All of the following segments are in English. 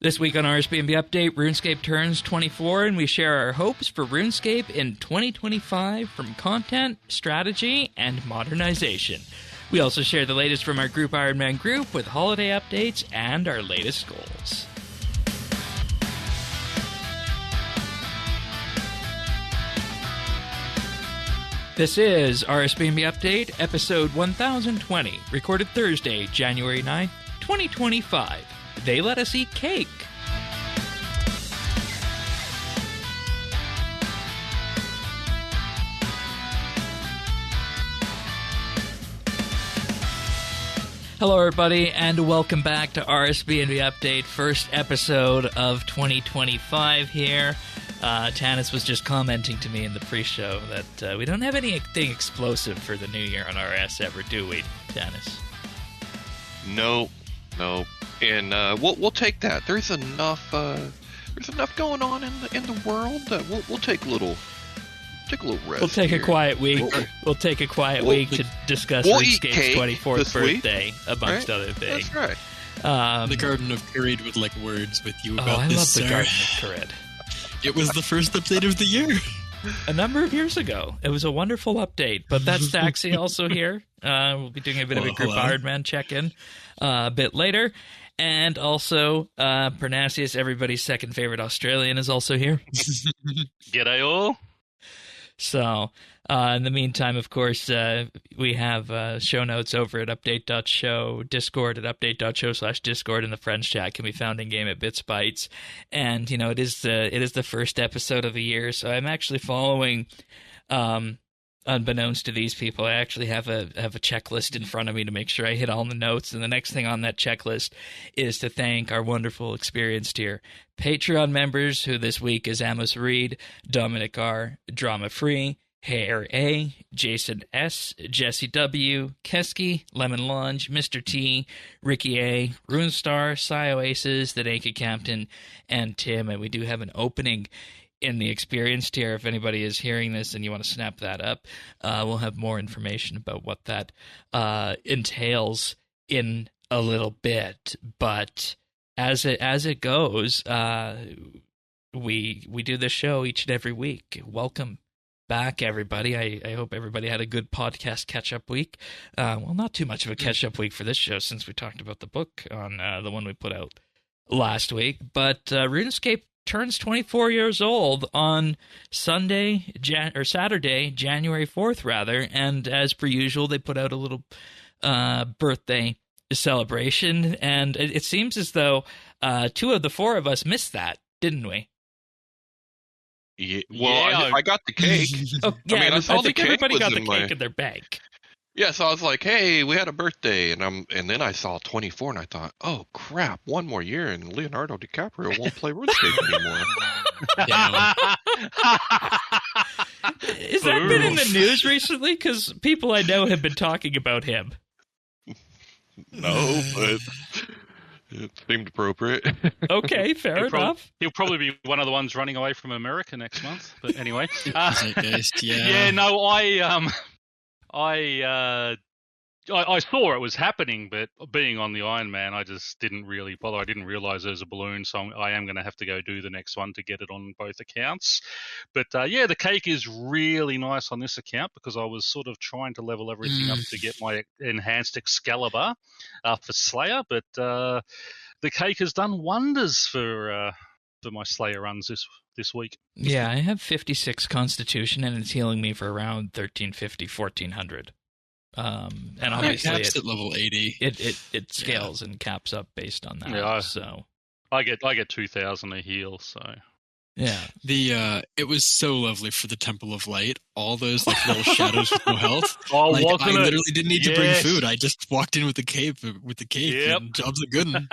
This week on RSBANDB Update, RuneScape Turns 24, and we share our hopes for RuneScape in 2025 from content, strategy, and modernization. We also share the latest from our Group Ironman group with holiday updates and our latest goals. This is RSBANDB Update, episode 1020, recorded Thursday, January 9th, 2025. They let us eat cake. Hello, everybody, and welcome back to RSBANDB Update, first episode of 2025 here. Tanis was just commenting to me in the pre-show that we don't have anything explosive for the new year on RS ever, do we, Tanis? No. And we'll take that. There's enough going on in the world that we'll take a little rest. We'll take here. a quiet week. We'll take a quiet week to discuss RuneScape's 24th birthday, amongst other things. That's right. The Garden of Carid would like words with you about I this, love the sir. Garden of Carid. It was the first update of the year. A number of years ago. It was a wonderful update, but that's Thaxy also here. We'll be doing a bit of a Group Ironman check-in a bit later. And also, Pyrnassius, everybody's second favorite Australian, is also here. G'day all. So, in the meantime, of course, we have show notes over at update.show, Discord at update.show/Discord, and the friends chat can be found in-game at BitsBytes. And, you know, it is the first episode of the year, so I'm actually following, unbeknownst to these people, I actually have a checklist in front of me to make sure I hit all the notes, and the next thing on that checklist is to thank our wonderful experienced tier Patreon members, who this week is Amos Reed, Dominic R, Drama Free, Hair A, Jason S, Jesse W, Keski, Lemon Lunge, Mr. T, Ricky A, Runestar, Oasis, The Naked Captain, and Tim. And we do have an opening in the experienced tier. If anybody is hearing this and you want to snap that up, we'll have more information about what that entails in a little bit. But as it goes, we do this show each and every week. Welcome back, everybody. I hope everybody had a good podcast catch-up week. Well, not too much of a catch-up week for this show since we talked about the book on the one we put out last week. But RuneScape turns 24 years old on Saturday, January 4th, rather. And as per usual, they put out a little birthday celebration. And it seems as though two of the four of us missed that, didn't we? Yeah, well, I got the cake. Oh, yeah, I I think everybody got the cake in their bank. Yeah, so I was like, hey, we had a birthday, and then I saw 24, and I thought, oh, crap, one more year, and Leonardo DiCaprio won't play RuneScape anymore. Has that been in the news recently? Because people I know have been talking about him. No, but it seemed appropriate. Okay, fair enough. He'll probably be one of the ones running away from America next month. But anyway, yeah. No, I saw it was happening, but being on the Ironman, I just didn't really bother. I didn't realize there's a balloon, so I am going to have to go do the next one to get it on both accounts. But the cake is really nice on this account because I was sort of trying to level everything up to get my enhanced Excalibur for Slayer, but the cake has done wonders for my Slayer runs this week. Yeah, I have 56 Constitution, and it's healing me for around 1350, 1400. And obviously it caps at level 80. It scales and caps up based on that. Yeah, so I get 2,000 a heal. So yeah, it was so lovely for the Temple of Light. All those like little shadows with no health. Oh, like, wasn't I it? literally didn't need to bring Yes. food. I just walked in with the cake, Yep. and jobs are good. And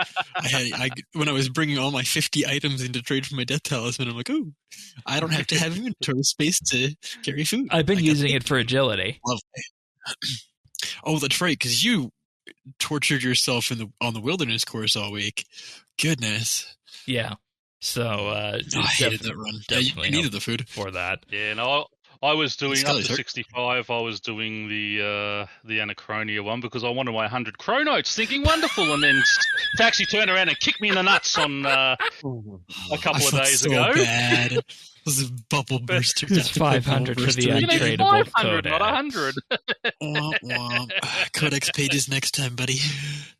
when I was bringing all my 50 items in to trade for my death talisman, I'm like, oh, I don't have to have inventory space to carry food. I've been using it for agility. Lovely. Oh, that's right, because you tortured yourself on the wilderness course all week. Goodness. Yeah. So I hated that run. Yeah, you needed the food for that. Yeah, no, I was doing up Scully's to hurt. 65. I was doing the Anachronia one because I wanted my 100 Chronotes, thinking wonderful, and then Thaxy turned around and kicked me in the nuts on a couple of days ago. Bad. This is bubble burster. It's 500 for the You need untradeable 500, not Codex. 100. Womp womp. Codex pages next time, buddy.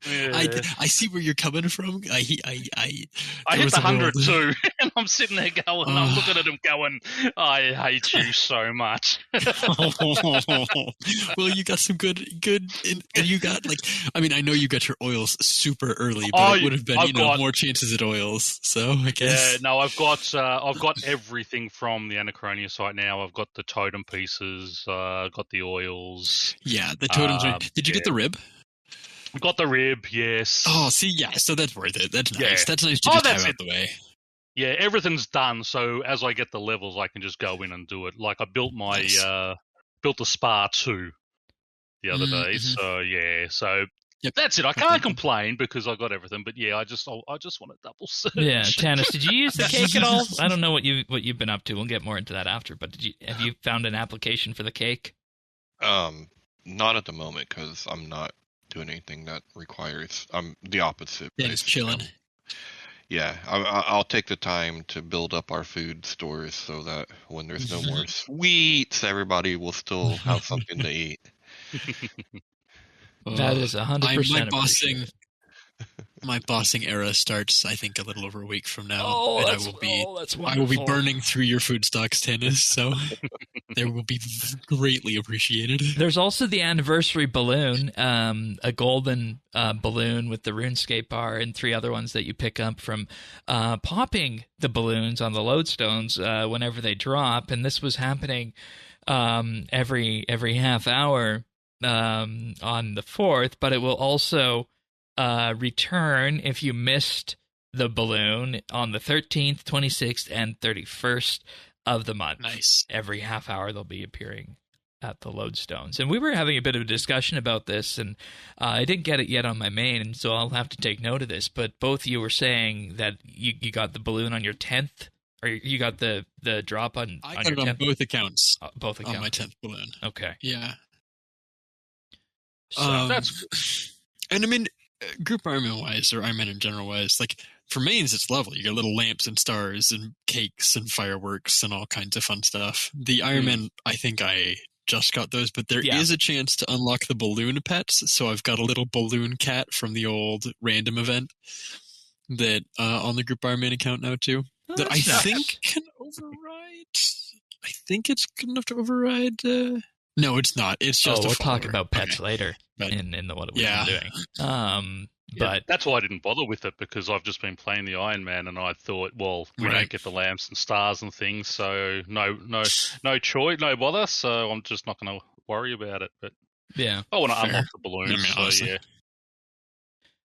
Yeah. I see where you're coming from. I I there hit was the a world- 100 too, and I'm sitting there going, I'm looking at him going, I hate you so much. Well, you got some good, and you got I know you got your oils super early, but Oh, it would have been I've got- more chances at oils. So I guess Yeah, no, I've got everything from the Anachronia site now. I've got the totem pieces, got the oils, yeah, the totems. Did you get the rib? I've got the rib, yes. Oh, see, yeah, so that's worth it. That's nice. Yeah. That's nice to Oh, just that's have out the way. Yeah, everything's done. So as I get the levels, I can just go in and do it. Like I built my Nice. built the Spa 2 the other day. Mhm. So yeah, so Yep. that's it. I can't complain because I got everything. But yeah, I just want to double search. Yeah, Tanis, did you use the cake at all? I don't know what you've been up to. We'll get more into that after. But have you found an application for the cake? Not at the moment because I'm not doing anything that requires. I'm the opposite. Yeah, just basically. chilling. Yeah, I'll take the time to build up our food stores so that when there's no more sweets, everybody will still have something to eat. That is 100%. My bossing era starts, I think, a little over a week from now, Oh, and that's I will be wonderful. burning through your food stocks, Tanis. So they will be greatly appreciated. There's also the anniversary balloon, a golden balloon with the RuneScape bar, and 3 other ones that you pick up from popping the balloons on the lodestones whenever they drop. And this was happening every half hour on the 4th, but it will also return if you missed the balloon on the 13th, 26th, and 31st of the month. Nice. Every half hour they'll be appearing at the lodestones. And we were having a bit of a discussion about this, and I didn't get it yet on my main, and so I'll have to take note of this. But both of you were saying that you got the balloon on your 10th, or you got the drop on I on got your it on 10th? both accounts. Both accounts. On my 10th balloon. Okay. Yeah. So, That's And I mean, Group Ironman wise, or Ironman in general wise, for mains, it's lovely. You got little lamps and stars and cakes and fireworks and all kinds of fun stuff. The Ironman, I think I just got those, but there is a chance to unlock the balloon pets. So I've got a little balloon cat from the old random event that on the Group Ironman account now too. That I think can override. I think it's good enough to override. No, it's not. It's just. we'll a talk follower. about pets Okay. later But- in what we've Yeah. been doing. But that's why I didn't bother with it because I've just been playing the Iron Man and I thought, well, we Right. don't get the lamps and stars and things, so no choice, no bother. So I'm just not going to worry about it. But yeah, I want to Fair. unlock the balloons. I mean, so honestly. yeah,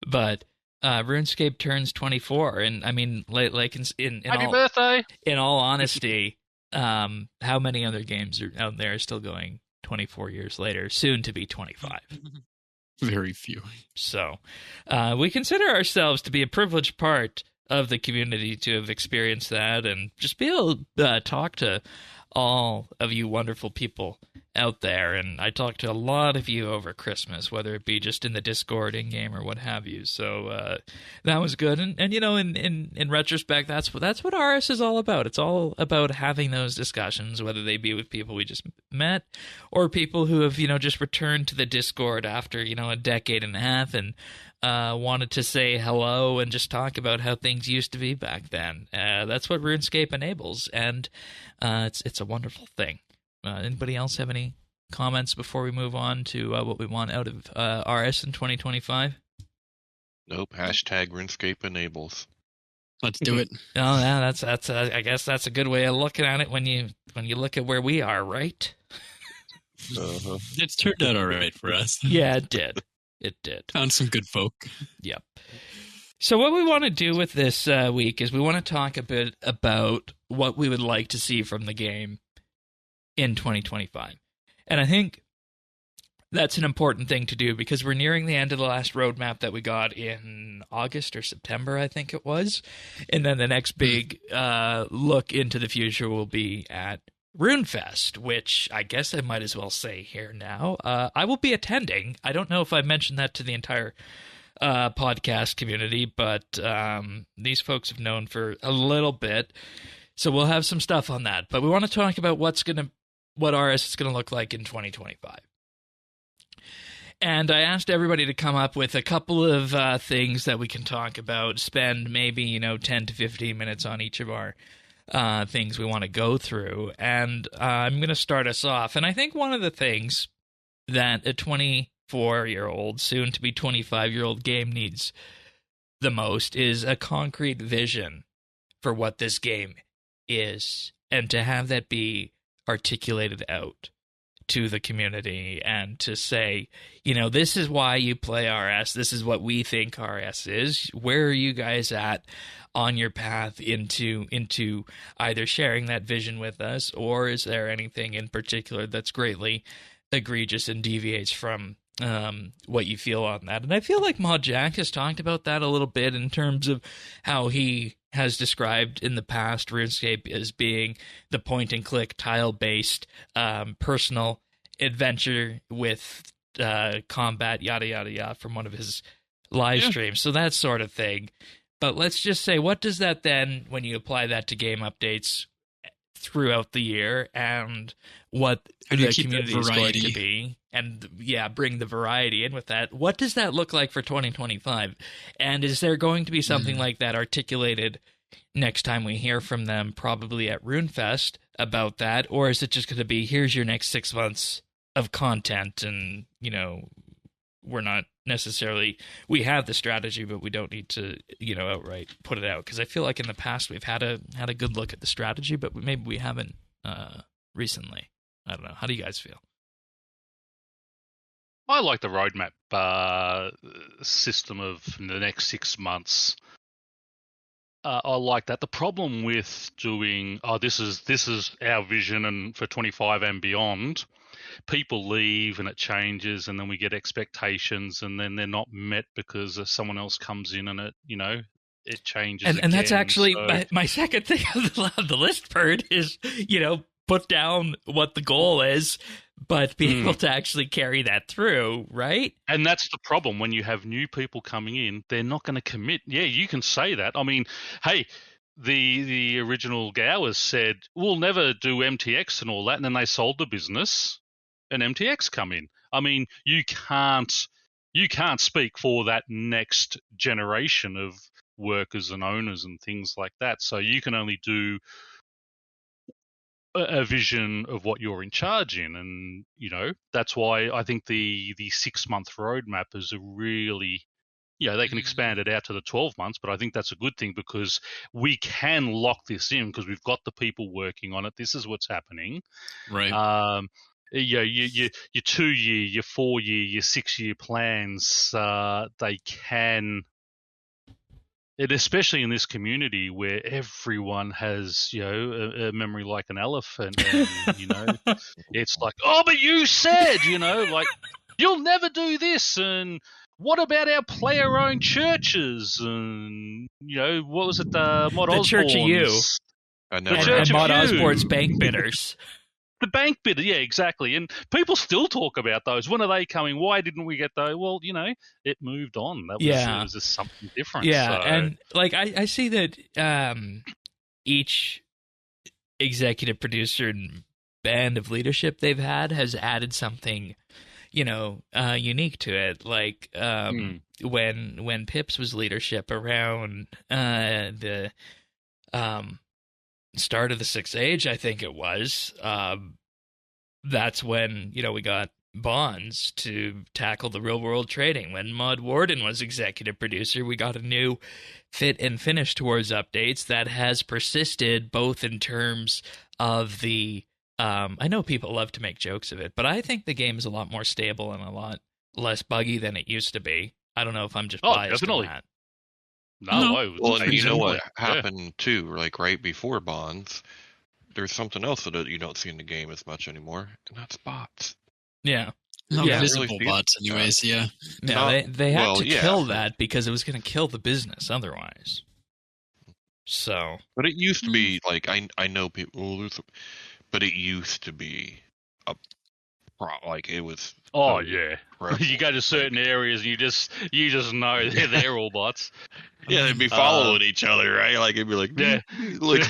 but RuneScape turns 24, and I mean, like in happy all, birthday! in all honesty, how many other games are out there still going 24 years later, soon to be 25? Very few. So we consider ourselves to be a privileged part of the community to have experienced that and just be able to talk to all of you wonderful people out there. And I talked to a lot of you over Christmas, whether it be just in the Discord, in-game, or what have you. So that was good. And you know, in retrospect, that's what RS is all about. It's all about having those discussions, whether they be with people we just met or people who have, just returned to the Discord after, a decade and a half and wanted to say hello and just talk about how things used to be back then. That's what RuneScape enables, and it's a wonderful thing. Anybody else have any comments before we move on to what we want out of RS in 2025? Nope. Hashtag RuneScape enables. Let's do it. Oh, yeah, that's I guess that's a good way of looking at it when you look at where we are, right? Uh-huh. It's turned out all right for us. Yeah, it did. It did. Found some good folk. Yep. So what we want to do with this week is we want to talk a bit about what we would like to see from the game in 2025. And I think that's an important thing to do because we're nearing the end of the last roadmap that we got in August or September, I think it was. And then the next big look into the future will be at RuneFest, which I guess I might as well say here now. I will be attending. I don't know if I mentioned that to the entire podcast community, but these folks have known for a little bit, so we'll have some stuff on that. But we want to talk about what RS is going to look like in 2025. And I asked everybody to come up with a couple of things that we can talk about, spend maybe 10 to 15 minutes on each of our things we want to go through. And I'm going to start us off. And I think one of the things that a 24-year-old, soon to be 25-year-old game needs the most is a concrete vision for what this game is, and to have that be articulated out to the community, and to say, this is why you play RS, this is what we think RS is. Where are you guys at on your path into either sharing that vision with us, or is there anything in particular that's greatly egregious and deviates from what you feel on that? And I feel like Mod Jack has talked about that a little bit in terms of how he has described in the past RuneScape as being the point-and-click, tile-based, personal adventure with combat, yada, yada, yada, from one of his live streams. So that sort of thing. But let's just say, what does that then, when you apply that to game updates throughout the year, and what the community is going to be, and bring the variety in with that, what does that look like for 2025? And is there going to be something like that articulated next time we hear from them, probably at RuneFest, about that? Or is it just going to be, here's your next 6 months of content, and we're not necessarily, we have the strategy, but we don't need to outright put it out? Because I feel like in the past we've had a good look at the strategy, but maybe we haven't recently. I don't know. How do you guys feel? I like the roadmap system of the next 6 months. I like that. The problem with doing, this is our vision, and for 25 and beyond, people leave and it changes, and then we get expectations, and then they're not met because someone else comes in and it changes. And that's actually my second thing on the list, Bird, is put down what the goal is, but be able to actually carry that through, right? And that's the problem. When you have new people coming in, they're not going to commit. Yeah, you can say that. I mean, hey, the original Gowers said, we'll never do MTX and all that, and then they sold the business, and MTX come in. I mean, you can't speak for that next generation of workers and owners and things like that. So you can only do a vision of what you're in charge in, and that's why I think the 6 month roadmap is a really, they can expand it out to the 12 months, but I think that's a good thing, because we can lock this in because we've got the people working on it. This is what's happening, right? Your 2 year, your 4 year, your 6 year plans, they can. It, especially in this community where everyone has, a memory like an elephant, and, it's like, oh, but you said, like, you'll never do this, and what about our player-owned churches, and, what was it, Mod Osborne's? The Church of You. I know. And Mod Osborne's bank bidders. The bank bidder, yeah, exactly. And people still talk about those. When are they coming? Why didn't we get those? Well, it moved on. That was, it was just something different. Yeah, so. and like I see that each executive producer and band of leadership they've had has added something, unique to it. Like when Pips was leadership around the start of the Sixth Age, I think it was, that's when, we got Bonds to tackle the real world trading. When Mod Warden was executive producer, we got a new fit and finish towards updates that has persisted, both in terms of the, I know people love to make jokes of it, but I think the game is a lot more stable and a lot less buggy than it used to be. I don't know if I'm just biased on that. No. Well, and you know what happened too, like right before Bonds, there's something else that you don't see in the game as much anymore, and that's bots. Yeah. Not visible really bots anyways, yeah. Yeah, they had to kill that because it was going to kill the business otherwise. So. But it used to be, like, I know people, but it used to be like it was. Oh so yeah, incredible. you go to certain areas, you just know they're all bots. Yeah, they'd be following each other, right? Like it'd be like, Yeah. like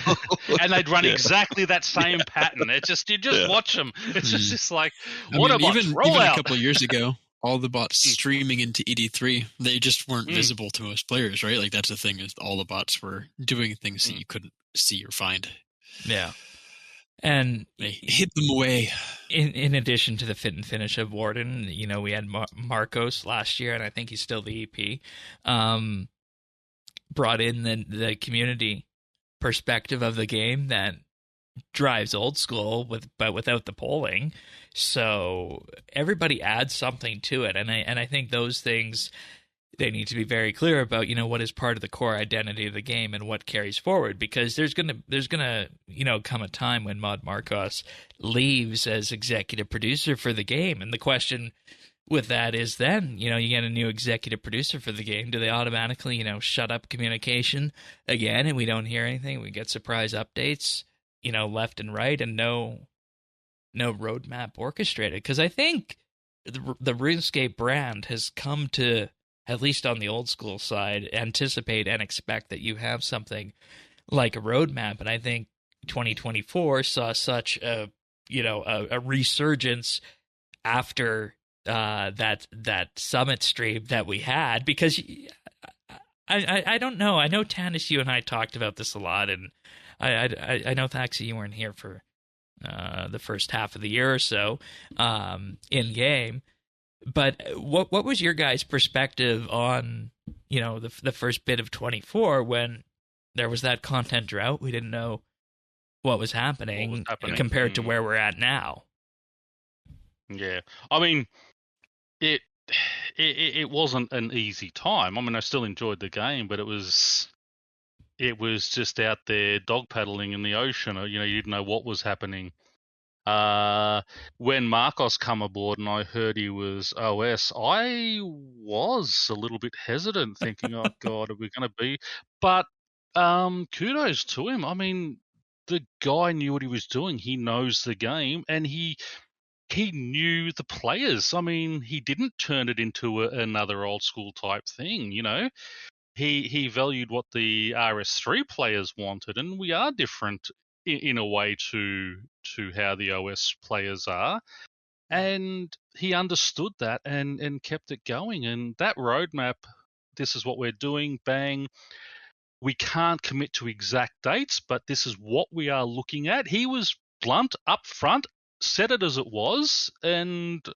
And they'd run yeah. exactly that same pattern. It's just you just Yeah. watch them. It's just like I what mean, a bots even roll a out. couple of years ago, all the bots streaming into ED3, they just weren't visible to most players, right? Like that's the thing, is all the bots were doing things that you couldn't see or find. Yeah. And they hid them away. In addition to the fit and finish of Warden, we had Marcos last year, and I think he's still the EP. Brought in the community perspective of the game that drives old school but without the polling. So everybody adds something to it, and I think those things, they need to be very clear about what is part of the core identity of the game and what carries forward, because there's gonna come a time when Mod Marcos leaves as executive producer for the game, and the question with that is then you get a new executive producer for the game, do they automatically shut up communication again and we don't hear anything, we get surprise updates left and right, and no roadmap orchestrated? Because I think the RuneScape brand has come to, at least on the old school side, anticipate and expect that you have something like a roadmap. And I think 2024 saw such a resurgence after that summit stream that we had, because I don't know. I know, Tanis, you and I talked about this a lot, and I know, Thaxy, you weren't here for the first half of the year or so in game. But what was your guys' perspective on the first bit of 24 when there was that content drought? We didn't know what was happening compared to where we're at now. Yeah, I mean, it wasn't an easy time. I mean, I still enjoyed the game, but it was just out there dog paddling in the ocean. You didn't know what was happening. When Marcos come aboard and I heard he was OS, I was a little bit hesitant, thinking, "Oh God, are we going to be?" But kudos to him. I mean, the guy knew what he was doing. He knows the game, and he knew the players. I mean, he didn't turn it into another old school type thing. He valued what the RS3 players wanted, and we are different in a way to how the OS players are, and he understood that and kept it going. And that roadmap, this is what we're doing, bang. We can't commit to exact dates, but this is what we are looking at. He was blunt up front, said it as it was, and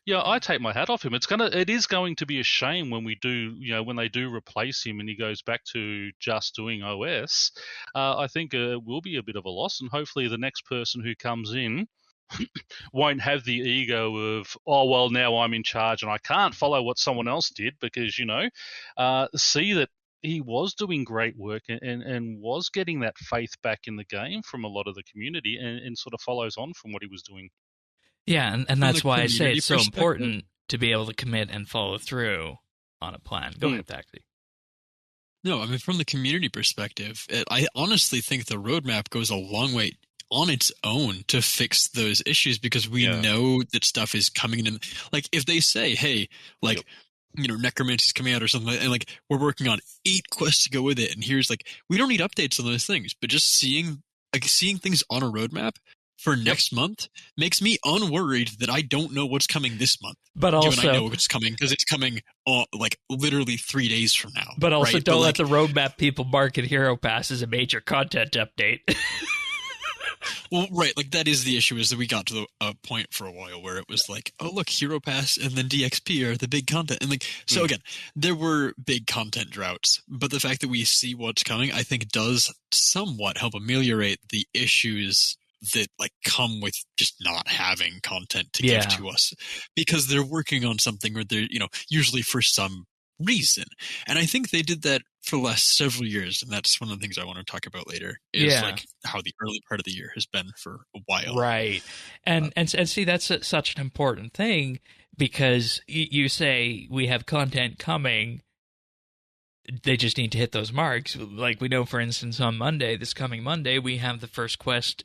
yeah, I take my hat off him. It is going to be a shame when when they do replace him and he goes back to just doing OS. I think it will be a bit of a loss, and hopefully the next person who comes in won't have the ego of, oh well, now I'm in charge and I can't follow what someone else did, because see that he was doing great work and was getting that faith back in the game from a lot of the community, and sort of follows on from what he was doing. Yeah, and that's why I say it's so important to be able to commit and follow through on a plan. Go ahead, Thaxy. No, I mean, from the community perspective, I honestly think the roadmap goes a long way on its own to fix those issues, because we know that stuff is coming in. Like, if they say, hey, like, Necromancy's coming out or something, and like, we're working on 8 quests to go with it, and here's like, we don't need updates on those things, but just seeing things on a roadmap for next month makes me unworried that I don't know what's coming this month. But also, I know what's coming because it's coming like literally 3 days from now. But also, don't let the roadmap people market Hero Pass as a major content update. Well, right, like that is the issue, is that we got to a point for a while where it was like, oh look, Hero Pass and then DXP are the big content, and like so again, there were big content droughts, but the fact that we see what's coming, I think, does somewhat help ameliorate the issues that like come with just not having content to give to us, because they're working on something where they're usually for some reason, and I think they did that for the last several years, and that's one of the things I want to talk about later, is like how the early part of the year has been for a while, right? And see, that's such an important thing, because you say we have content coming, they just need to hit those marks. Like we know, for instance, on Monday, this coming Monday, we have the first quest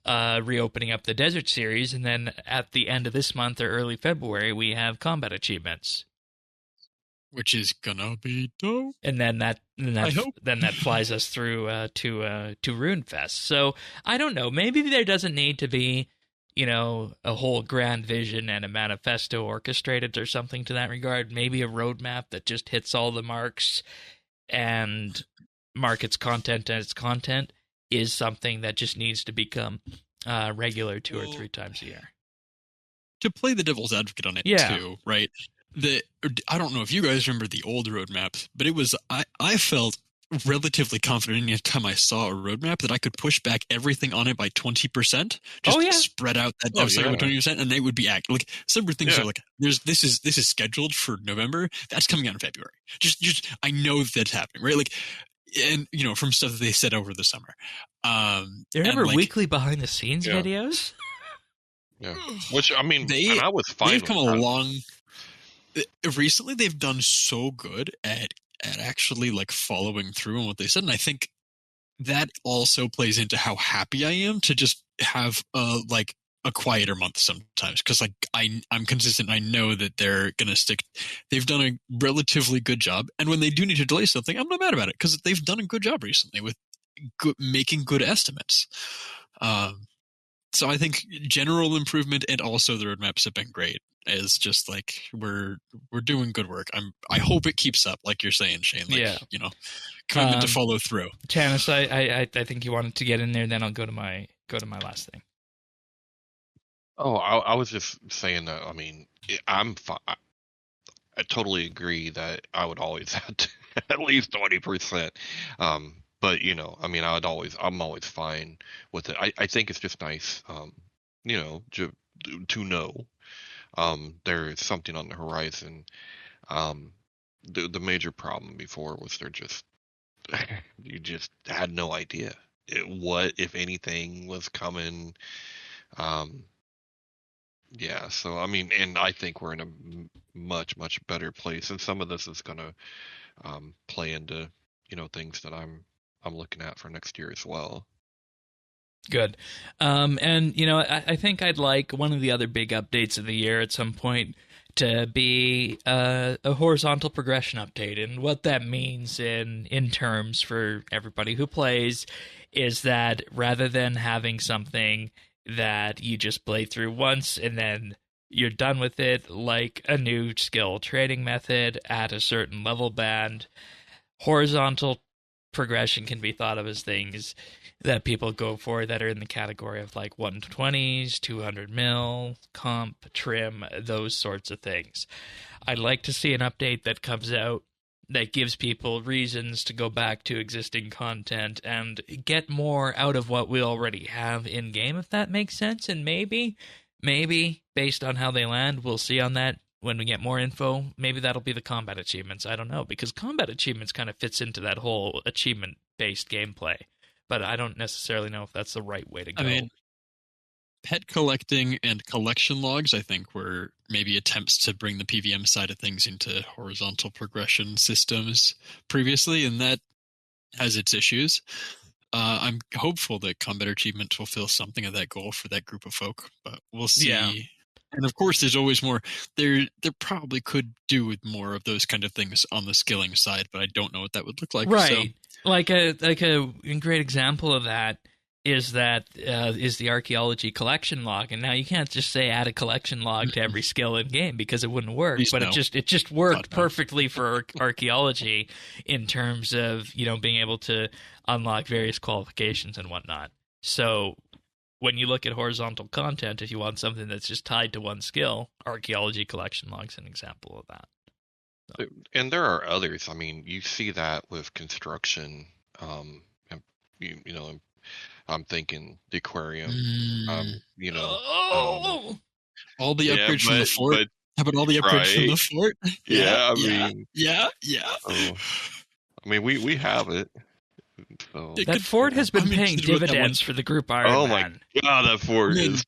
reopening up the Desert Series, and then at the end of this month or early February, we have combat achievements. Which is gonna be dope. And then that flies us through to RuneFest. So I don't know. Maybe there doesn't need to be, a whole grand vision and a manifesto orchestrated or something to that regard. Maybe a roadmap that just hits all the marks and markets content as content is something that just needs to become regular 2 or 3 times a year. To play the devil's advocate on it too, right? I don't know if you guys remember the old roadmaps, but it was I felt relatively confident any time I saw a roadmap that I could push back everything on it by 20%, just spread out that dev cycle by 20%, and they would be active. Like some things are like, this is scheduled for November, that's coming out in February. Just I know that's happening, right? Like, and from stuff that they said over the summer. There ever weekly behind the scenes videos? Yeah, which I mean, and I was fine. They've come along. Recently, they've done so good at actually like following through on what they said, and I think that also plays into how happy I am to just have like a quieter month sometimes, because like I'm consistent. I know that they're gonna stick. They've done a relatively good job, and when they do need to delay something, I'm not mad about it because they've done a good job recently with making good estimates. So I think general improvement and also the roadmaps have been great. Is just like we're doing good work. I hope it keeps up, like you're saying, Shane. Like, commitment to follow through. Tanis, I think you wanted to get in there. Then I'll go to my last thing. Oh, I was just saying that. I mean, I totally agree that I would always have to at least 20%. But I mean, I'm always fine with it. I think it's just nice, to know. There is something on the horizon. The major problem before was you just had no idea what, if anything, was coming. So I mean, and I think we're in a much, much better place, and some of this is gonna play into things that I'm looking at for next year as well. Good. And, I think I'd like one of the other big updates of the year at some point to be a horizontal progression update. And what that means in terms for everybody who plays is that rather than having something that you just play through once and then you're done with it, like a new skill training method at a certain level band, horizontal progression can be thought of as things that people go for that are in the category of like 120s, 200 mil, comp, trim, those sorts of things. I'd like to see an update that comes out that gives people reasons to go back to existing content and get more out of what we already have in game, if that makes sense. And maybe based on how they land, we'll see on that when we get more info. Maybe that'll be the combat achievements. I don't know, because combat achievements kind of fits into that whole achievement-based gameplay. But I don't necessarily know if that's the right way to go. I mean, pet collecting and collection logs, I think, were maybe attempts to bring the PVM side of things into horizontal progression systems previously, and that has its issues. I'm hopeful that combat achievements will fulfill something of that goal for that group of folk, but we'll see. Yeah. And of course, there's always more. There probably could do with more of those kind of things on the skilling side, but I don't know what that would look like. Right. So. Like a great example of that is the archaeology collection log, and now you can't just say add a collection log to every skill in game because it wouldn't work. But no. it just worked perfectly for archaeology in terms of being able to unlock various qualifications and whatnot. So when you look at horizontal content, if you want something that's just tied to one skill, archaeology collection log's an example of that. So. And there are others. I mean, you see that with construction. And, I'm thinking the aquarium. All the upgrades from the fort. How about all the upgrades from the fort? Yeah. I mean, we have it. So. That fort has been paying dividends for the Group Ironman. Oh my god, that fort is.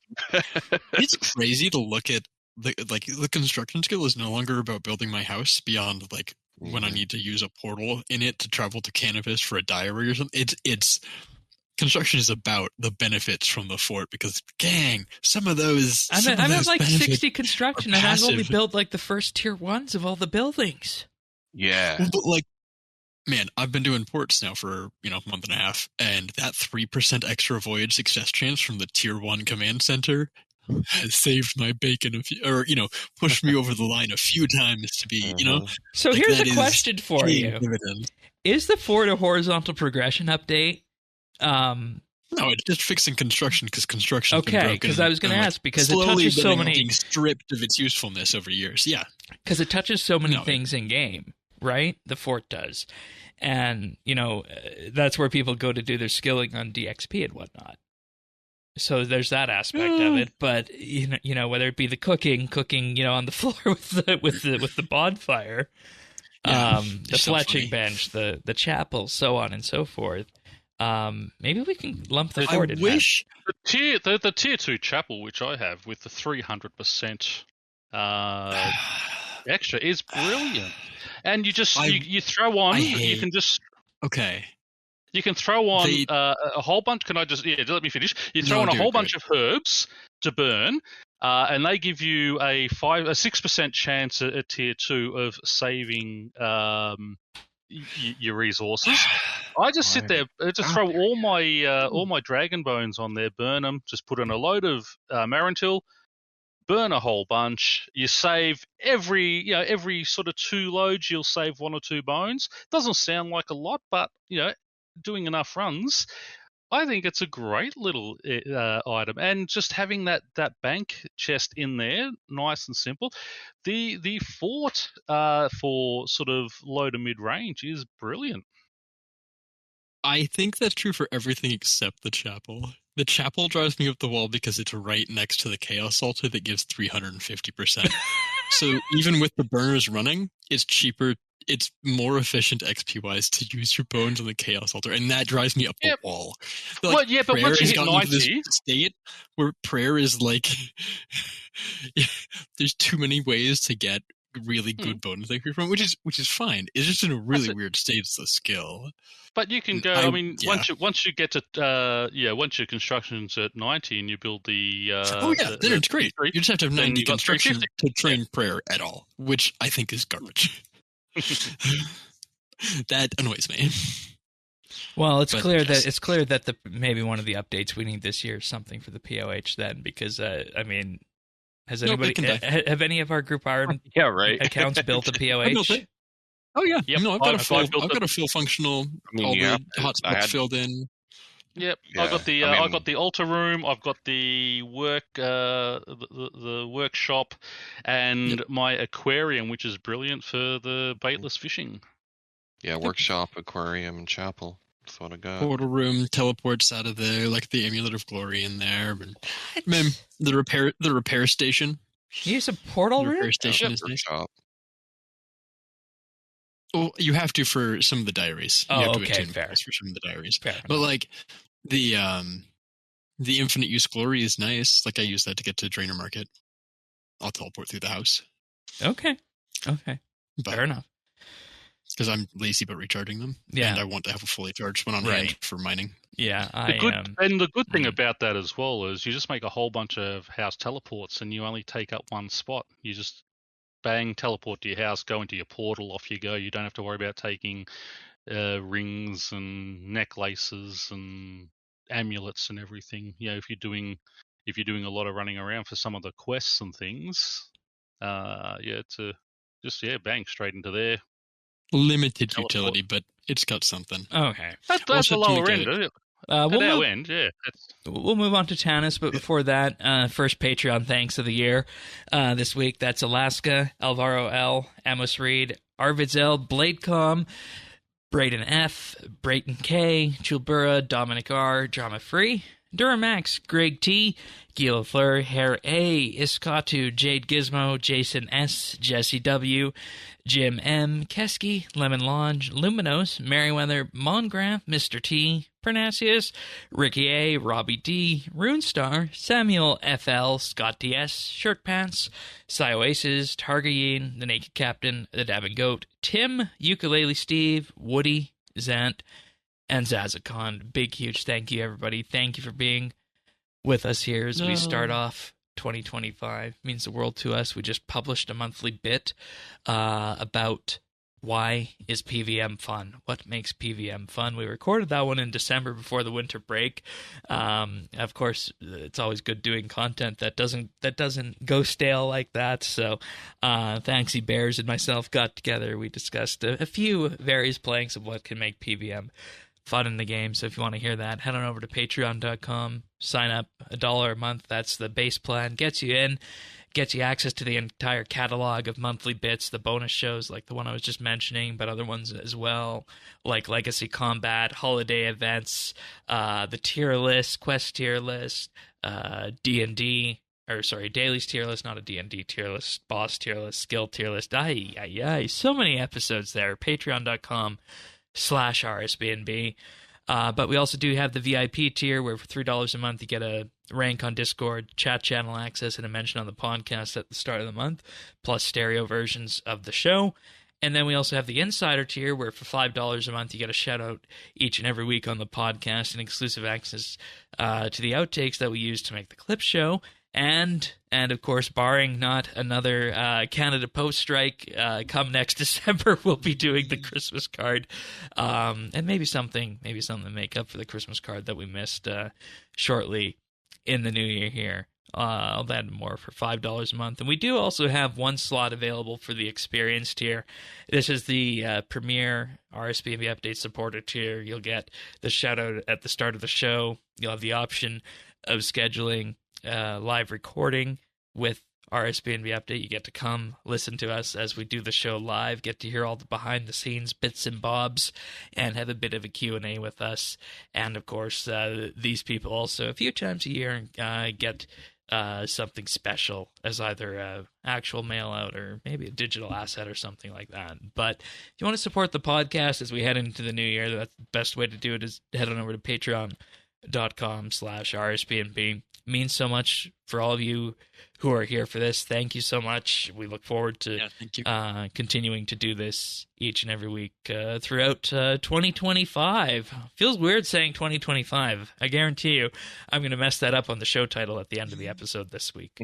It's crazy to look at. The construction skill is no longer about building my house beyond like when I need to use a portal in it to travel to Canopus for a diary or something. It's construction is about the benefits from the fort because, gang, some of those. I'm at like 60 construction, and I've only passive. built like the first tier 1s of all the buildings. Yeah. Well, but like, man, I've been doing ports now for a month and a half, and that 3% extra voyage success chance from the tier 1 command center has saved my bacon pushed me over the line a few times to be, So like, here's that a is question for paying you: dividends. Is the fort a horizontal progression update? No, it's just fixing construction because construction's been Okay, broken. because I was going to ask, because it slowly touches so many, being stripped of its usefulness over years. Yeah, because it touches so many things in game, right? The fort does, and that's where people go to do their skilling on DXP and whatnot. So there's that aspect of it, but whether it be the cooking on the floor with the bonfire, the fletching bench, the chapel, so on and so forth. Maybe we can lump the fort in wish the tier 2 chapel, which I have with the 300% extra, is brilliant. And you just you throw on, you can just You can throw on a whole bunch. Can I just let me finish? You throw on a whole bunch of herbs to burn, and they give you a 6% chance at tier 2 of saving your resources. I just sit there, just throw all my dragon bones on there, burn them, just put in a load of Marantil, burn a whole bunch. You save every sort of 2 loads, you'll save 1 or 2 bones. Doesn't sound like a lot, but doing enough runs, I think it's a great little item. And just having that bank chest in there, nice and simple. The fort for sort of low to mid range is brilliant. I think that's true for everything except the chapel. The chapel drives me up the wall because it's right next to the Chaos Altar that gives 350%. So even with the burners running, it's cheaper. It's more efficient XP-wise to use your bones on the Chaos Altar, and that drives me up the wall. But once you hit 90... state where prayer is like... there's too many ways to get really good bonus XP from, which is fine. It's just in a really weird state. It's a skill. But you can go. Once you get to once your construction's at 90 and you build the then it's great. You just have to have 90 construction to train prayer at all, which I think is garbage. That annoys me. Well, it's clear that maybe one of the updates we need this year is something for the POH then, because has anybody have any of our Group Iron accounts built a POH? Oh yeah, yep. I've got a full functional. All the hotspots filled in. Yep, yeah. I got the altar room. I've got the the workshop, and my aquarium, which is brilliant for the baitless fishing. Yeah, workshop, aquarium, and chapel. That's what I got. Portal room teleports out of there, like the Amulet of Glory in there. Man, the repair station. You use a portal room? Repair station is nice. Well, you have to for some of the diaries. You have to attune fair for some of the diaries. Fair. But like the infinite use glory is nice. Like I use that to get to Drainer Market. I'll teleport through the house. Okay. Fair enough. Because I'm lazy about recharging them. Yeah. And I want to have a fully charged one on hand for mining. Yeah, And the good thing about that as well is you just make a whole bunch of house teleports and you only take up one spot. You just bang, teleport to your house, go into your portal, off you go. You don't have to worry about taking rings and necklaces and amulets and everything. If you're doing a lot of running around for some of the quests and things, bang, straight into there. Limited utility, but it's got something. Okay. That's the lower end, isn't it? We'll move on to Tanis, but before that, first Patreon thanks of the year this week. That's Alaska, Alvaro L, Amos Reed, Arvids L, Bladecom, Braden F, Brayton K, Chulbura, Dominic R, Drama Free, Duramax, Greg T, Gila Fleur, Hair A, Iskatu, Jade Gizmo, Jason S, Jesse W, Jim M, Keski, Lemon Lodge, Luminos, Merriweather, Mongraph, Mr. T, Pyrnassius, Ricky A, Robbie D, Runestar, Samuel FL, Scott DS, Shirtpants, Sioasis, Targayen, The Naked Captain, The Dabbing Goat, Tim, Ukulele Steve, Woody, Zant, and Zazakon. Big, huge thank you, everybody. Thank you for being with us here as we start off 2025. It means the world to us. We just published a monthly bit about why is PVM fun? What makes PVM fun? We recorded that one in December before the winter break. Of course, it's always good doing content that doesn't go stale like that. So, Thaxy Bears and myself got together. We discussed a few various planks of what can make PVM fun in the game. So if you want to hear that, head on over to patreon.com, sign up $1 a month. That's the base plan. Gets you in, gets you access to the entire catalog of monthly bits, the bonus shows like the one I was just mentioning, but other ones as well, like Legacy Combat, holiday events, the tier list, quest tier list, D&D, or sorry, Daily's tier list, not a D&D tier list, boss tier list, skill tier list. So many episodes there. Patreon.com/RSBANDB. But we also do have the VIP tier where for $3 a month you get a rank on Discord, chat channel access, and a mention on the podcast at the start of the month, plus stereo versions of the show. And then we also have the Insider tier where for $5 a month you get a shout out each and every week on the podcast and exclusive access to the outtakes that we use to make the clip show. And of course, barring not another Canada Post strike come next December, we'll be doing the Christmas card, and maybe something to make up for the Christmas card that we missed shortly in the new year here. All that and more for $5 a month. And we do also have one slot available for the Experience tier. This is the premier RSBANDB Update supporter tier. You'll get the shout out at the start of the show. You'll have the option of scheduling live recording with RSBANDB Update. You get to come listen to us as we do the show live, get to hear all the behind the scenes bits and bobs, and have a bit of a Q&A with us. And of course, these people also a few times a year get something special as either an actual mail out or maybe a digital asset or something like that. But if you want to support the podcast as we head into the new year, that's the best way to do it is head on over to patreon.com/RSBANDB. Means so much for all of you who are here for this. Thank you so much. We look forward to continuing to do this each and every week throughout 2025. Feels weird saying 2025. I guarantee you I'm going to mess that up on the show title at the end of the episode this week.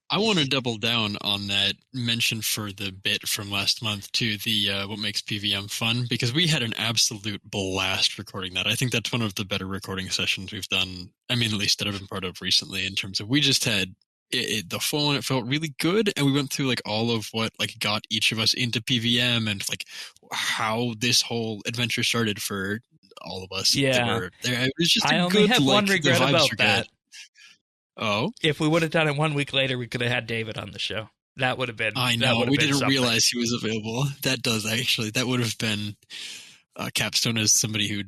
I want to double down on that mention for the bit from last month to the what makes PVM fun, because we had an absolute blast recording that. I think that's one of the better recording sessions we've done. I mean, at least that I've been part of recently, in terms of we just had the phone. It felt really good, and we went through like all of what like got each of us into PVM and like how this whole adventure started for all of us. Yeah, it was just I only have one regret about that. Oh, if we would have done it 1 week later, we could have had David on the show. That would have been. I know we didn't realize he was available. That would have been capstone as somebody who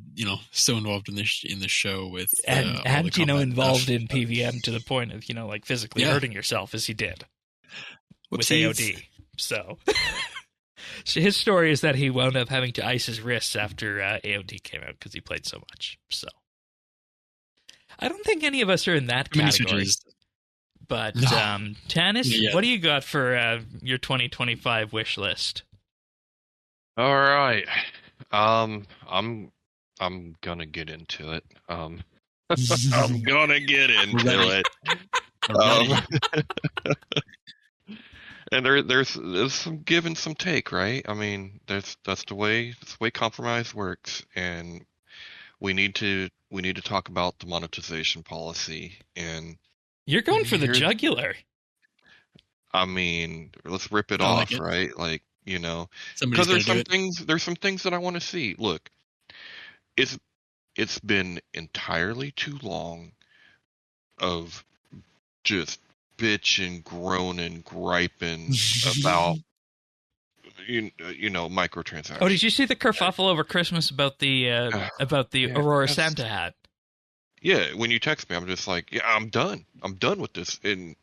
so involved in the show with and involved in PVM to the point of like physically hurting yourself as he did with AOD. So his story is that he wound up having to ice his wrists after AOD came out because he played so much. So I don't think any of us are in that category. But Tanis, what do you got for your 2025 wish list? All right. I'm gonna get into it. I'm gonna get into it. And there's some give and some take, right? I mean, that's the way compromise works, and we need to talk about the monetization policy. And you're going for the jugular. I mean, let's rip it off, right? Like, because there's some things that I want to see. Look, it's been entirely too long of just bitching, groaning, griping about microtransactions. Oh, did you see the kerfuffle over Christmas about the Aurora Santa hat? Yeah, when you text me, I'm just like, yeah, I'm done with this. And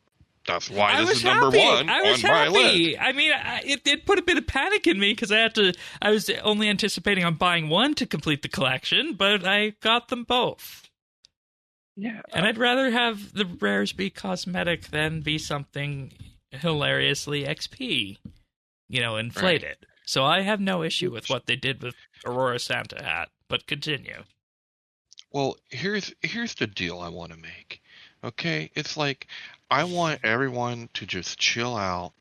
That's why I this was is number happy. one I was on my list. happy. I mean, it put a bit of panic in me because I was only anticipating on buying one to complete the collection, but I got them both. Yeah. And I'd rather have the rares be cosmetic than be something hilariously XP, inflated. Right. So I have no issue with what they did with Aurora Santa Hat, but continue. Well, here's the deal I want to make. Okay, it's like I want everyone to just chill out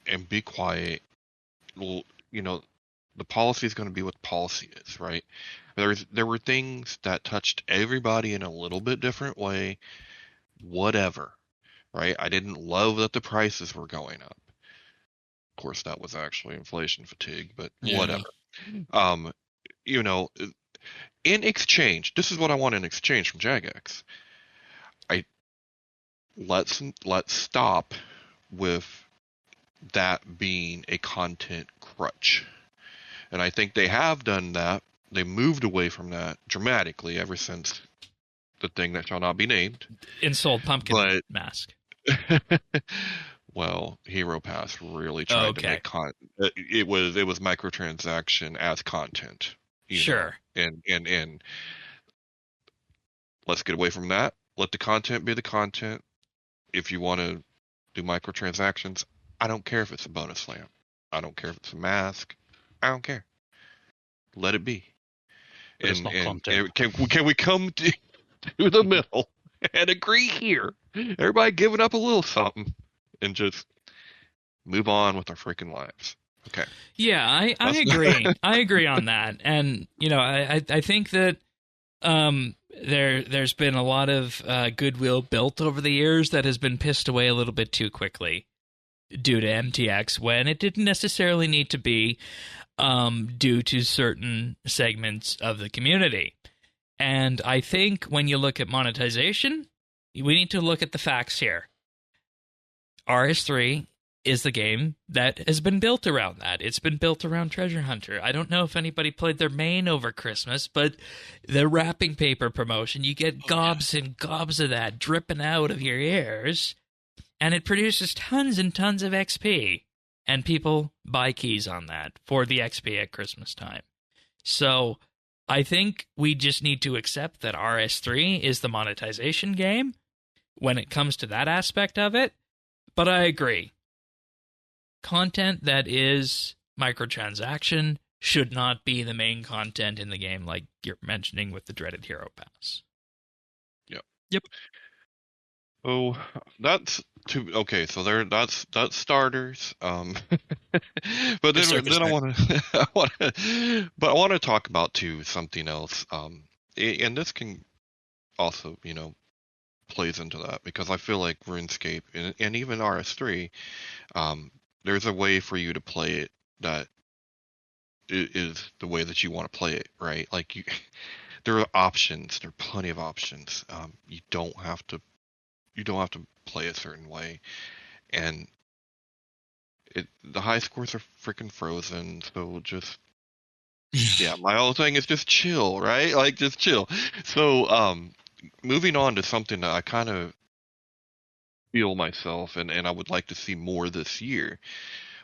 and be quiet. Well, the policy is going to be what policy is, right? There were things that touched everybody in a little bit different way. Whatever, right? I didn't love that the prices were going up. Of course, that was actually inflation fatigue, but whatever. You know, in exchange, this is what I want in exchange from Jagex. Let's stop with that being a content crutch. And I think they have done that. They moved away from that dramatically ever since the thing that shall not be named. Insold pumpkin mask. Well, Hero Pass really tried to make it was microtransaction as content. Sure. And let's get away from that. Let the content be the content. If you want to do microtransactions, I don't care if it's a bonus lamp. I don't care if it's a mask. I don't care. Let it be. It's not content. Can we come to the middle and agree here? Everybody giving up a little something and just move on with our freaking lives. Okay. Yeah, I agree. I agree on that. And, I think that there's been a lot of goodwill built over the years that has been pissed away a little bit too quickly due to MTX when it didn't necessarily need to be due to certain segments of the community. And I think when you look at monetization, we need to look at the facts here. RS3 is the game that has been built around that. It's been built around Treasure Hunter. I don't know if anybody played their main over Christmas, but the wrapping paper promotion, you get gobs and gobs of that dripping out of your ears, and it produces tons and tons of XP, and people buy keys on that for the XP at Christmas time. So I think we just need to accept that RS3 is the monetization game when it comes to that aspect of it, but I agree. Content that is microtransaction should not be the main content in the game, like you're mentioning with the dreaded Hero Pass. Yep. Oh, that's okay. So that's starters. But then I want to talk about too something else. And this can also plays into that because I feel like RuneScape and even RS3, there's a way for you to play it that is the way that you want to play it, right? Like there are options. There are plenty of options. You don't have to play a certain way, and the high scores are freaking frozen. So just my whole thing is just chill, right? Like just chill. So moving on to something that I kind of feel myself and I would like to see more this year,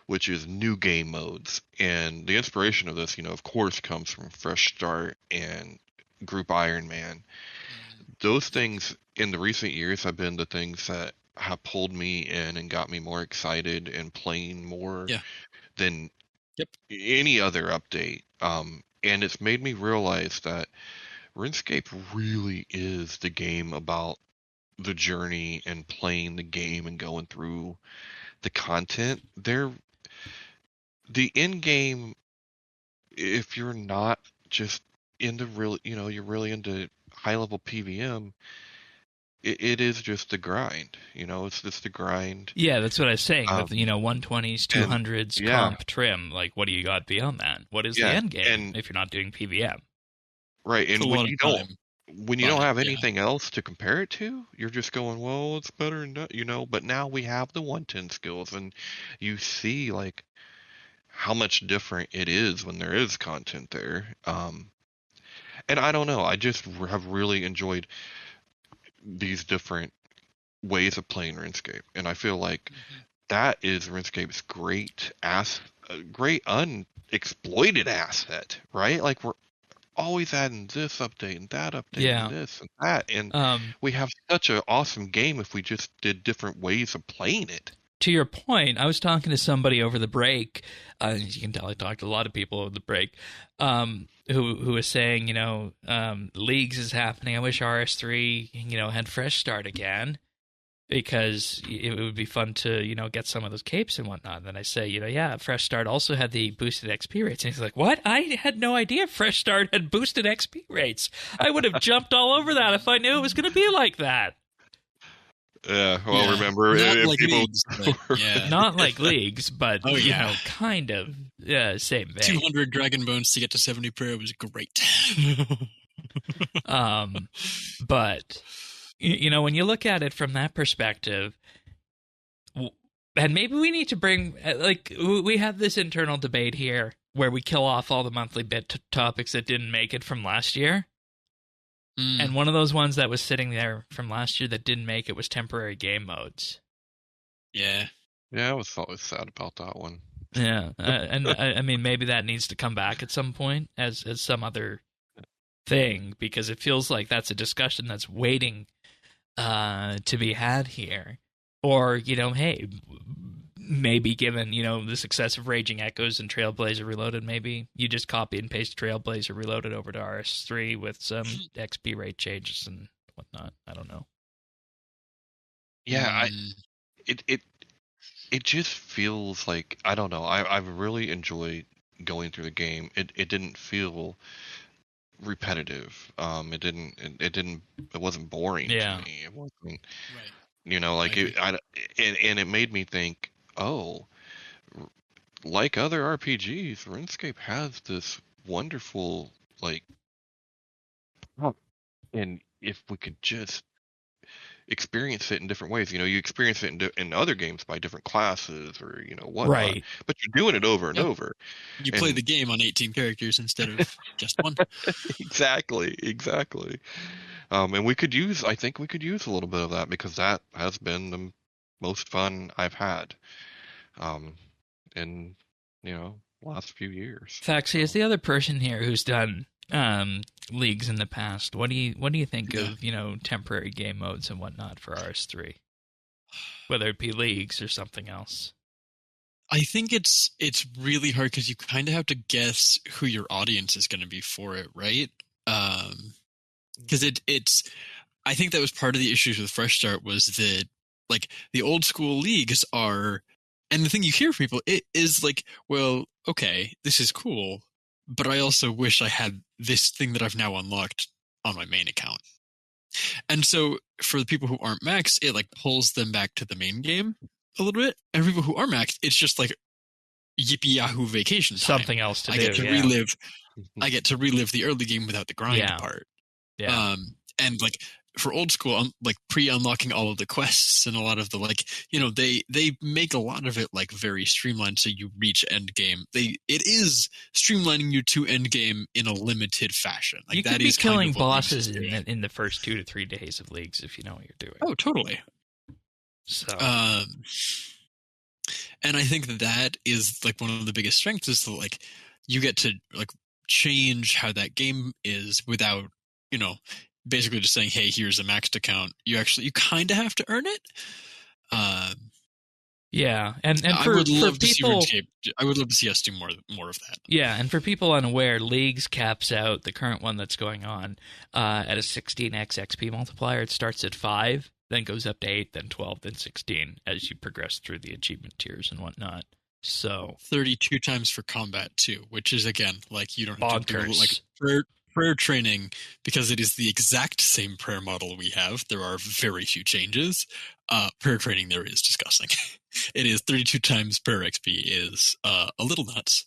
which is new game modes. And the inspiration of this, of course, comes from Fresh Start and Group Ironman. Those things in the recent years have been the things that have pulled me in and got me more excited and playing more than any other update. And it's made me realize that RuneScape really is the game about the journey and playing the game and going through the content. The in-game, if you're not just into you're really into high-level PVM, it is just the grind. It's just the grind. Yeah, that's what I was saying. With 120s, 200s, comp trim. Like, what do you got beyond that? What is the end game if you're not doing PVM? Right, and when you don't have anything else to compare it to, you're just going, well, it's better than that, But now we have the 110 skills, and you see like how much different it is when there is content there. And I don't know, I just have really enjoyed these different ways of playing RuneScape, and I feel like that is RuneScape's great unexploited asset, right? Like we're always adding this update and that update and this and that, and we have such an awesome game if we just did different ways of playing it. To your point, I was talking to somebody over the break. You can tell I talked to a lot of people over the break, who was saying, Leagues is happening. I wish RS3, had Fresh Start again, because it would be fun to, get some of those capes and whatnot. And then I say, Fresh Start also had the boosted XP rates. And he's like, what? I had no idea Fresh Start had boosted XP rates. I would have jumped all over that if I knew it was going to be like that. Yeah, well, remember, not like people... Leagues, but, not like Leagues, but kind of, same vein. 200 Dragon Bones to get to 70 prayer was great. But when you look at it from that perspective, and maybe we need to bring, we have this internal debate here where we kill off all the monthly bit topics that didn't make it from last year. And one of those ones that was sitting there from last year that didn't make it was temporary game modes. Yeah, I was always sad about that one. Yeah, and I mean, maybe that needs to come back at some point as some other thing, because it feels like that's a discussion that's waiting to be had here. Or, hey, maybe given, the success of Raging Echoes and Trailblazer Reloaded, maybe you just copy and paste Trailblazer Reloaded over to RS3 with some XP rate changes and whatnot. I don't know. Yeah, it just feels like, I don't know. I've really enjoyed going through the game. It didn't feel repetitive. It wasn't boring to me. It wasn't, and it made me think, oh, like other RPGs, RuneScape has this wonderful, and if we could just experience it in different ways, you experience it in other games by different classes or, whatnot. Right. But you're doing it over and over. You play the game on 18 characters instead of just one. Exactly. And I think we could use a little bit of that, because that has been the most fun I've had in last few years. Thaxy is the other person here who's done Leagues in the past. What do you think of temporary game modes and whatnot for RS3, whether it be Leagues or something else? I think it's really hard because you kind of have to guess who your audience is going to be for it, right? Because it's I think that was part of the issues with Fresh Start, was that the old school leagues are, and the thing you hear from people, it is well, okay, this is cool, but I also wish I had this thing that I've now unlocked on my main account. And so for the people who aren't maxed, it pulls them back to the main game a little bit. And for people who are maxed, it's just yippee yahoo vacation time. Something else to do. I get to relive the early game without the grind part. Yeah. And for old school, pre-unlocking all of the quests and a lot of the they make a lot of it very streamlined, so you reach end game. It is streamlining you to end game in a limited fashion. You could be killing bosses in the first 2 to 3 days of Leagues if you know what you're doing. Oh, totally. So, and I think that is one of the biggest strengths, is that you get to change how that game is without basically just saying, hey, here's a maxed account. You kind of have to earn it. Yeah, and I would love to see RuneScape. I would love to see us do more of that. Yeah, and for people unaware, Leagues caps out the current one that's going on at a 16x XP multiplier. It starts at 5, then goes up to 8, then 12, then 16 as you progress through the achievement tiers and whatnot. So 32 times for combat too, which is again you don't have bonkers. to do prayer training, because it is the exact same prayer model we have. There are very few changes. Prayer training there is disgusting. It is 32 times prayer XP is a little nuts.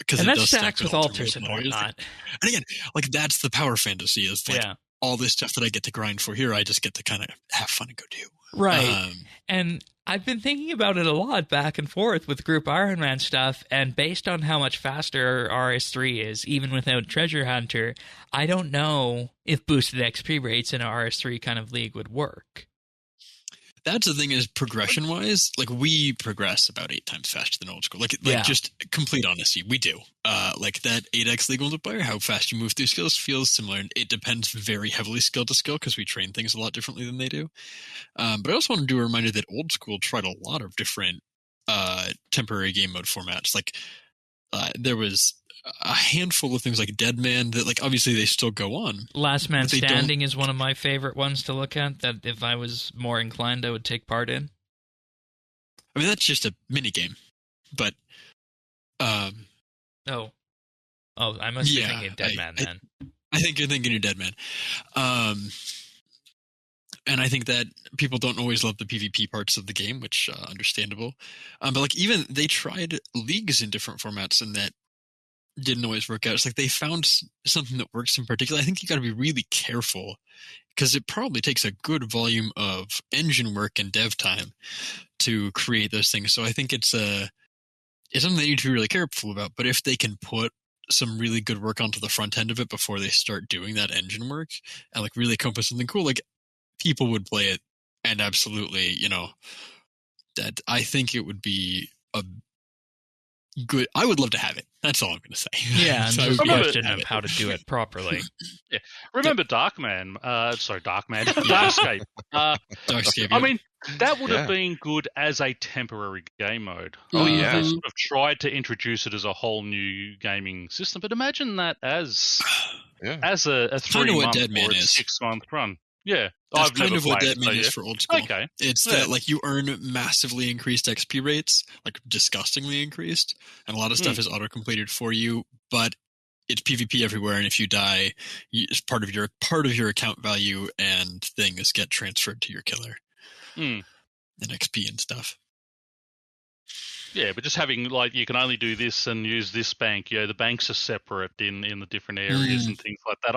And that stacks with altars and whatnot. And again, that's the power fantasy, is all this stuff that I get to grind for here, I just get to kind of have fun and go do. Right. And I've been thinking about it a lot back and forth with Group Ironman stuff, and based on how much faster RS3 is, even without Treasure Hunter, I don't know if boosted XP rates in a RS3 kind of league would work. that's the thing is progression wise, like we progress about 8 times faster than old school. Like Yeah. just complete honesty, we do. Like that 8x league multiplier, how fast you move through skills feels similar, and it depends very heavily skill to skill because we train things a lot differently than they do. But I also want to do a reminder that old school tried a lot of different temporary game mode formats. Like there was a handful of things like Dead Man that, like, obviously they still go on. Last Man But they Standing is one of my favorite ones to look at, that if I was more inclined, I would take part in. I mean, that's just a mini game, but Oh, I must be thinking of Dead Man then. I think you're thinking of Dead Man. And I think that people don't always love the PvP parts of the game, which understandable. But like even they tried leagues in different formats, and that didn't always work out. It's like they found something that works in particular. I think you got to be really careful because it probably takes a good volume of engine work and dev time to create those things. So I think it's something they need to be really careful about. But if they can put some really good work onto the front end of it before they start doing that engine work and like really come up with something cool, like people would play it. And absolutely, you know, that I think it would be a good. I would love to have it. That's all I'm going to say. Yeah, and So I just would a love to question have of it. how to do it properly. Remember Darkman? Darkscape. Darkscape, I yeah. mean, that would have Yeah. been good as a temporary game mode. Oh, yeah. They sort of tried to introduce it as a whole new gaming system, but imagine that as Yeah. a Kinda what 3-month Deadman or a is. 6-month run. Yeah, That's I've kind never of what played it, Deadman so is yeah. for old school. Okay. It's Yeah. that like you earn massively increased XP rates, like disgustingly increased, and a lot of stuff is auto completed for you. But it's PvP everywhere, and if you die, it's part of your account value, and things get transferred to your killer Hmm. and XP and stuff. Yeah, but just having like you can only do this and use this bank. You know, the banks are separate in the different areas and things like that.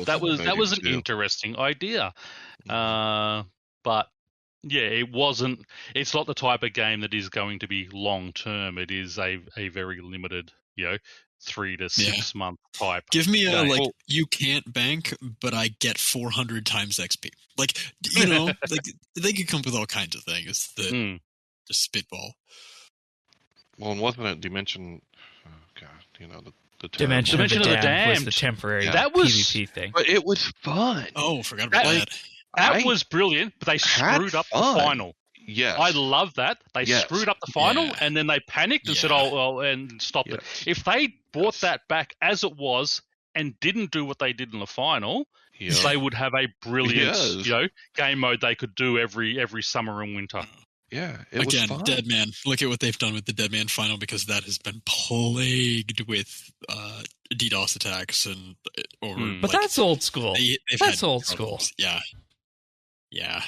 That was an too. interesting idea, but yeah, it wasn't. It's not the type of game that is going to be long term. It is a very limited, 3 to 6 month type. Give me a game. like you can't bank, but I get 400 times XP. Like, you know, like they could come up with all kinds of things that just spitball. Well, and wasn't it Dimension? Oh God, the Dimension of the Damned was the Damned. temporary That was- PvP thing. But it was fun. Oh, forgot about That- that. That was brilliant, but they had screwed up fun. the final. Yes. I love that. They Yes. screwed up the final, Yeah. and then they panicked and said, Yeah. "Oh, well," and stopped it. If they brought that back as it was and didn't do what they did in the final, Yeah. they would have a brilliant, Yes. game mode they could do every summer and winter. Yeah. It Again, was fun. Dead Man. Look at what they've done with the Dead Man final, because that has been plagued with DDoS attacks and But that's old school. they've That's had old troubles. school. Yeah.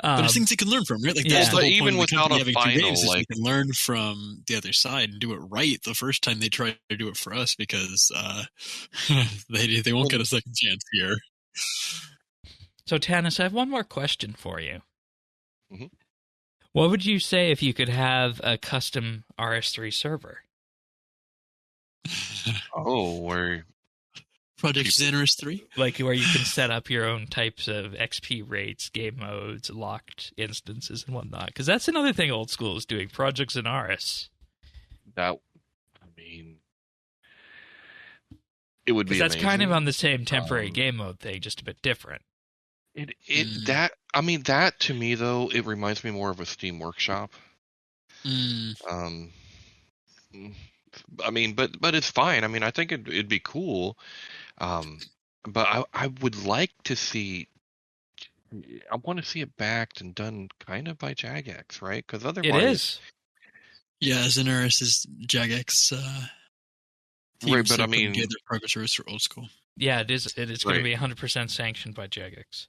But there's things they can learn from, right? Like yeah. that's the But whole even point of the without company a having two final, games is we like- can learn from the other side and do it right the first time they try to do it for us, because they won't get a second chance here. So, Tanis, I have one more question for you. Mhm. What would you say if you could have a custom RS3 server? Oh, where Project Xanarus 3? Like where you can set up your own types of XP rates, game modes, locked instances, and whatnot. Because that's another thing old school is doing, projects in RS. that? I mean, it would be. Because that's kind of amazing. on the same temporary game mode thing, just a bit different. That to me though, it reminds me more of a Steam Workshop. Mm. I mean, but it's fine. I mean, I think it'd be cool. But I would like to see. I want to see it backed and done kind of by Jagex, right? Because otherwise, It is. Yeah, Xanarus is Jagex. Right, but I mean- the other progress service for old school. Yeah, it is. It is going to Right. be 100% sanctioned by Jagex.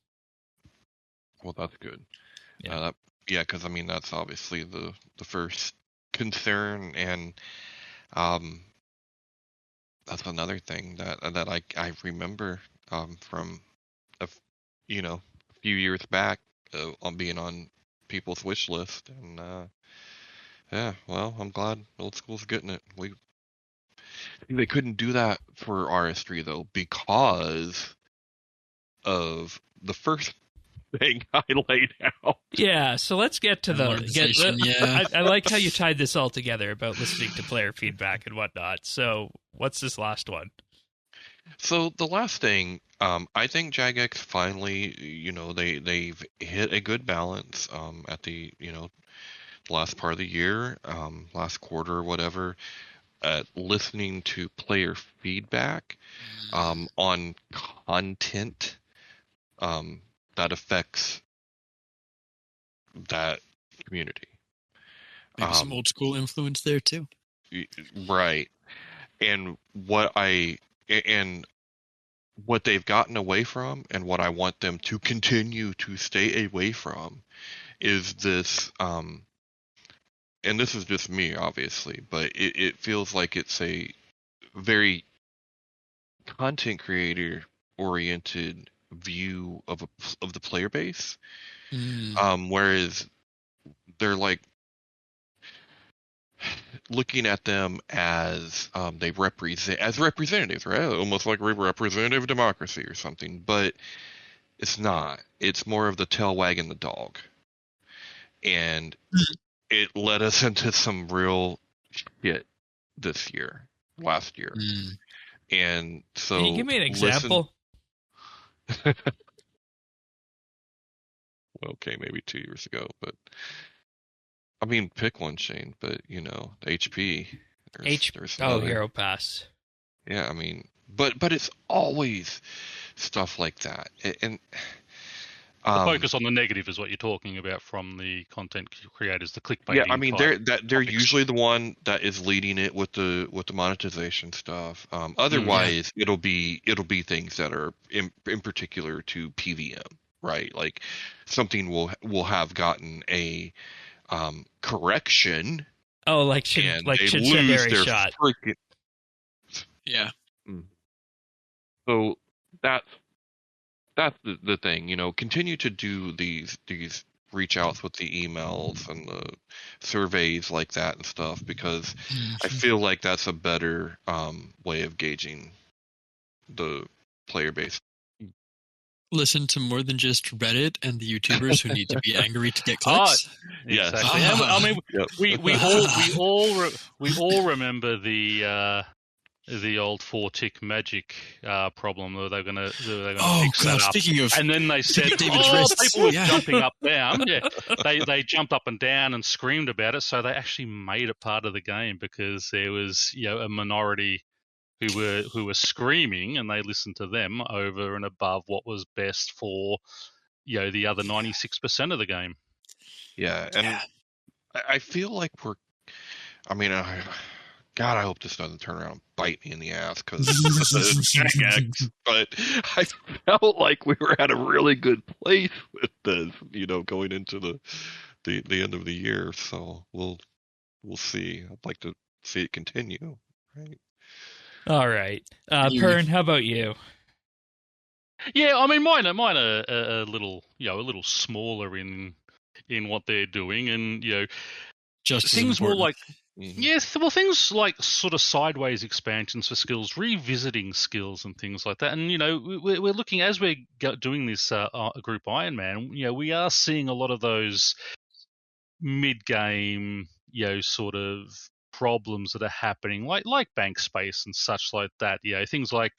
Well, that's good. Yeah. Because I mean that's obviously the first concern, and that's another thing that I remember from a few years back on being on people's wish list, and yeah, well, I'm glad old school's getting it. They couldn't do that for RS3 though because of the first thing I laid out. Yeah, so let's get to Modernization, yeah. I like how you tied this all together about listening to player feedback and whatnot. So what's this last one? So the last thing, I think Jagex finally, they've hit a good balance at the last part of the year, last quarter or whatever, at listening to player feedback on content that affects that community. Maybe some old school influence there too. Right. And what they've gotten away from and what I want them to continue to stay away from is this, and this is just me, obviously, but it feels like it's a very content creator oriented view of the player base. Whereas they're like looking at them as they represent as representatives, right? Almost like representative democracy or something, but it's not. It's more of the tail wagging the dog, and it led us into some real shit last year, and so. Can you give me an example? Okay, maybe 2 years ago, but I mean, pick one, Shane. But HP. There's Hero Pass. Yeah, I mean, but it's always stuff like that, and the focus on the negative is what you're talking about from the content creators, the clickbait. Yeah, I mean, they're usually the one that is leading it with the monetization stuff. Otherwise, it'll be things that are in particular to PVM, right? Like something will have gotten a correction. Oh, like Secondary Shot. Yeah. So that's the thing, continue to do these reach outs with the emails and the surveys like that and stuff, because I feel like that's a better way of gauging the player base. Listen to more than just Reddit and the YouTubers who need to be angry to get clicks. Yes. Exactly. I mean, we all remember the old 4-tick magic problem where they're going to fix that up. Speaking of, and then they said, people were jumping up down. Yeah, they jumped up and down and screamed about it. So they actually made it part of the game because there was a minority who were screaming, and they listened to them over and above what was best for the other 96% of the game. Yeah, and I feel like God, I hope this doesn't turn around and bite me in the ass because but I felt like we were at a really good place with this, going into the end of the year. So we'll see. I'd like to see it continue. Right. All right, Pern, how about you? Yeah, I mean, mine are a little smaller in what they're doing, and just things more like. Yes, well, things like sort of sideways expansions for skills, revisiting skills and things like that. And, we're looking, as we're doing this Group Ironman, we are seeing a lot of those mid-game, sort of problems that are happening, like bank space and such like that. Things like,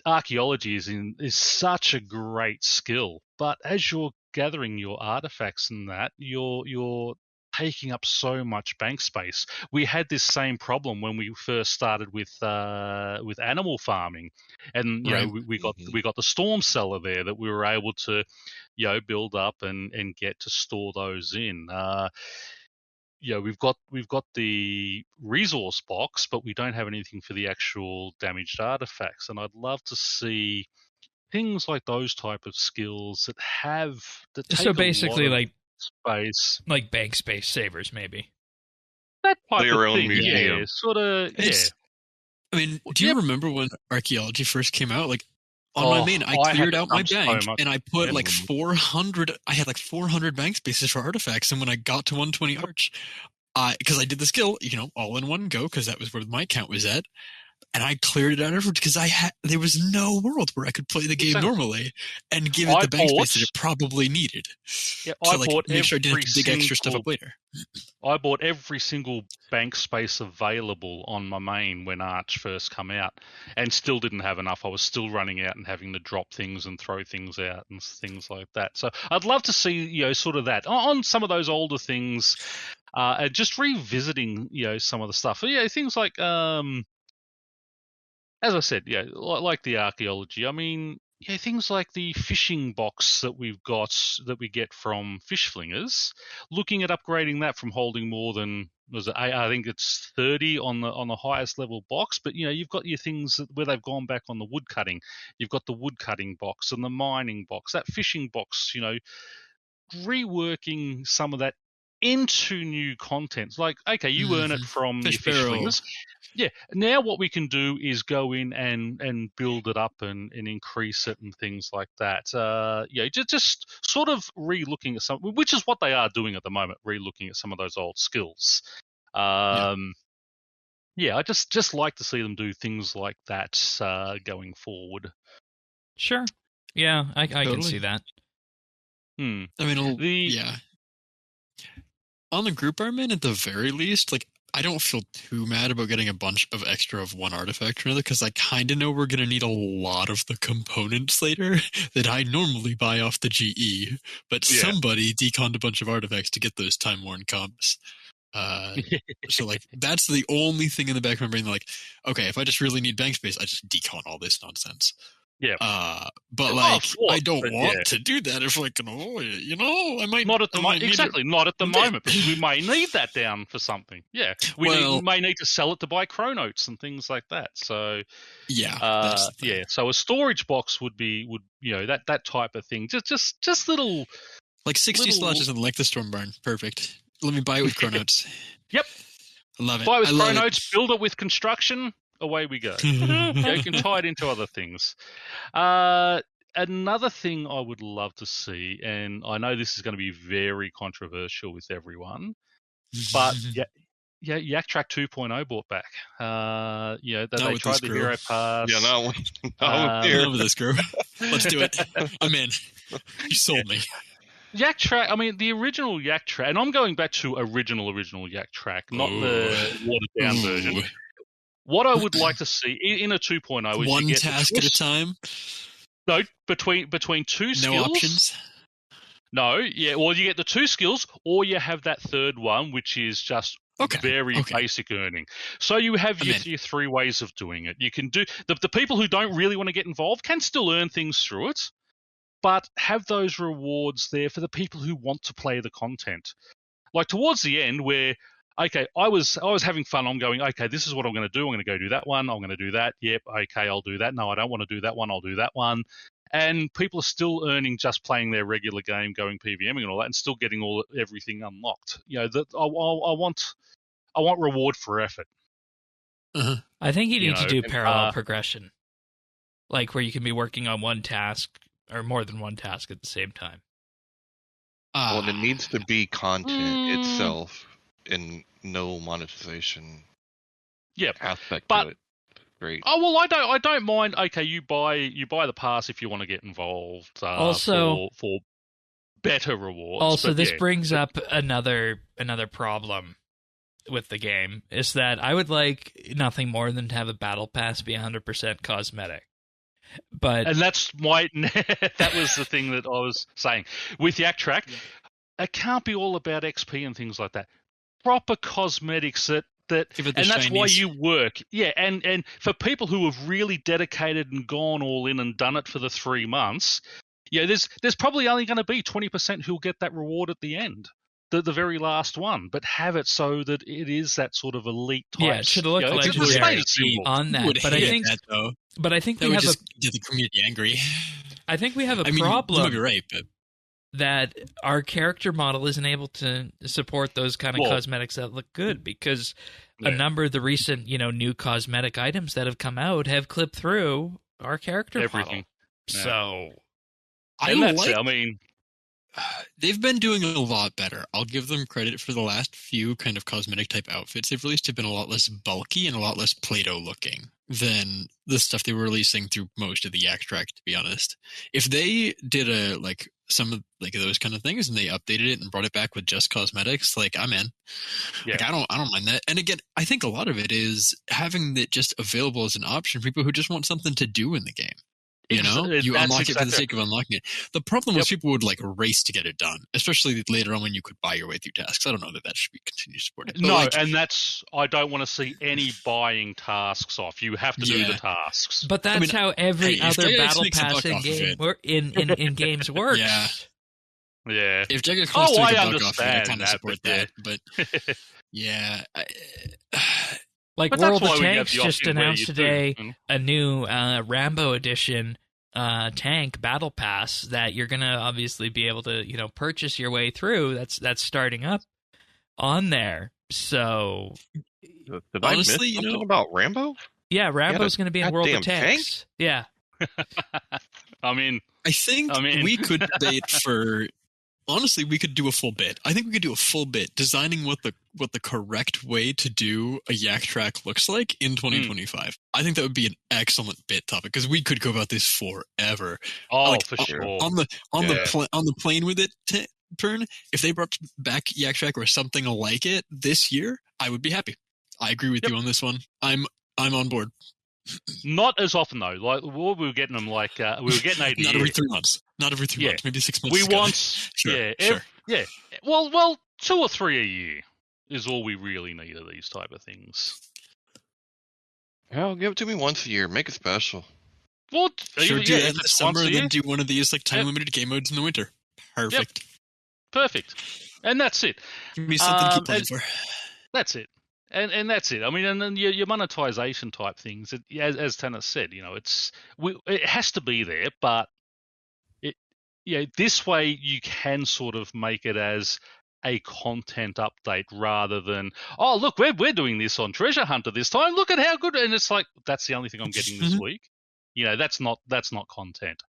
archaeology is such a great skill, but as you're gathering your artifacts and that, you're taking up so much bank space. We had this same problem when we first started with animal farming, and we got the storm cellar there that we were able to build up and get to store those in. We've got the resource box, but we don't have anything for the actual damaged artifacts, and I'd love to see things like those type of skills that take so basically like space, like bank space savers, maybe that type their of own thing. museum. Yeah, sort of. Yeah. I mean, do you remember when archaeology first came out? Like on my main, I cleared out my bank and I put like 400. I had like 400 bank spaces for artifacts, and when I got to 120 arch, because I did the skill, all in one go, because that was where my count was at. and I cleared it out everywhere because there was no world where I could play the game normally and give it the bank space that it probably needed. Yeah, to make sure I didn't have to dig extra stuff up later. I bought every single bank space available on my main when Arch first come out, and still didn't have enough. I was still running out and having to drop things and throw things out and things like that. So I'd love to see, sort of that on some of those older things, just revisiting, some of the stuff. Things like, as I said, like the archaeology. I mean, things like the fishing box that we get from fish flingers. Looking at upgrading that from holding more than I think it's 30 on the highest level box. But you've got your things where they've gone back on the wood cutting. You've got the wood cutting box and the mining box. That fishing box, reworking some of that into new content. Like, okay, you earn it from your fish flingers. Yeah. Now what we can do is go in and build it up and increase it and things like that. Just sort of re-looking at some, which is what they are doing at the moment, re-looking at some of those old skills. I just like to see them do things like that going forward. Sure. Yeah, I can see that. I mean, on the Group Ironman, at the very least, I don't feel too mad about getting a bunch of extra of one artifact or another, because I kind of know we're going to need a lot of the components later that I normally buy off the GE, but somebody deconned a bunch of artifacts to get those time-worn comps. So that's the only thing in the back of my brain, okay, if I just really need bank space, I just decon all this nonsense. Yeah. But I don't want to do that if I can avoid it. I might not at the moment. Exactly, not at the moment. Because we may need that down for something. Yeah, we may need to sell it to buy chronotes and things like that. So So a storage box would that type of thing. Just little 60 slots in the Storm Barn. Perfect. Let me buy it with chronotes. Yep. I love it. Buy with chronotes. Build it with construction. Away we go. You can tie it into other things. Another thing I would love to see, and I know this is going to be very controversial with everyone, but Yak Track 2.0 brought back. They tried the Hero Pass. Yeah, no, I love this group. Let's do it. I'm in. You sold me. Yak Track, I mean, the original Yak Track, and I'm going back to original Yak Track, not the watered-down version. What I would like to see in a 2.0 is one task at a time. No, between two skills. No options. No, well, you get the two skills, or you have that third one, which is just very basic earning. So you have your three ways of doing it. You can do the people who don't really want to get involved can still earn things through it, but have those rewards there for the people who want to play the content. Like towards the end, where I was having fun. I'm going, okay, this is what I'm going to do. I'm going to go do that one. I'm going to do that. Yep, okay, I'll do that. No, I don't want to do that one. I'll do that one. And people are still earning just playing their regular game, going PVMing and all that, and still getting everything unlocked. I want reward for effort. Uh-huh. I think you need to do parallel progression, where you can be working on one task or more than one task at the same time. Well, it needs to be content itself. And no monetization aspect to it. Great. Oh well, I don't mind. Okay, you buy the pass if you want to get involved. Also, for better rewards. Also, this brings up another problem with the game is that I would like nothing more than to have a battle pass be 100% cosmetic. And that's that was the thing that I was saying with Yak Track. It can't be all about XP and things like that. Proper cosmetics and that's why you work. Yeah, and for people who have really dedicated and gone all in and done it for the 3 months, there's probably only going to be 20% who'll get that reward at the end, the very last one. But have it so that it is that sort of elite type. Yeah, it should look legendary on that. But I think that we would have just get the community angry. I think we have a problem. You might be right, but that our character model isn't able to support those kind of cosmetics that look good, because a number of the recent, new cosmetic items that have come out have clipped through our character model. Yeah. So they've been doing a lot better. I'll give them credit for the last few kind of cosmetic type outfits they've released have been a lot less bulky and a lot less Play-Doh looking than the stuff they were releasing through most of the Yak Track, to be honest. If they did some of those kind of things and they updated it and brought it back with just cosmetics, I'm in. Yeah. I don't mind that. And again, I think a lot of it is having it just available as an option for people who just want something to do in the game. You know, you unlock it for the sake of unlocking it. The problem was people would race to get it done, especially later on when you could buy your way through tasks. I don't know that should be continued supported. No, and I don't want to see any buying tasks off. You have to do the tasks. But that's how every other battle pass in games works. Yeah. Yeah. If Jagex wants to make a buck off it, I kind of that, support that. But yeah. Like World of Tanks just announced today a new Rambo edition tank battle pass that you're going to obviously be able to, purchase your way through. That's starting up on there. So did I miss something about Rambo? Yeah, Rambo's going to be in World of Tanks. Yeah. I think we could debate for. Honestly, we could do a full bit. I think we could do a full bit designing what the correct way to do a Yak Track looks like in 2025. I think that would be an excellent bit topic because we could go about this forever. Oh, for sure. On the plane with it, Pern, if they brought back Yak Track or something like it this year, I would be happy. I agree with you on this one. I'm on board. Not as often though. Like we were getting them, we were getting 80. Not every 3 months. Not every 3 months. Maybe 6 months. We want, sure. Well, 2 or 3 a year is all we really need of these type of things. Hell, give it to me once a year. Make it special. What? Sure, do that in the summer and then do one of these time limited game modes in the winter. Perfect. Yep. Perfect. And that's it. Give me something to keep playing for. That's it. And that's it. And then your monetization type things, as Tanis said, it has to be there, but this way you can sort of make it as a content update rather than, oh look, we're doing this on Treasure Hunter this time. Look at how good, and it's like that's the only thing I'm getting this week. That's not content.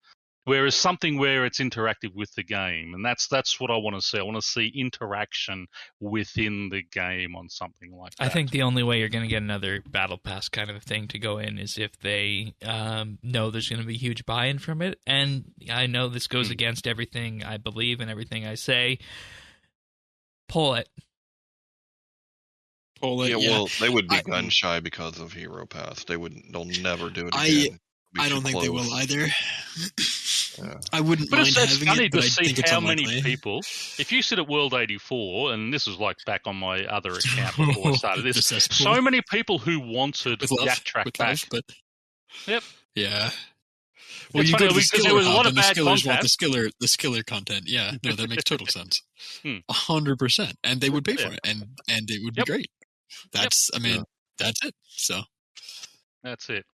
Whereas something where it's interactive with the game, and that's what I want to see. I want to see interaction within the game on something like that. I think the only way you're going to get another Battle Pass kind of a thing to go in is if they know there's going to be huge buy-in from it. And I know this goes against everything I believe and everything I say. Pull it. Yeah, well, they would be gun shy because of Hero Pass. They'll never do it again. I don't think they will either. Yeah. I wouldn't mind having it's funny it, but to I see think it's how many unlikely. people. If you sit at World 84, and this was back on my other account before I started this, so many people who wanted Yak Track back. Yep. Yeah. Well, it's you funny, go to the because there was a lot of the bad skillers want content. the skiller content. Yeah, no, that makes total sense. 100%, and they would pay for it, and it would be great. That's that's it. So that's it.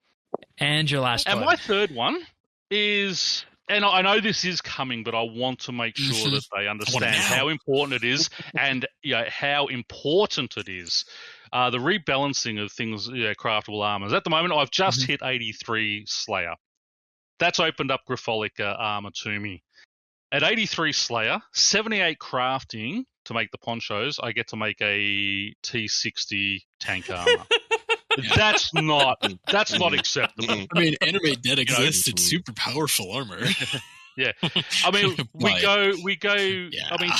And your last one. And my third one is, and I know this is coming, but I want to make sure that they understand how important it is and how important it is. The rebalancing of things, craftable armors. At the moment, I've just hit 83 Slayer. That's opened up Grapholic armor to me. At 83 Slayer, 78 crafting to make the ponchos, I get to make a T60 tank armor. That's not acceptable. I mean, Animate Dead exists. It's super powerful armor. Yeah, I mean, we go. Yeah. I mean,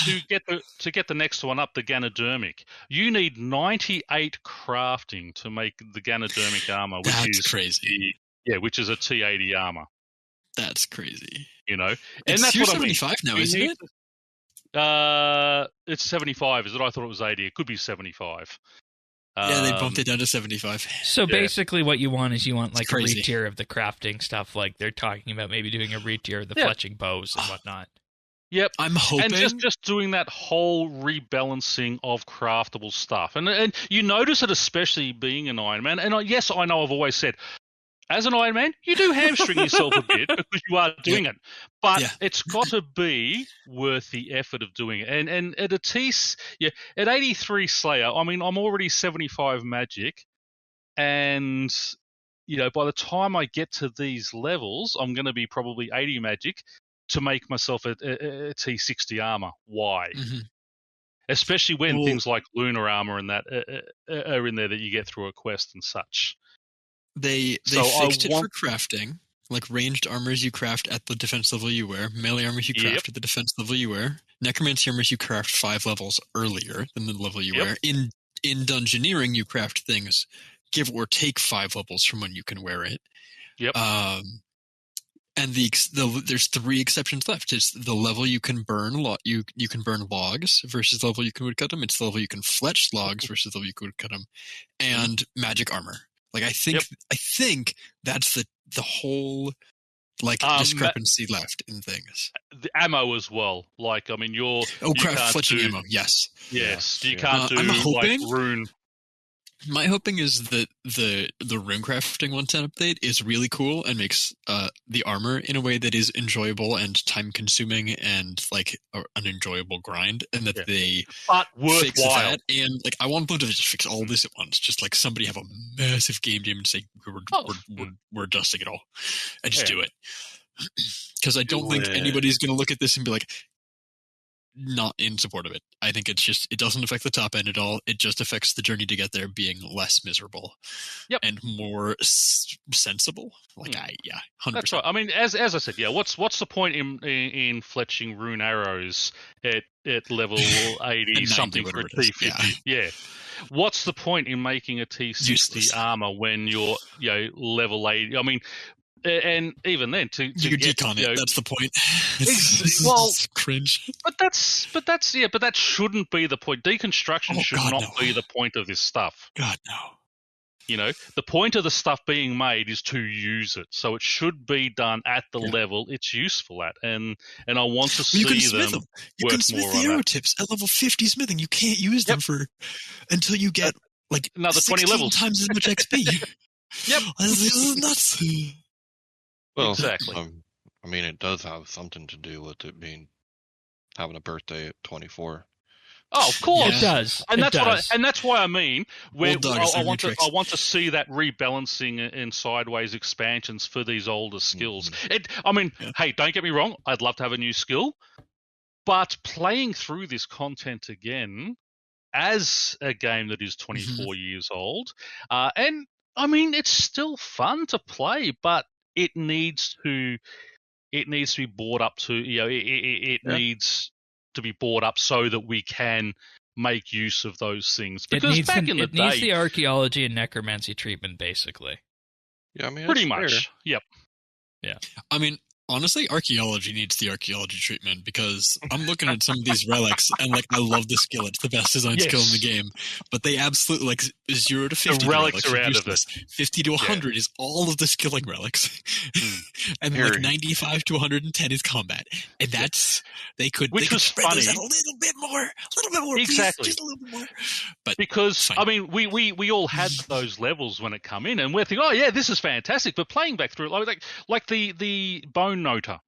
to get the next one up, the Ganodermic, you need 98 crafting to make the Ganodermic armor, which is crazy. Which is a T80 armor. That's crazy. And it's that's tier what 75 now, isn't it? It's 75, is it? I thought it was 80. It could be 75. Yeah, they bumped it down to 75. So basically what you want is like a re-tier of the crafting stuff. Like they're talking about maybe doing a re-tier of the fletching bows and whatnot. Yep. I'm hoping. And just doing that whole rebalancing of craftable stuff. And you notice it especially being an Iron Man. And yes, I know I've always said, as an Iron Man, you do hamstring yourself a bit because you are doing it. But it's got to be worth the effort of doing it. And at at 83 Slayer, I mean, I'm already 75 magic. And, by the time I get to these levels, I'm going to be probably 80 magic. to make myself a T60 armor. Why? Mhm. Especially when Well- things like lunar armor and that are in there that you get through a quest and such. They So I fixed it for want- crafting. Like ranged armors you craft at the defense level you wear. Melee armors you Yep. craft at the defense level you wear. Necromancy armors you craft 5 levels earlier than the level you Yep. wear. In Dungeoneering you craft things give or take 5 levels from when you can wear it. Yep. And there's 3 exceptions left. It's the level you can burn you can burn logs versus the level you can woodcut them. It's the level you can fletch logs versus the level you can woodcut them, and magic armor. Like I think that's the whole discrepancy left in things. The ammo as well. Like, I mean, you craft can't fletching do- ammo. Yes. Yes, you Yeah. can't do I'm hoping- like rune. My hoping is that the rune crafting 110 update is really cool and makes the armor in a way that is enjoyable and time consuming and like an enjoyable grind, and that Yeah. they But fix worthwhile. that. And like I want them to just fix all this at once. Just like somebody have a massive game jam and say we're adjusting it all, and just Yeah. do it. Because I don't think anybody's going to look at this and be like, not in support of it. I think it's just, it doesn't affect the top end at all. It just affects the journey to get there being less miserable. Yep. And more sensible. Like 100%. That's right. I mean, as I said, what's the point in fletching rune arrows at level 80 something for a whatever it is. T50? Yeah. What's the point in making a T60 Useless. armor when you're level 80? I mean, and even then to You could get, decon it. That's the point. Well, It's cringe. but that shouldn't be the point. Deconstruction should not be the point of this stuff. God, no. You know, the point of the stuff being made is to use it. So it should be done at the level it's useful at. And I want to see you can smith them. You can smith the arrow tips at level 50 smithing. You can't use them until you get like another 20 levels. times as much XP. Yep. This is nuts. Well, Exactly. I mean, it does have something to do with it having a birthday at 24. Oh, of course It does. And It that's does. that's why I mean, where Old dog is I on want your to tricks. see that rebalancing and sideways expansions for these older skills. Yeah. Hey, don't get me wrong. I'd love to have a new skill, but playing through this content again as a game that is 24 years old, and I mean, it's still fun to play, but it needs to be brought up to it needs to be brought up so that we can make use of those things. Because It needs the archaeology and necromancy treatment, basically. Yeah, I mean, pretty it's much. fair. Yep. I mean, honestly, archaeology needs the archaeology treatment because I'm looking at some of these relics and like I love the skill. It's the best design skill in the game. But they absolutely like 0 to 50. The relics are out of it. 50 to 100 is all of the skilling relics. And then like 95 to 110 is combat. And that's they could spread those out a little bit more. Exactly. Please, just a little bit more. But because I mean we all had those levels when it come in and we're thinking, oh yeah, this is fantastic. But playing back through it like the bone noter.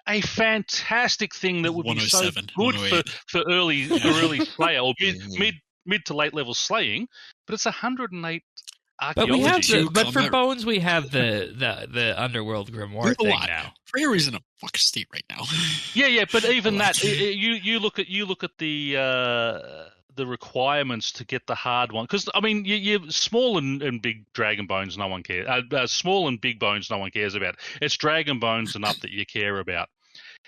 A fantastic thing that would be so good for early slayer or mid to late level slaying, but it's 108 archaeology. But for bones, we have the underworld grimoire thing now. Prayer is in a fuck state right now. Yeah, but even that, you look at the requirements to get the hard one, because I mean, you small and big dragon bones, no one cares. Small and big bones, no one cares about. It's dragon bones and up that you care about.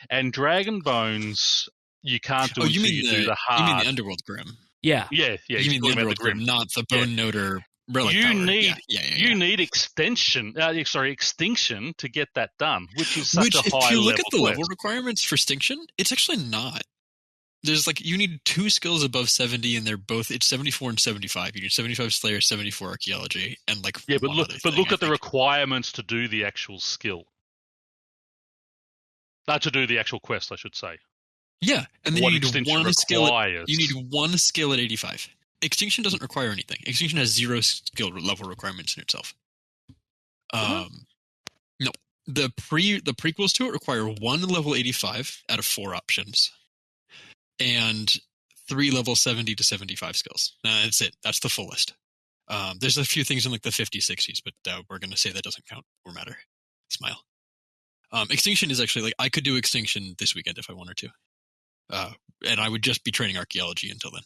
And dragon bones, you can't do until you do the hard. You mean the underworld grim? Yeah. You mean the underworld grim, not the bone noter relic. You need extinction to get that done, which is such a high level. If you look at the level requirements for extinction, it's actually not. There's you need 2 skills above 70, and they're both. It's 74 and 75. You need 75 Slayer, 74 Archaeology, and but look at the requirements to do the actual skill. To do the actual quest, I should say. Yeah, and then you need one skill. You need 1 skill at 85. Extinction doesn't require anything. Extinction has 0 skill level requirements in itself. No, the prequels to it require 1 level 85 out of 4 options. And 3 level 70 to 75 skills. That's it. That's the full list. There's a few things in the 50s, 60s, but we're going to say that doesn't count or matter. Smile. Extinction is actually like I could do Extinction this weekend if I wanted to, and I would just be training archaeology until then.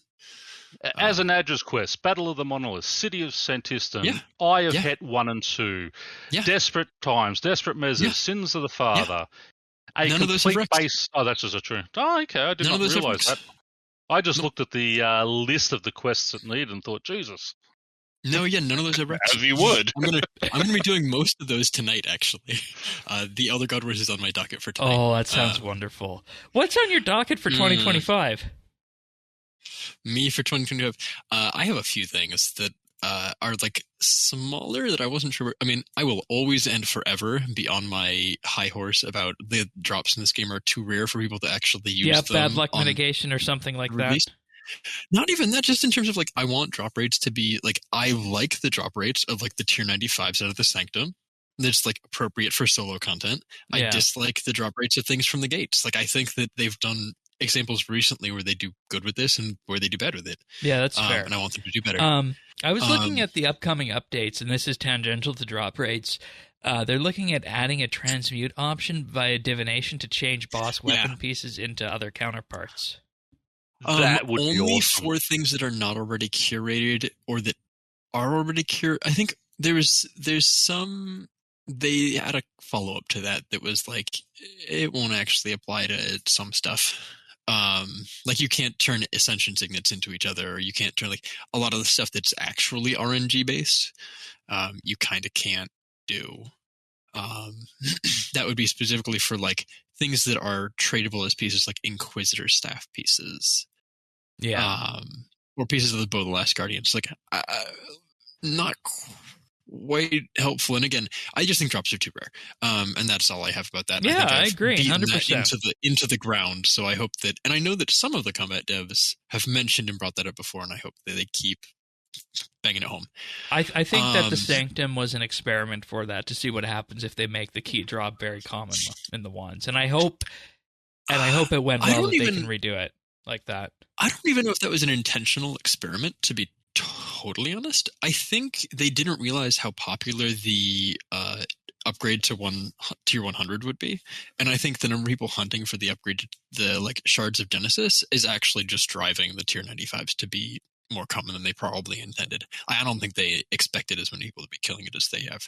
As an Adra's quest, Battle of the Monolith, City of Santistan, Yeah. Eye of Yeah. Het 1 and 2, Yeah. Desperate Times, Desperate Measures, Yeah. Sins of the Father. A None of those have complete wrecked. base. Oh, that's just true. Oh, okay. I did None not of those have realize that. wrecked. I just looked at the list of the quests that need and thought, Jesus. No, yeah, none of those are wrecked. As you would. I'm gonna be doing most of those tonight. Actually, the Elder God Wars is on my docket for tonight. Oh, that sounds wonderful. What's on your docket for 2025? Me for 2025. I have a few things that are like smaller that I wasn't sure. I mean, I will always and forever be on my high horse about the drops in this game are too rare for people to actually use. Yeah, them bad luck on mitigation or something like release. that. Not even that, just in terms of like, I want drop rates to be like, I like the drop rates of like the tier 95s out of the Sanctum. That's like appropriate for solo content. Yeah. I dislike the drop rates of things from the gates. Like, I think that they've done examples recently where they do good with this and where they do bad with it. Yeah, that's fair. And I want them to do better. I was looking at the upcoming updates, and this is tangential to drop rates. They're looking at adding a transmute option via divination to change boss weapon pieces into other counterparts. That would be only awesome. for things that are not already curated or that are already curated. I think there's some. They had a follow up to that was like it won't actually apply to some stuff. Like you can't turn Ascension signets into each other, or you can't turn like a lot of the stuff that's actually RNG based. You kind of can't do. That would be specifically for like things that are tradable as pieces, like Inquisitor staff pieces. Yeah. Or pieces of the Bow of the Last Guardians. Like, not quite helpful. And again, I just think drops are too rare. And that's all I have about that. Yeah, I I've agree, beaten 100%. that into the ground. So I hope that, and I know that some of the combat devs have mentioned and brought that up before, and I hope that they keep banging it home. I think that the Sanctum was an experiment for that, to see what happens if they make the key drop very common in the wands. And I hope it went well that they can redo it like that. I don't even know if that was an intentional experiment, to be totally honest. I think they didn't realize how popular the upgrade to tier 100 would be. And I think the number of people hunting for the upgrade to the like Shards of Genesis is actually just driving the tier 95s to be more common than they probably intended. I don't think they expected as many people to be killing it as they have.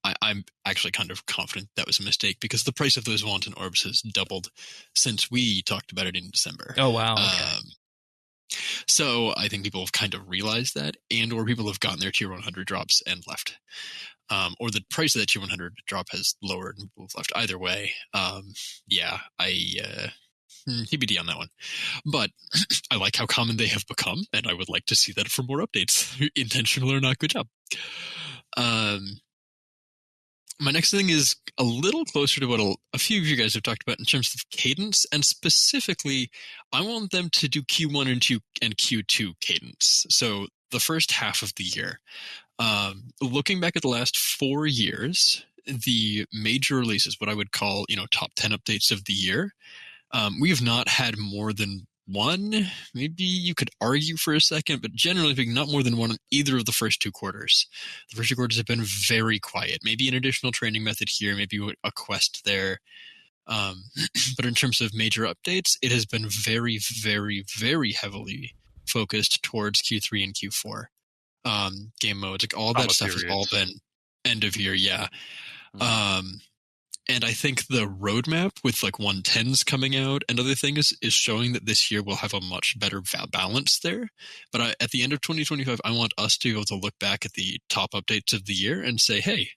I'm actually kind of confident that was a mistake, because the price of those Wanton Orbs has doubled since we talked about it in December. Oh, wow. Okay. So I think people have kind of realized that, or people have gotten their tier 100 drops and left. Or the price of that tier 100 drop has lowered and people have left. Either way, TBD on that one. But I like how common they have become, and I would like to see that for more updates. Intentional or not, good job. My next thing is a little closer to what a few of you guys have talked about in terms of cadence, and specifically, I want them to do Q1 and Q2 cadence. So the first half of the year. Looking back at the last 4 years, the major releases, what I would call, top 10 updates of the year, we have not had more than one. Maybe you could argue for a second, but generally speaking, not more than one in either of the first 2 quarters. The first 2 quarters have been very quiet. Maybe an additional training method here, maybe a quest there. But in terms of major updates, it has been very, very, very heavily focused towards Q3 and Q4. Game modes, like all that stuff has all been end of year, yeah. And I think the roadmap with like 110s coming out and other things is showing that this year we'll have a much better balance there. But at the end of 2025, I want us to be able to look back at the top updates of the year and say, hey,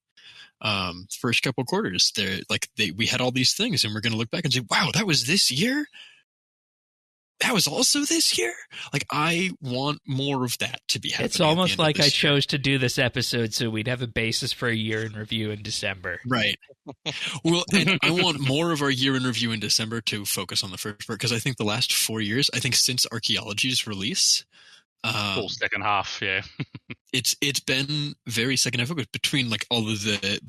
first couple quarters, we had all these things, and we're going to look back and say, wow, that was this year? That was also this year? Like, I want more of that to be happening. It's almost like I chose to do this episode so we'd have a basis for a year in review in December. Right. Well, and I want more of our year in review in December to focus on the first part, because I think the last 4 years, I think since Archaeology's release, full second half, yeah. It's been very second half focused between like all of the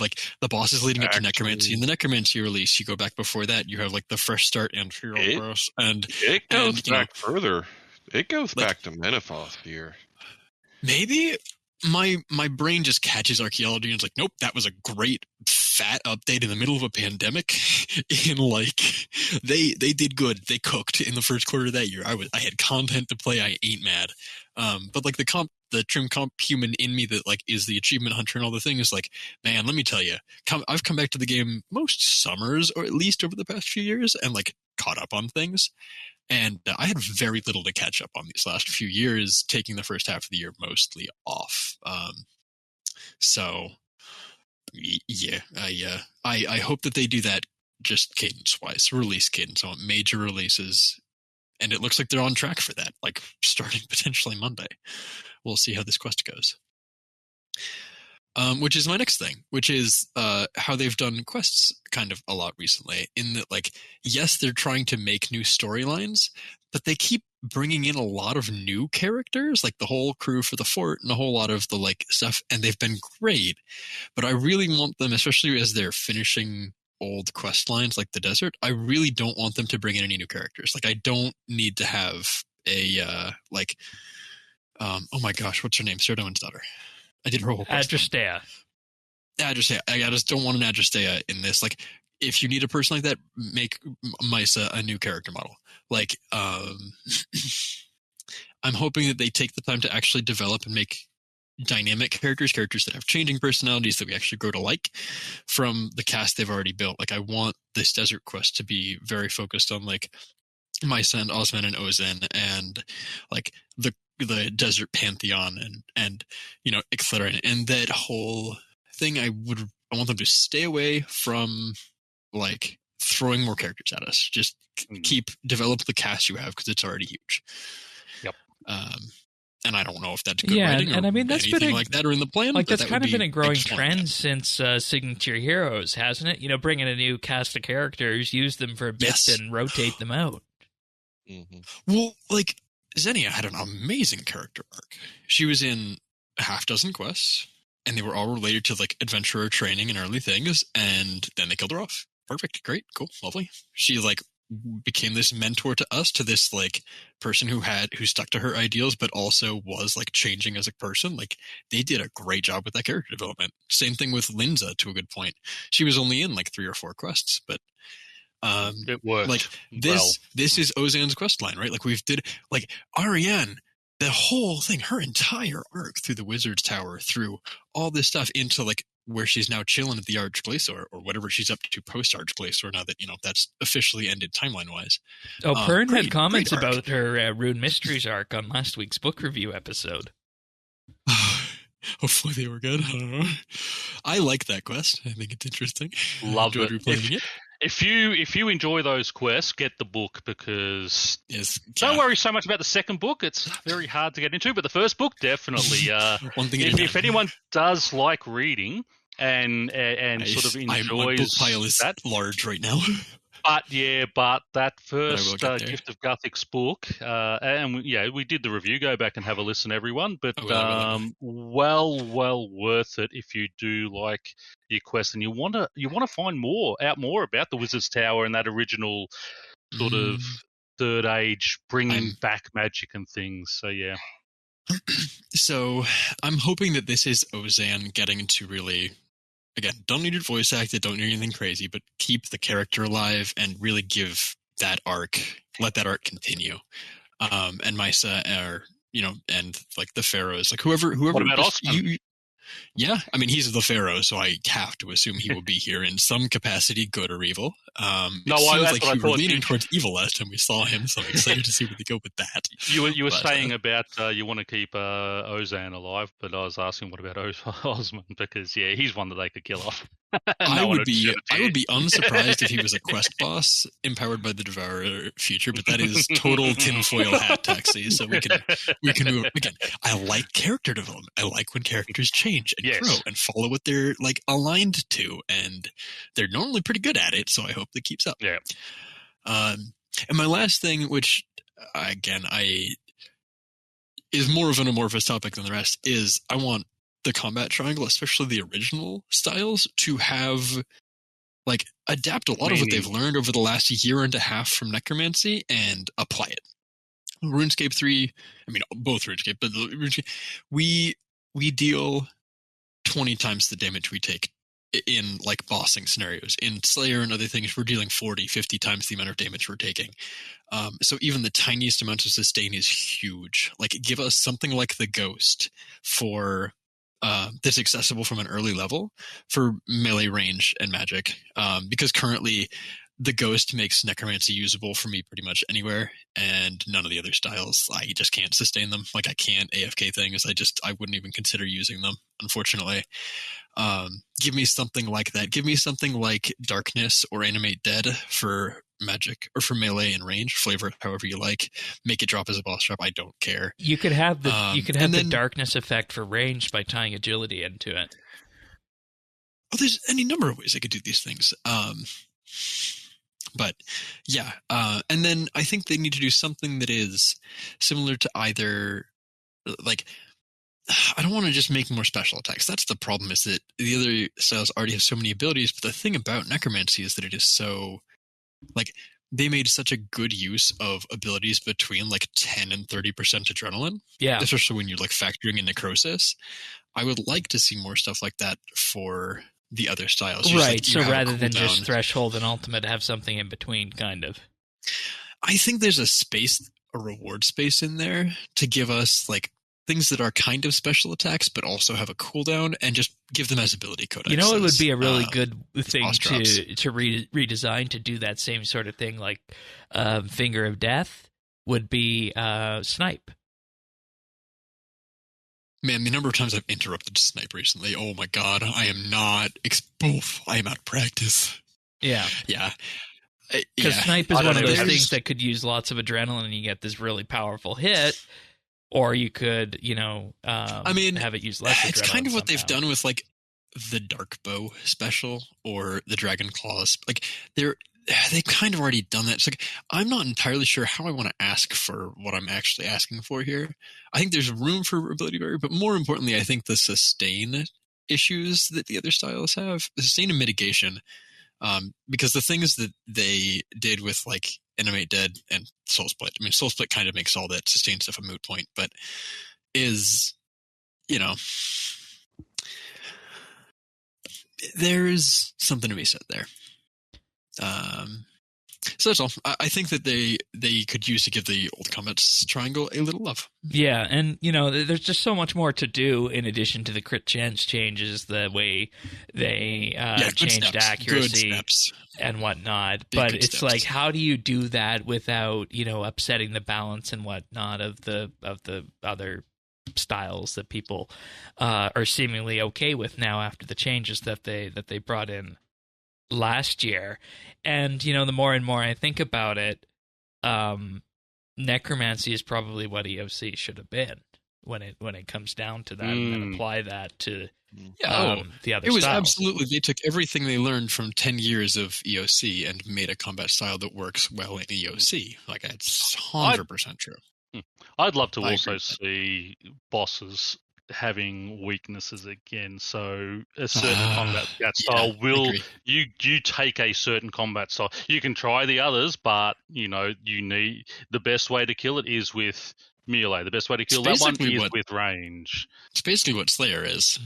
bosses leading up to Necromancy and the Necromancy release. You go back before that, you have like the Fresh Start and Hero Cross, and it goes back further. It goes back to Menopause here. Maybe my brain just catches Archaeology and it's like, nope, that was a great fat update in the middle of a pandemic. In like, they did good. They cooked in the first quarter of that year. I had content to play. I ain't mad. But like the trim comp human in me that like is the achievement hunter and all the things, like, man, let me tell you, I've come back to the game most summers, or at least over the past few years, and like caught up on things. And I had very little to catch up on these last few years, taking the first half of the year mostly off. So yeah, I hope that they do that just cadence-wise, release cadence. I want major releases, and it looks like they're on track for that, like starting potentially Monday. We'll see how this quest goes. Which is my next thing, which is how they've done quests kind of a lot recently, in that, like, yes, they're trying to make new storylines, but they keep bringing in a lot of new characters, like the whole crew for the fort and a whole lot of the like stuff, and they've been great. But I really want them, especially as they're finishing old quest lines like the desert, I really don't want them to bring in any new characters. Like, I don't need to have a oh my gosh, what's her name? Sirdoin's daughter. I did her whole quest. Adrestea. I just don't want an Adrestea in this. Like, if you need a person like that, make Misa a new character model. Like, I'm hoping that they take the time to actually develop and make dynamic characters that have changing personalities that we actually grow to like from the cast they've already built. Like, I want this desert quest to be very focused on like Misa and Osman and Ozen and like the desert pantheon and you know, etc. And that whole thing, I want them to stay away from like throwing more characters at us. Just develop the cast you have, because it's already huge. Yep. And I don't know if that's good writing, and or I mean, that's anything been like that or in the plan. Like, that's that kind of been a growing trend that. since Signature Heroes, hasn't it? You know, bring in a new cast of characters, use them for a bit, Yes. and rotate them out. Mm-hmm. Well, like, Xenia had an amazing character arc. She was in a half dozen quests, and they were all related to like adventurer training and early things, and then they killed her off. Perfect, great, cool, lovely. She like became this mentor to us, to this like person who stuck to her ideals, but also was like changing as a person. Like, they did a great job with that character development. Same thing with Linza, to a good point. She was only in like 3 or 4 quests, but it worked. Like, this is Ozan's quest line, right? Like, we've did like Ariane, the whole thing, her entire arc through the Wizard's Tower, through all this stuff into like where she's now chilling at the Archglacior, or whatever she's up to post Archglacior, now that, you know, that's officially ended timeline wise. Oh, Pern had comments about her Rune Mysteries arc on last week's book review episode. Hopefully they were good. I don't know. I like that quest. I think it's interesting. Love it. Replaying it. If you enjoy those quests, get the book, because don't worry so much about the second book. It's very hard to get into, but the first book, definitely. One thing if anyone does like reading and sort of enjoys my book pile is that large right now. But that first But Gift of Guthix book, we did the review. Go back and have a listen, everyone. But well worth it if you do like your quest and you want to find out more about the Wizard's Tower and that original sort of Third Age bringing back magic and things. So yeah. So I'm hoping that this is Ozan getting to really, again, don't need it voice acted, don't need anything crazy, but keep the character alive and really give that arc, let that arc continue. And Misa, and like the Pharaohs, like whoever. What about Osman? Yeah, I mean, he's the Pharaoh, so I have to assume he will be here in some capacity, good or evil. It seems like he was leaning towards evil last time we saw him, so I'm excited to see where they go with that. You were saying about you want to keep Ozan alive, but I was asking what about Osman, because he's one that they could kill off. I would be unsurprised if he was a quest boss empowered by the Devourer future, but that is total tinfoil hat, Thaxy. So we can move again. I like character development. I like when characters change and grow and follow what they're like aligned to, and they're normally pretty good at it. So I hope that keeps up. Yeah. And my last thing, which again is more of an amorphous topic than the rest, is I want the combat triangle, especially the original styles, to have like adapt a lot of what they've learned over the last year and a half from Necromancy and apply it. RuneScape 3, I mean both RuneScape, but RuneScape, we deal 20 times the damage we take in like bossing scenarios. In Slayer and other things, we're dealing 40, 50 times the amount of damage we're taking. So even the tiniest amount of sustain is huge. Like, give us something like the Ghost for that's accessible from an early level for melee range and magic. Because currently the Ghost makes Necromancy usable for me pretty much anywhere, and none of the other styles, I just can't sustain them. Like, I can't AFK things. I wouldn't even consider using them, unfortunately. Give me something like that. Give me something like Darkness or Animate Dead for magic, or for melee and range. Flavor it however you like. Make it drop as a boss drop. I don't care. You could have the darkness effect for range by tying agility into it. Oh, there's any number of ways I could do these things. But yeah, and then I think they need to do something that is similar to either, like, I don't want to just make more special attacks. That's the problem, is that the other styles already have so many abilities, but the thing about Necromancy is that it is so, like, they made such a good use of abilities between like 10 and 30% adrenaline. Yeah. Especially when you're like factoring in necrosis. I would like to see more stuff like that for the other styles. Right. Like, so rather than just Threshold and Ultimate, have something in between, kind of. I think there's a reward space in there to give us like things that are kind of special attacks, but also have a cooldown, and just give them as ability codexes. You know, it would be a really good thing to redesign to do that same sort of thing, like Finger of Death would be Snipe. Man, the number of times I've interrupted Snipe recently, oh my god, I am not I am out of practice. Yeah. Yeah. Because Snipe is one of those things that could use lots of adrenaline and you get this really powerful hit. Or you could, have it use less adrenaline. It's kind of what somehow. they've done with, like, the Dark Bow special or the Dragon Claws. Like, they've kind of already done that. It's like, I'm not entirely sure how I want to ask for what I'm actually asking for here. I think there's room for ability barrier, but more importantly, I think the sustain issues that the other styles have, the sustain and mitigation, because the things that they did with, like, Animate Dead and Soul Split. I mean, Soul Split kind of makes all that sustain stuff a moot point, but is, there's something to be said there. So that's all. I think that they could use to give the old Combat's Triangle a little love. Yeah, and there's just so much more to do in addition to the crit chance changes, the way they changed accuracy and whatnot. But it's like, how do you do that without upsetting the balance and whatnot of the other styles that people are seemingly okay with now after the changes that they brought in last year. And the more and more I think about it, Necromancy is probably what EOC should have been when it comes down to that, and then apply that to the other styles. It was absolutely, they took everything they learned from 10 years of EOC and made a combat style that works well in EOC. Like, it's 100% true. I'd love to also see bosses having weaknesses again. So a certain combat style you take a certain combat style. You can try the others, but you need, the best way to kill it is with melee. The best way to kill that one is with range. It's basically what Slayer is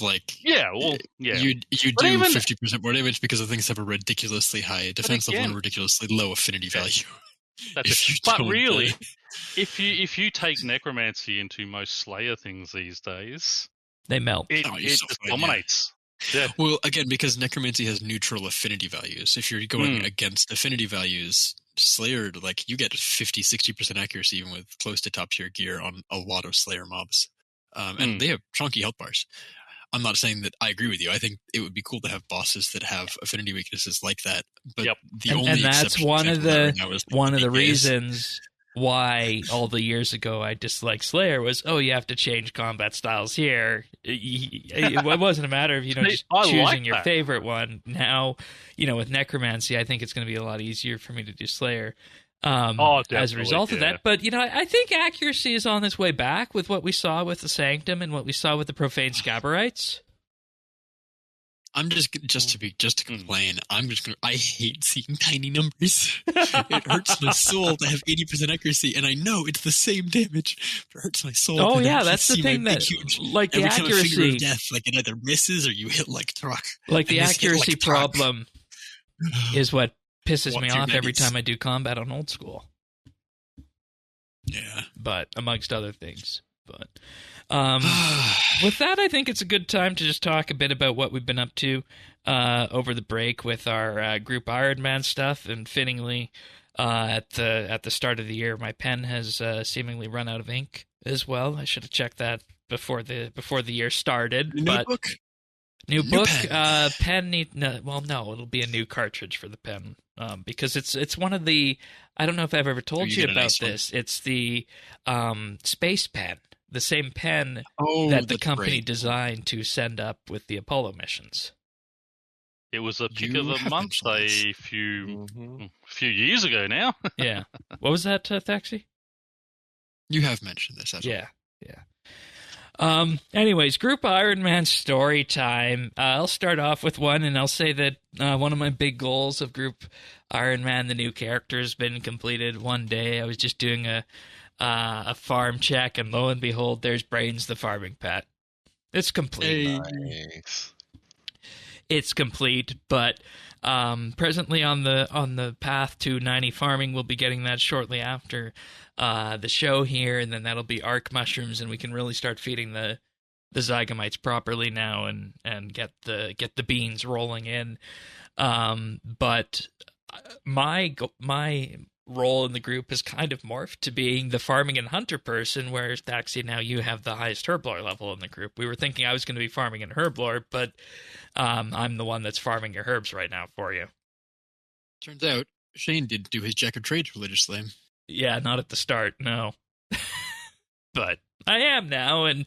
like. Yeah, you do 50% more damage because the things have a ridiculously high defense level and a ridiculously low affinity value. But really, if you take Necromancy into most Slayer things these days, they melt. It just dominates. Yeah. Well, again, because Necromancy has neutral affinity values. If you're going against affinity values, Slayer, like, you get 50-60% accuracy even with close to top tier gear on a lot of Slayer mobs, and they have chunky health bars. I'm not saying that I agree with you. I think it would be cool to have bosses that have affinity weaknesses like that. But that's one of the reasons why all the years ago I disliked Slayer was, you have to change combat styles here. It wasn't a matter of just choosing your favorite one. Now, with Necromancy, I think it's going to be a lot easier for me to do Slayer. As a result of that. But, I think accuracy is on its way back with what we saw with the Sanctum and what we saw with the Profane Scabberites. I'm just to complain. I hate seeing tiny numbers. It hurts my soul to have 80% accuracy, and I know it's the same damage, but it hurts my soul. Oh to yeah, actually that's the see thing my that, big, huge, like the every time a finger accuracy, of death, like it either misses or you hit like truck. like the And this hit accuracy like truck. problem is what pisses me What's your off every nineties? time I do combat on old school. Yeah. But amongst other things, but with that, I think it's a good time to just talk a bit about what we've been up to over the break with our Group Ironman stuff, and fittingly, at the start of the year, my pen has seemingly run out of ink as well. I should have checked that before the year started. New but book. New New book, pen. pen need no. Well, no, it'll be a new cartridge for the pen, because it's one of the. I don't know if I've ever told you you get a about nice one. this. It's the space pen, the same pen Oh, that the that's company right. designed to send up with the Apollo missions. It was a pick You of the have month mentioned this. a few Mhm. years ago now. Yeah. What was that, Thaxy? You have mentioned this. As well. Yeah. Anyways, Group Ironman story time. I'll start off with one, and I'll say that one of my big goals of Group Ironman, the new character, has been completed one day. I was just doing a farm check, and lo and behold, there's Brains, the farming pet. It's complete. Nice. It's complete, but presently on the path to 90 farming, we'll be getting that shortly after the show here, and then that'll be arc mushrooms, and we can really start feeding the zygomites properly now, and get the beans rolling in. But my role in the group has kind of morphed to being the farming and hunter person, whereas Thaxy, now you have the highest herblore level in the group. We were thinking I was going to be farming and herblore, but I'm the one that's farming your herbs right now for you. Turns out Shane did do his Jack of Trades religiously. Yeah, not at the start, no. But I am now, and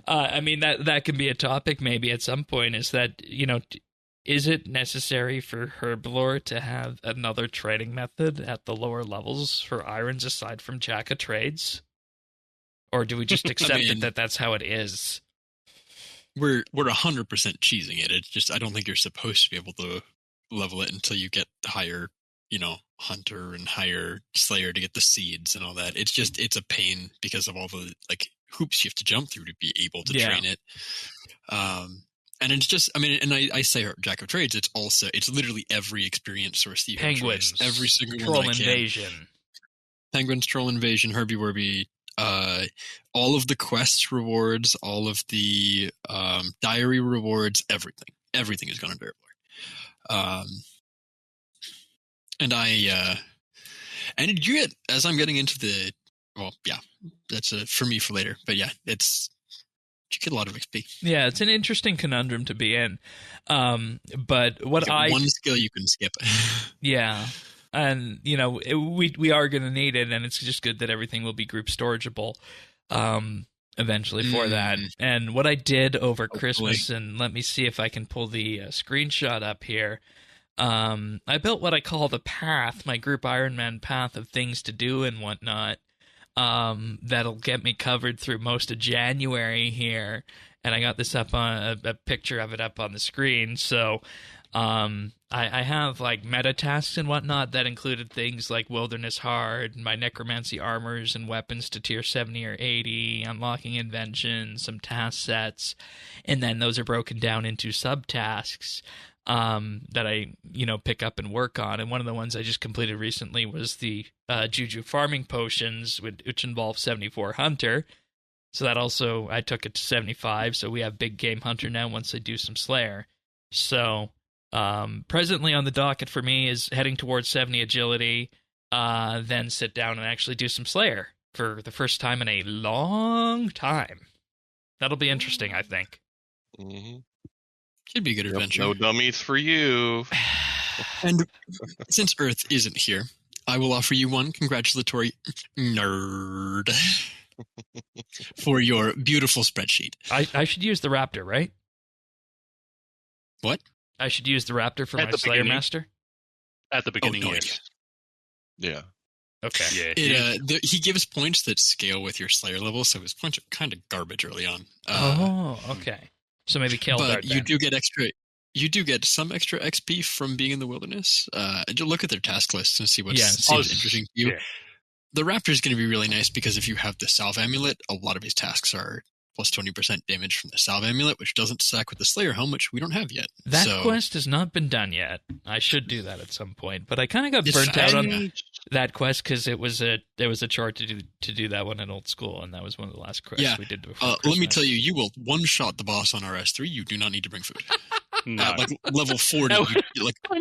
I mean that can be a topic maybe at some point, is that, is it necessary for herblore to have another trading method at the lower levels for irons aside from Jack of Trades? Or do we just accept that that's how it is? We're 100% cheesing it. It's just I don't think you're supposed to be able to level it until you get higher, hunter and higher slayer to get the seeds and all that. It's a pain because of all the hoops you have to jump through to be able to train it. And it's just, I say Jack of Trades. It's literally every experience source that you can choose. Every single troll one. invasion, penguins, troll invasion, Herbie Werby. All of the quest rewards, all of the diary rewards, everything is going to Herblore. And did you get, as I'm getting into the, that's for me for later, but yeah, you get a lot of XP. Yeah, it's an interesting conundrum to be in. But what one skill you can skip. Yeah. And, we are going to need it, and it's just good that everything will be group storageable eventually for that. And what I did over Christmas, and let me see if I can pull the screenshot up here. I built what I call the path, my Group Ironman path of things to do and whatnot. That'll get me covered through most of January here. And I got this up on a picture of it up on the screen. So I have meta tasks and whatnot that included things like Wilderness Hard, my Necromancy armors and weapons to tier 70 or 80, unlocking inventions, some task sets, and then those are broken down into subtasks that I pick up and work on. And one of the ones I just completed recently was the Juju farming potions, which involve 74 hunter. So that also, I took it to 75, so we have big game hunter now once I do some slayer. So presently on the docket for me is heading towards 70 agility, then sit down and actually do some slayer for the first time in a long time. That'll be interesting, I think. Mm-hmm. Should be a good adventure. No dummies for you. And since Earth isn't here, I will offer you one congratulatory nerd for your beautiful spreadsheet. I should use the Raptor, right? What? I should use the Raptor for At my the Slayer beginning. Master? At the beginning, no yes. Yeah. Okay. Yeah. He gives points that scale with your Slayer level, so his points are kind of garbage early on. Okay. So maybe Keldart but you then. do get extra. you do get some extra XP from being in the wilderness. You look at their task lists and see what Yes. seems interesting to you. Yeah. The Raptor is going to be really nice because if you have the Salve Amulet, a lot of his tasks are plus 20% damage from the Salve Amulet, which doesn't stack with the Slayer Helm, which we don't have yet. That So, quest has not been done yet. I should do that at some point, but I kind of got burnt out on that quest because there was a chart to do that one in old school, and that was one of the last quests we did before let me Christmas. tell you, you will one-shot the boss on RS3. You do not need to bring food. No. Like level 40,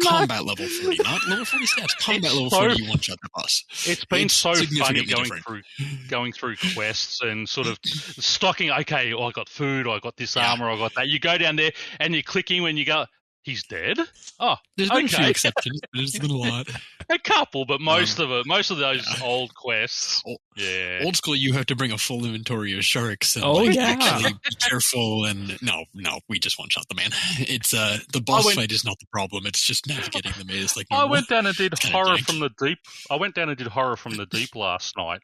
combat level 40, not level 40 stats. Combat level 40, you one-shot the boss. It's been so funny significantly going through quests and sort of stocking. Okay, I got food, I got this armor, I got that. You go down there and you're clicking when you go, he's dead. Oh, There's been a few exceptions, but there's been a lot. A couple, but most of those old quests. Old school, you have to bring a full inventory of sharks. And actually be careful. And no, we just one shot the man. It's the boss fight is not the problem. It's just navigating the maze. Like I went down and did horror from the deep. I went down and did horror from the deep last night.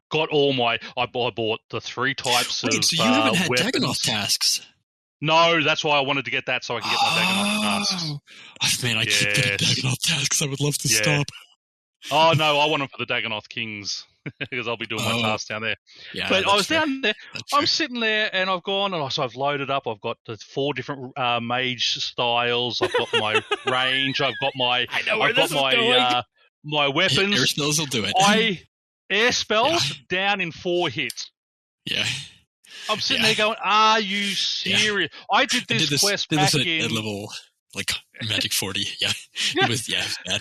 Got all my. I bought the 3 types of. So you haven't had weapons. Dagonoth tasks. No, that's why I wanted to get that so I can get my Dagonoth tasks. Man, I keep getting Dagonoth tasks. I would love to stop. Oh, no, I want them for the Dagonoth Kings because I'll be doing my tasks down there. Yeah, but I was down there. I'm fair. sitting there and I've gone and so I've loaded up. I've got the 4 different mage styles. I've got my range. I've got my. I know where this is going. My weapons. Air spells will do it. Air spells down in 4 hits. Yeah. I'm sitting there going, are you serious? I did this quest back in... at level, like, Magic 40, It was bad.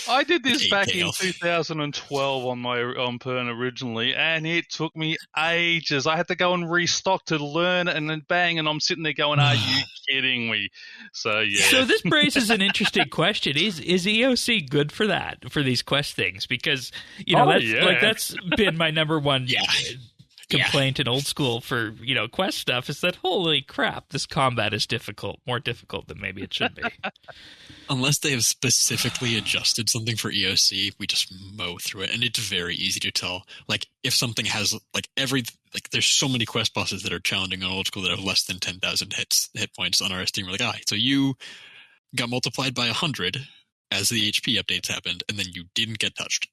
I did this back in health. 2012 on Pern originally, and it took me ages. I had to go and restock to learn, and then bang, and I'm sitting there going, are you kidding me? So, yeah. So this raises an interesting question. Is EOC good for that, for these quest things? Because, that's been my number one complaint in old school for quest stuff is that holy crap, this combat is more difficult than maybe it should be. Unless they have specifically adjusted something for EOC, we just mow through it, and it's very easy to tell. Like if something has there's so many quest bosses that are challenging on old school that have less than 10,000 hit points on RS team. We're like, so you got multiplied by 100 as the HP updates happened, and then you didn't get touched.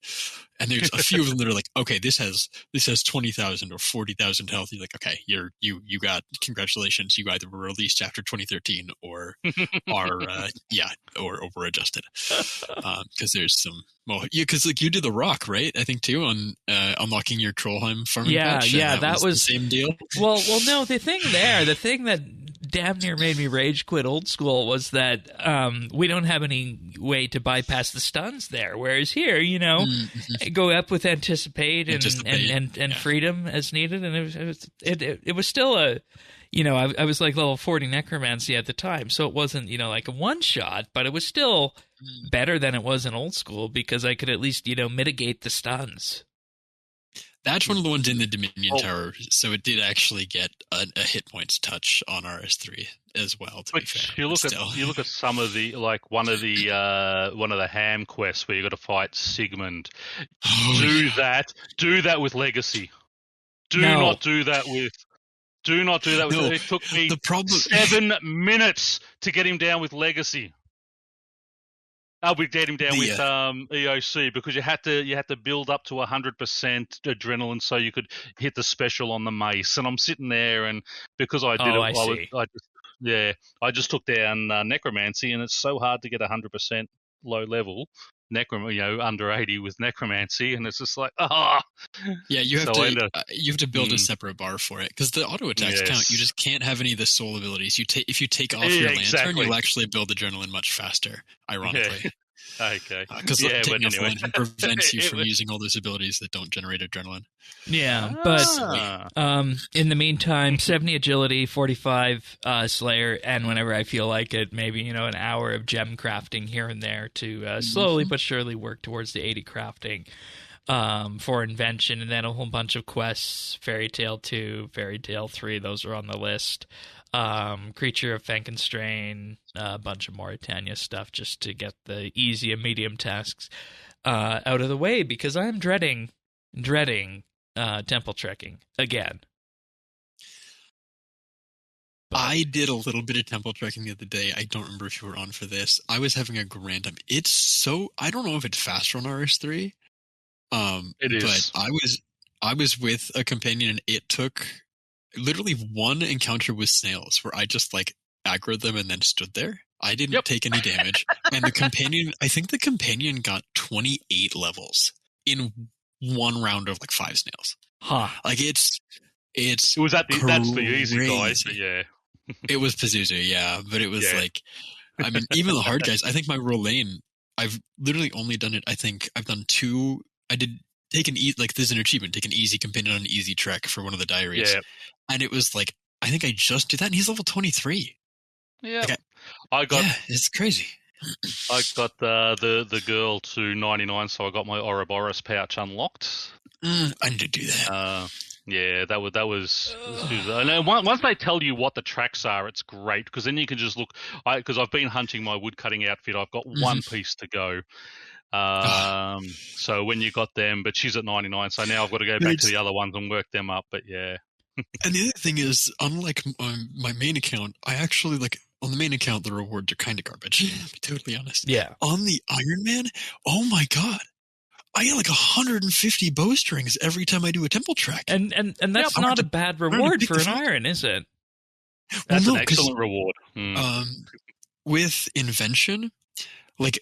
And there's a few of them that are like, okay, this has 20,000 or 40,000 health. You're like, okay, you got, congratulations, you either were released after 2013 or are or over adjusted. Because there's some because you did the rock, right? I think too on unlocking your Trollheim farming patch. That was the same deal. Well, no, the thing that damn near made me rage quit old school was that we don't have any way to bypass the stuns there. Whereas here, go up with anticipate and freedom as needed, and it was still a, I was like level 40 necromancy at the time, so it wasn't like a one shot, but it was still better than it was in old school because I could at least mitigate the stuns. That's one of the ones in the Dominion Tower, so it did actually get a hit points touch on RS3 as well. To be fair, you look at some of the one of the ham quests where you got to fight Sigmund. Do that with Legacy. Do not do that with. It took me 7 minutes to get him down with Legacy. We get him down with EOC because you had to build up to 100% adrenaline so you could hit the special on the mace. And I'm sitting there, and because I did I just took down necromancy, and it's so hard to get 100% low level under 80 with necromancy, and it's just like you have to build a separate bar for it because the auto attacks count. You just can't have any of the soul abilities. If you take off your lantern, you'll actually build adrenaline much faster, ironically. Okay. Because taking off lantern prevents you from using all those abilities that don't generate adrenaline. Yeah, but in the meantime, 70 agility, 45 Slayer, and whenever I feel like it, maybe an hour of gem crafting here and there to slowly but surely work towards the 80 crafting for invention, and then a whole bunch of quests. Fairy Tale 2, Fairy Tale 3, those are on the list. Creature of Frankenstrain, a bunch of Mauritania stuff just to get the easy and medium tasks out of the way because I'm dreading temple trekking again. I did a little bit of temple trekking the other day. I don't remember if you were on for this. I was having a grand time. It's so, I don't know if it's faster on RS3. It is. But I was with a companion, and it took literally one encounter with snails where I just like aggroed them and then stood there. I didn't take any damage. And I think the companion got 28 levels in one round of like 5 snails. Huh. Like it's It was that's the easy guys, but yeah. It was Pazuzu, yeah. But it was like, I mean, even the hard guys, I think my Rolane, I've literally only done it, I think I've done 2. I did take like there's an achievement, take an easy companion on an easy trek for one of the diaries. Yeah. And it was like, I think I just did that, and he's level 23. Yeah. Like it's crazy. I got the girl to 99, so I got my Ouroboros pouch unlocked. I need to do that. Yeah, that was. And once they tell you what the tracks are, it's great because then you can just look. Because I've been hunting my woodcutting outfit. I've got one piece to go. So when you got them, but she's at 99, so now I've got to go back to the other ones and work them up. But yeah. And the other thing is, unlike my main account, I actually like on the main account the rewards are kind of garbage. To be totally honest. Yeah. On the Ironman, oh my god. I get like 150 bowstrings every time I do a temple trek. And that's not a bad reward for an iron, is it? That's an excellent reward. With invention, like,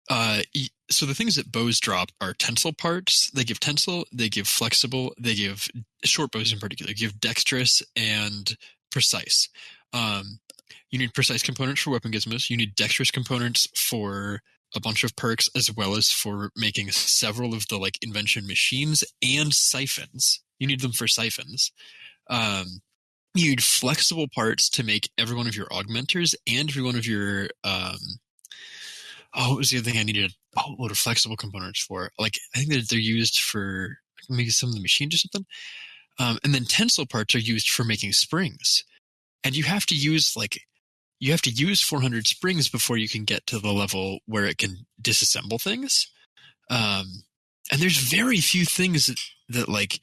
so the things that bows drop are tensile parts. They give tensile, they give flexible, they give short bows in particular, give dexterous and precise. You need precise components for weapon gizmos. You need dexterous components for a bunch of perks, as well as for making several of the like invention machines and siphons. You need them for siphons. You need flexible parts to make every one of your augmenters and every one of your what was the other thing I needed a whole load of flexible components for? Like, I think that they're used for maybe some of the machines or something. And then tensile parts are used for making springs. And you have to use 400 springs before you can get to the level where it can disassemble things. And there's very few things that like,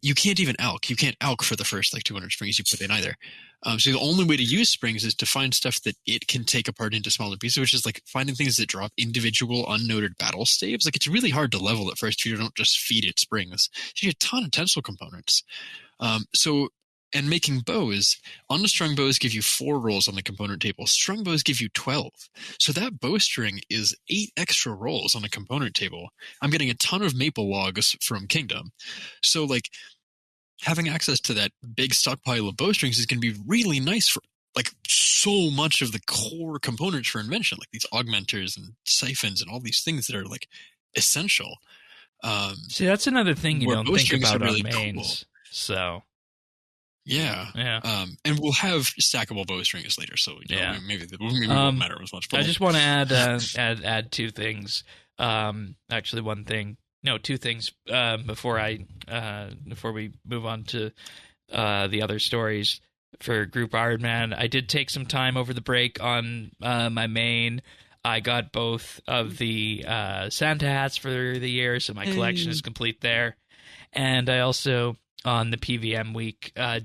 you can't even alch. You can't alch for the first like 200 springs you put in either. So the only way to use springs is to find stuff that it can take apart into smaller pieces, which is like finding things that drop individual unnoted battle staves. Like it's really hard to level at first if you don't just feed it springs. You need a ton of tensile components. And making bows, unstrung bows give you 4 rolls on the component table. Strung bows give you 12. So that bowstring is 8 extra rolls on the component table. I'm getting a ton of maple logs from Kingdom. So like having access to that big stockpile of bowstrings is going to be really nice for like so much of the core components for invention, like these augmenters and siphons and all these things that are like essential. See, that's another thing you don't think about really on mains. Cool. So... Yeah. And we'll have stackable bowstrings later, so maybe it won't matter as much. I just want to add 2 things. Actually, 1 thing. No, 2 things. Before we move on to the other stories for Group Ironman, I did take some time over the break on my main. I got both of the Santa hats for the year, so my collection is complete there. And I also, on the PVM week, I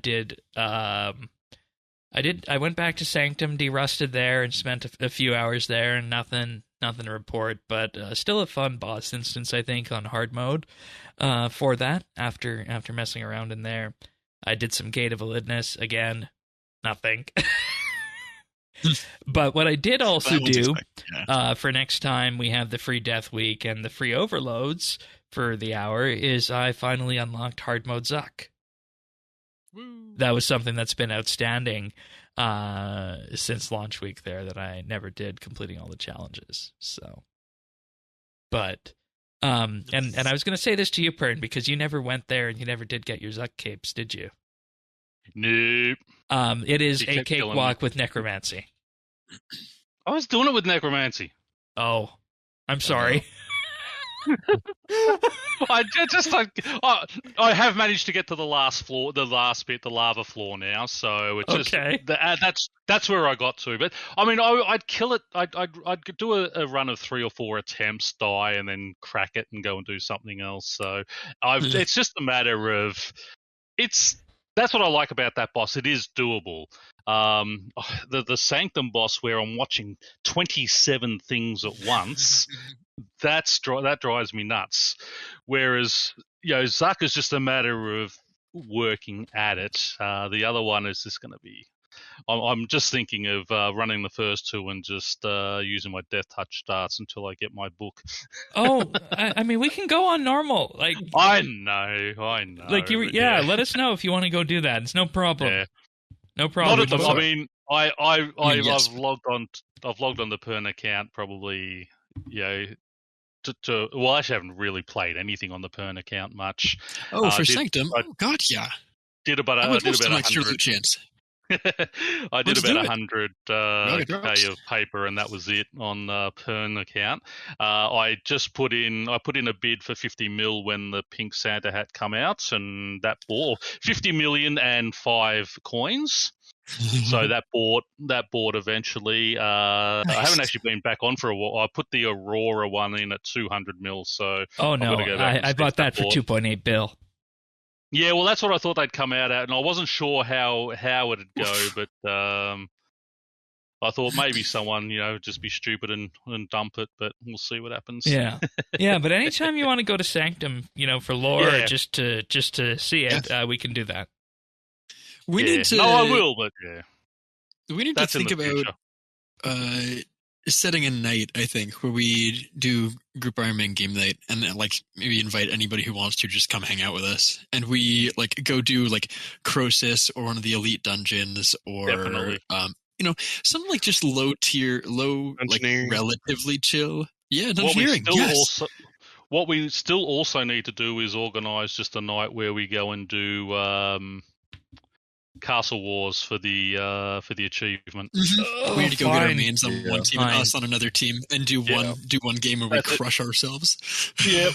went back to Sanctum, derusted there, and spent a few hours there, and nothing to report, but still a fun boss instance, I think, on hard mode for that, after messing around in there. I did some Gate of Validness, again, nothing. But what I did also do, for next time we have the free Death Week and the free Overloads for the hour, is I finally unlocked hard mode Zuck. Woo. That was something that's been outstanding since launch week there, that I never did, completing all the challenges. So, but and I was going to say this to you, Pern, because you never went there and you never did get your Zuck capes, did you? Nope. It is a cakewalk with necromancy. I was doing it with necromancy. Oh, I'm sorry. I have managed to get to the last floor, the last bit, the lava floor now. So it's okay. That's where I got to. But I mean, I'd kill it. I'd do a run of 3 or 4 attempts, die, and then crack it and go and do something else. So it's just a matter of that's what I like about that boss. It is doable. The Sanctum boss, where I'm watching 27 things at once, that drives me nuts. Whereas, Zuck is just a matter of working at it. The other one is just going to be. I'm just thinking of running the first two and just using my death touch darts until I get my book. Oh, I mean, we can go on normal. Like I know. Like let us know if you want to go do that. It's no problem. Yeah. No problem. Not at the, I mean, I've logged on. I've logged on the Pern account probably. Well, I actually haven't really played anything on the Pern account much. Oh, for Sanctum? God, yeah. Did about I would love to 100 chance. I did about 100 K of paper, and that was it on the Pern account. I put in a bid for 50 mil when the pink Santa hat come out, and that bought 50 million and 5 coins. So that bought eventually. Nice. I haven't actually been back on for a while. I put the Aurora one in at 200 mil. So oh no, I bought that for 2.8 bill. Yeah, well, that's what I thought they'd come out at, and I wasn't sure how it'd go, but I thought maybe someone, just be stupid and dump it, but we'll see what happens. Yeah, yeah. But anytime you want to go to Sanctum, for lore, or just to see it, we can do that. We need to. No, I will, but yeah. We need to think about setting a night, I think, where we do Group Ironman game night, and maybe invite anybody who wants to just come hang out with us, and we go do Croesus or one of the elite dungeons, or definitely. Something just low tier, relatively chill. Yeah, dungeoneering. What we still also need to do is organise just a night where we go and do Castle Wars for the achievement. Mm-hmm. We need to go get our mains on one team and us on another team, and do one game where we crush ourselves. Yeah,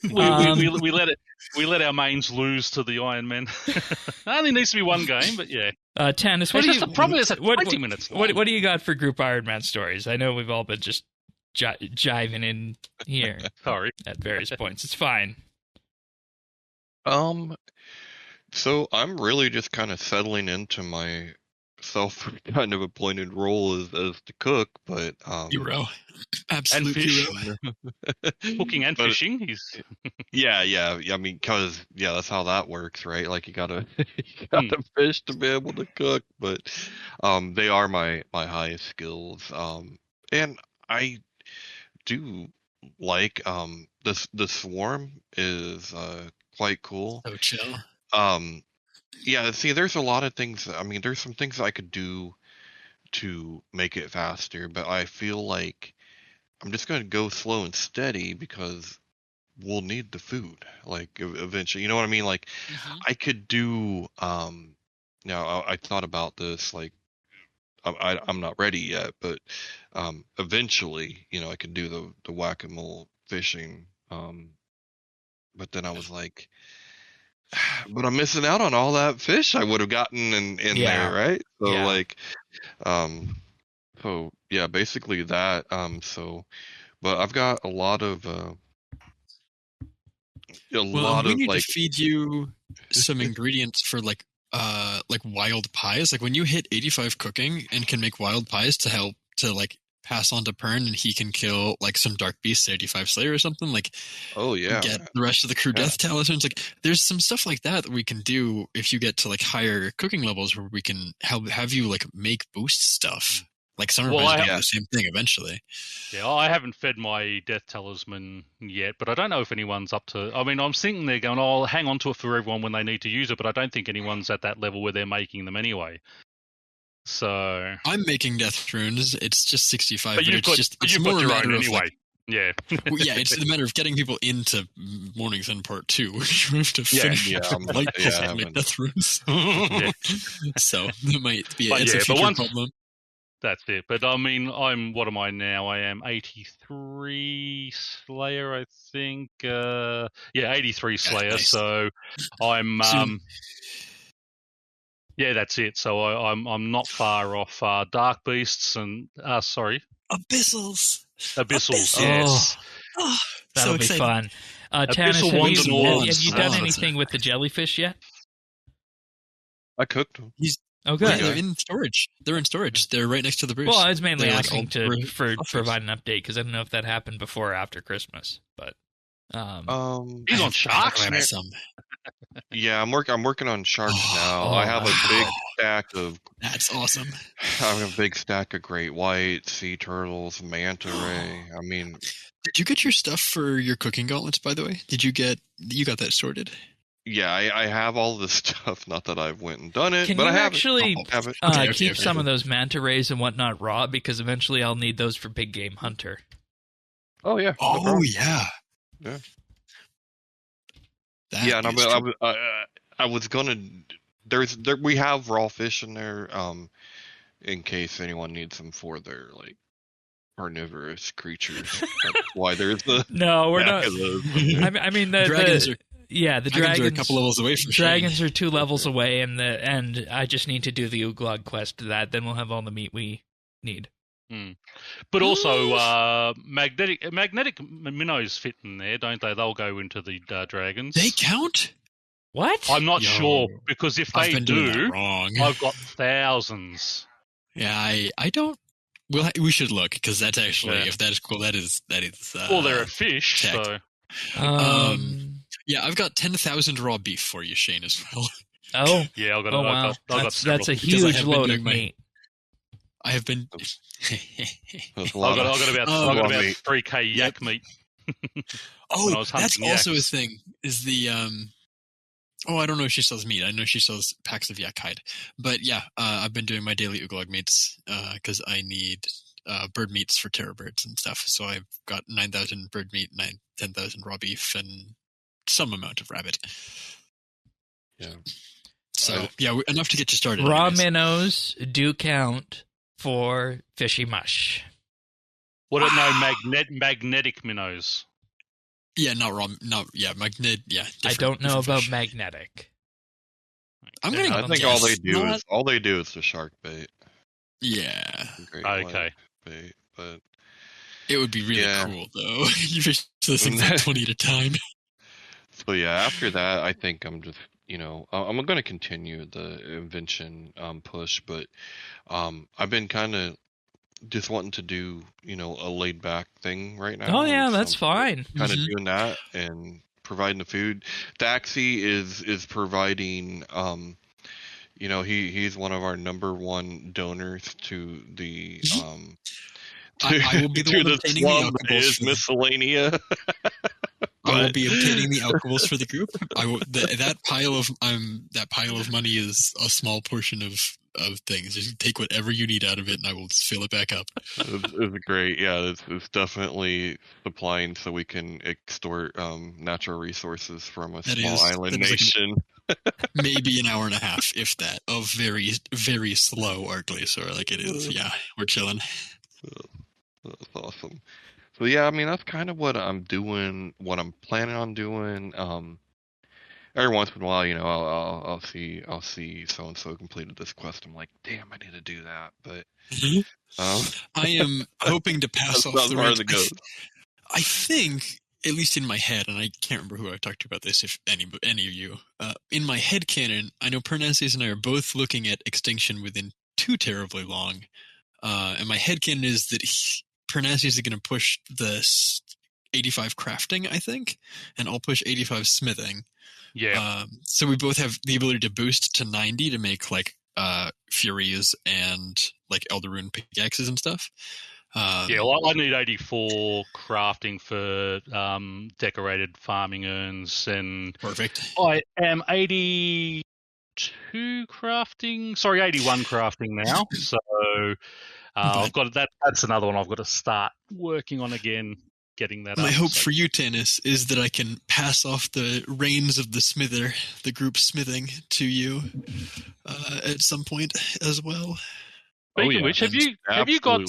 we let our mains lose to the Ironman. Only needs to be one game, but yeah. Tanis, the problem is 20 minutes. What do you got for Group Ironman stories? I know we've all been just jiving in here. Sorry, at various points. It's fine. So I'm really just kind of settling into my self kind of appointed role as the cook, but hero, absolute hero, cooking and fishing. He's yeah. I mean, because that's how that works, right? Like you gotta fish to be able to cook, but they are my highest skills, and I do like the swarm is quite cool. So chill. Yeah, see, there's a lot of things. I mean, there's some things I could do to make it faster, but I feel like I'm just going to go slow and steady because we'll need the food, eventually. You know what I mean? I could do, now I thought about this, I'm not ready yet, but eventually, I could do the whack-a-mole fishing. But then I was like, but I'm missing out on all that fish I would have gotten in there, right? So basically that. But I've got a lot of we need to feed you some ingredients for wild pies. When you hit 85 cooking and can make wild pies to help to pass on to Pern, and he can kill some dark beasts, 85 Slayer or something. Get the rest of the crew death talismans. There's some stuff like that we can do if you get to higher cooking levels, where we can have you make boost stuff. Summer Boys do the same thing eventually. Yeah, I haven't fed my death talisman yet, but I don't know if anyone's up to. I mean, I'm sitting there going, "I'll hang on to it for everyone when they need to use it," but I don't think anyone's at that level where they're making them anyway. So I'm making death runes. It's just 65, but it's more your a matter own of anyway. Yeah. It's a matter of getting people into Morning's End Part 2, which we have to finish make death runes. So that might be a future problem. That's it. But I mean, what am I now? I am 83 Slayer, I think. 83 Slayer. Nice. So I'm yeah, that's it. So I'm not far off Dark Beasts and Abyssals. Yes. Oh, that'll be fun. Tanis, have you done anything with the jellyfish yet? I cooked them. Okay. Yeah, they're in storage. They're right next to the boost. Well, I was mainly They're, asking for provide an update because I don't know if that happened before or after Christmas. But He's on Sharks. Yeah, I'm working on sharks now. I have a big stack of. That's awesome. I have a big stack of great white, sea turtles, manta ray. I mean, did you get your stuff for your cooking gauntlets? By the way, you got that sorted? Yeah, I have all this stuff. Not that I went and done it, can but you I have actually it. keep some of those manta rays and whatnot raw because eventually I'll need those for Big Game Hunter. Oh yeah. Oh yeah. Yeah. I was gonna. We have raw fish in there, in case anyone needs them for their like carnivorous creatures. That's why there's the. No, we're not. I mean the dragons the dragons are a couple levels away from dragons are 2 levels away, and I just need to do the Uglog quest to that. Then we'll have all the meat we need. But also, magnetic minnows fit in there, don't they? They'll go into the dragons. They count? What? I'm not sure because if they do, wrong. I've got thousands. Yeah, I don't. Well, we should look because that's actually if that is cool. That is. Well, they're a fish, tech. so. Yeah, I've got 10,000 raw beef for you, Shane, as well. Oh, yeah, I've got. Wow. That's a because huge load of meat. I have been. I've got about 3K yak meat. That's also a thing. Is the I don't know if she sells meat. I know she sells packs of yak hide. But yeah, I've been doing my daily Uglog meats because I need bird meats for terror birds and stuff. So I've got 9,000 bird meat, 10,000 raw beef, and some amount of rabbit. Yeah. So enough to get you started. Raw anyways. minnows do count for fishy mush. What are magnetic minnows? Yeah, not raw. Magnet. Yeah, I don't know about fish. magnetic. I'm gonna. I think all they do is the shark bait. Yeah. Okay. Bait, but it would be really cool though. You fish those things like 20 at a time. So yeah, after that, I think I'm just I'm going to continue the invention push, but I've been kind of just wanting to do a laid back thing right now. Oh yeah, that's fine. Kind of doing that and providing the food. Thaxy is providing. He's one of our number one donors to the. I will be the one obtaining the alcohols. Miscellanea. I will be obtaining the alcohols for the group. That pile of money is a small portion of things. Just take whatever you need out of it, and I will just fill it back up. It's great. Yeah, it's definitely supplying so we can extort natural resources from a small island nation. Maybe an hour and a half, if that, of very, very slow arc glacier like it is. Yeah, we're chilling. That's awesome. So yeah, I mean that's kind of what I'm doing, what I'm planning on doing. Every once in a while, I'll see so and so completed this quest. I'm like, damn, I need to do that. But I am hoping to pass off the reins. I think, at least in my head, and I can't remember who I talked to about this. If any of you, in my head canon, I know Pyrnassius and I are both looking at extinction within too terribly long. And my head canon is that Pyrnassius is going to push the 85 crafting, I think, and I'll push 85 smithing. Yeah. So we both have the ability to boost to 90 to make like Furies and like Elderrune pickaxes and stuff. I need 84 crafting for decorated farming urns, and perfect. I am 81 crafting now. So I've got that. That's another one I've got to start working on again. Getting that. My hope for you, Tanis, is that I can pass off the reins of the group smithing, to you at some point as well. Speaking of which, have you got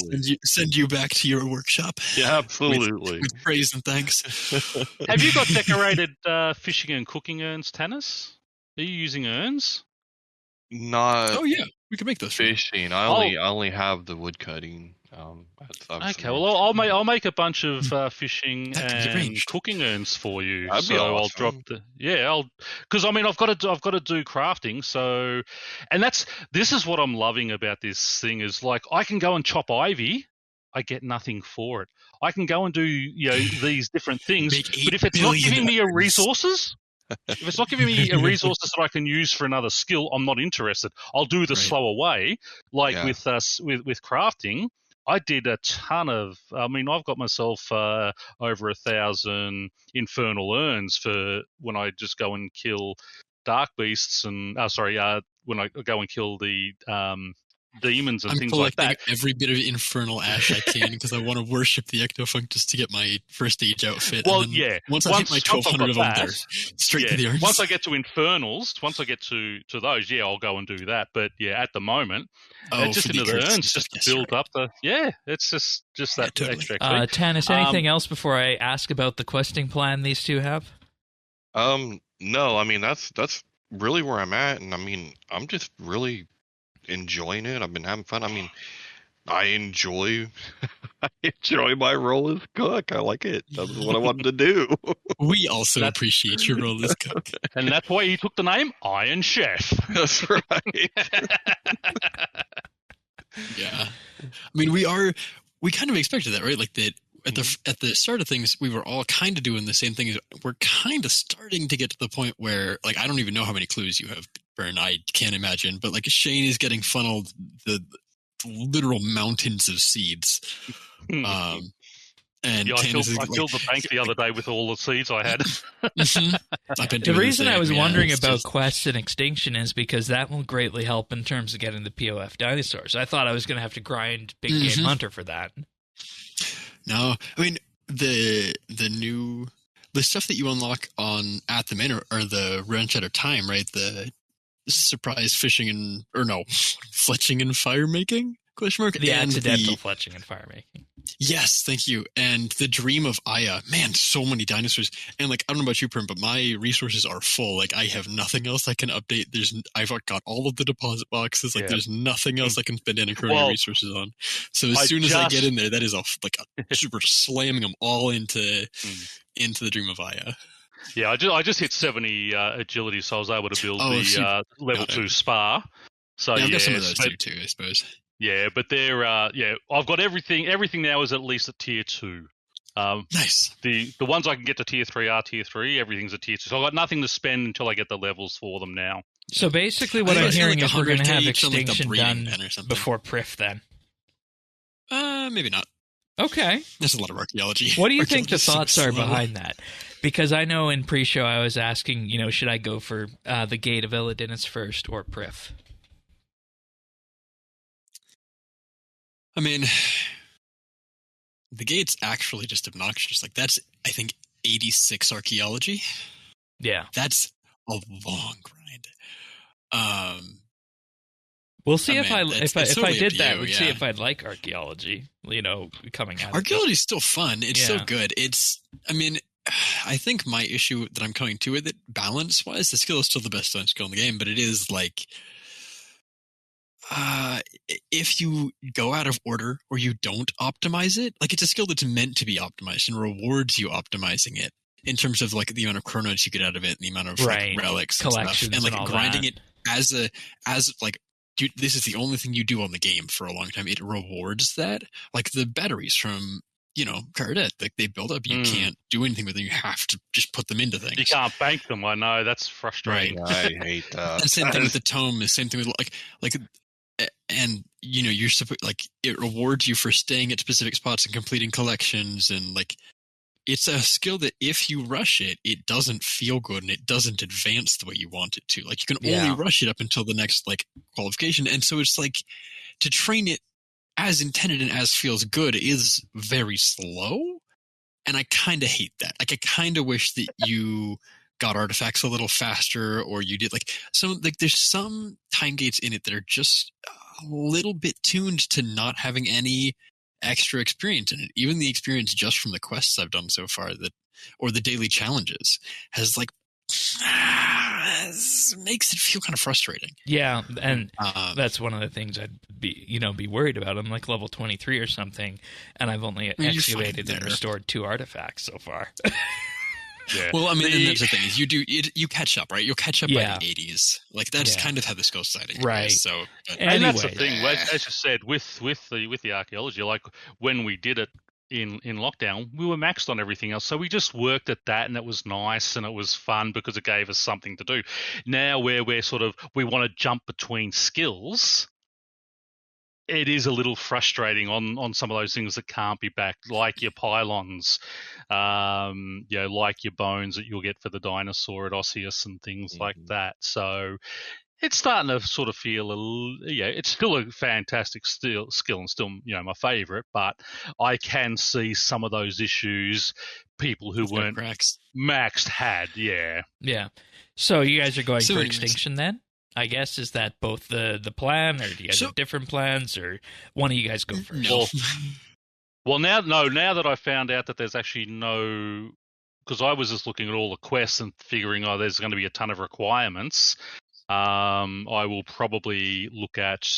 send you back to your workshop? Yeah, absolutely. With praise and thanks. Have you got decorated fishing and cooking urns, Tanis? Are you using urns? Not. Oh yeah, we can make those fishing. I only have the wood cutting. Okay, well, I'll make a bunch of fishing and cooking urns for you. That'd be I'll awesome. drop because I mean I've got to do crafting. So, and this is what I'm loving about this thing is like I can go and chop ivy, I get nothing for it. I can go and do these different things, but if it's not giving me resources. If it's not giving me resources that I can use for another skill, I'm not interested. I'll do the slower way, like with crafting. I did a ton of. I mean, I've got myself over 1,000 infernal urns for when I just go and kill dark beasts and when I go and kill the demons and things like that. I'm collecting every bit of infernal ash I can because I want to worship the Ectofunk to get my first age outfit. Well, and then once I hit my 1,200 of them, there, straight to the urns. Once I get to infernals, once I get to those, I'll go and do that. But at the moment, just into the urns, just to build up the it's just that extra. Tanis, anything else before I ask about the questing plan these two have? No, I mean that's really where I'm at, and I mean I'm just really enjoying it. I've been having fun. I mean, I enjoy my role as cook. I like it. That's what I wanted to do. We also appreciate your role as cook. And that's why you took the name Iron Chef. That's right. Yeah. I mean, we kind of expected that, right? Like that at the start of things, we were all kind of doing the same thing. We're kind of starting to get to the point where, like, I don't even know how many clues you have, Bern. I can't imagine. But, like, Shane is getting funneled the literal mountains of seeds. And I filled the bank the other day with all the seeds I had. The reason I was wondering about quests and extinction is because that will greatly help in terms of getting the POF dinosaurs. I thought I was going to have to grind Big Game Hunter for that. No, I mean the stuff that you unlock at the manor are the wrench at a time, right? The surprise fishing fletching and fire making ? The accidental fletching and fire making. Yes, thank you. And the dream of Aya. Man, so many dinosaurs. And like, I don't know about you, Prim, but my resources are full. Like, I have nothing else I can update. I've got all of the deposit boxes. Like, there's nothing else I can spend any resources on. So as soon as I get in there, that is a super slamming them all into the dream of Aya. Yeah, I just hit 70 agility, so I was able to build the level 2 spa. So I've got some of those too, I suppose. Yeah, but they're I've got everything. Everything now is at least at tier 2. Nice. The ones I can get to tier 3 are tier 3. Everything's at tier 2. So I've got nothing to spend until I get the levels for them now. So basically, what I'm hearing is we're going to have extinction done before Prif, then. Maybe not. Okay. There's a lot of archaeology. What do you think the thoughts are behind that? Because I know in pre-show I was asking, should I go for the Gate of Illidinis first or Prif? I mean, the gate's actually just obnoxious. Like, that's, I think, 86 archaeology. Yeah. That's a long grind. We'll see if I did that. Let's see if I'd like archaeology, coming out. Archaeology's still fun. It's so good. I think my issue that I'm coming to with it, balance-wise, the skill is still the best skill in the game, but it is like, if you go out of order or you don't optimize it, like, it's a skill that's meant to be optimized and rewards you optimizing it in terms of like the amount of chronos you get out of it and the amount of like, relics collections and stuff, and like grinding that. It as like, dude, this is the only thing you do on the game for a long time. It rewards that, like the batteries from Cardette, like they build up. You can't do anything with them. You have to just put them into things. You can't bank them. I know, that's frustrating. Right. I hate that. And same thing with the tome. The same thing with like. And you're supposed, like, it rewards you for staying at specific spots and completing collections, and like, it's a skill that if you rush it, it doesn't feel good and it doesn't advance the way you want it to. Like, you can only rush it up until the next like qualification, and so it's like to train it as intended and as feels good is very slow, and I kind of hate that. Like, I kind of wish that you got artifacts a little faster, or you did there's some time gates in it that are just a little bit tuned to not having any extra experience in it. Even the experience just from the quests I've done so far, or the daily challenges, has like makes it feel kind of frustrating. Yeah, and that's one of the things I'd be worried about. I'm like level 23 or something, and I've only excavated and restored 2 artifacts so far. Yeah. Well, I mean, and that's the thing is you catch up, right? You'll catch up by the 80s. Like that's kind of how this goes anyway. Right. So, and that's the thing. As you said, with the archaeology, like when we did it in lockdown, we were maxed on everything else. So we just worked at that, and it was nice and it was fun because it gave us something to do. Now where we want to jump between skills, it is a little frustrating on some of those things that can't be backed, like your pylons, like your bones that you'll get for the dinosaur at Osseous and things like that. So it's starting to sort of feel it's still a fantastic skill and still, my favorite, but I can see some of those issues people who weren't maxed had. Yeah. Yeah. So you guys are going for extinction then? I guess, is that both the plan, or do you guys have different plans, or one of you guys go first? No. Well, now that I found out that there's actually no, because I was just looking at all the quests and figuring, there's going to be a ton of requirements. I will probably look at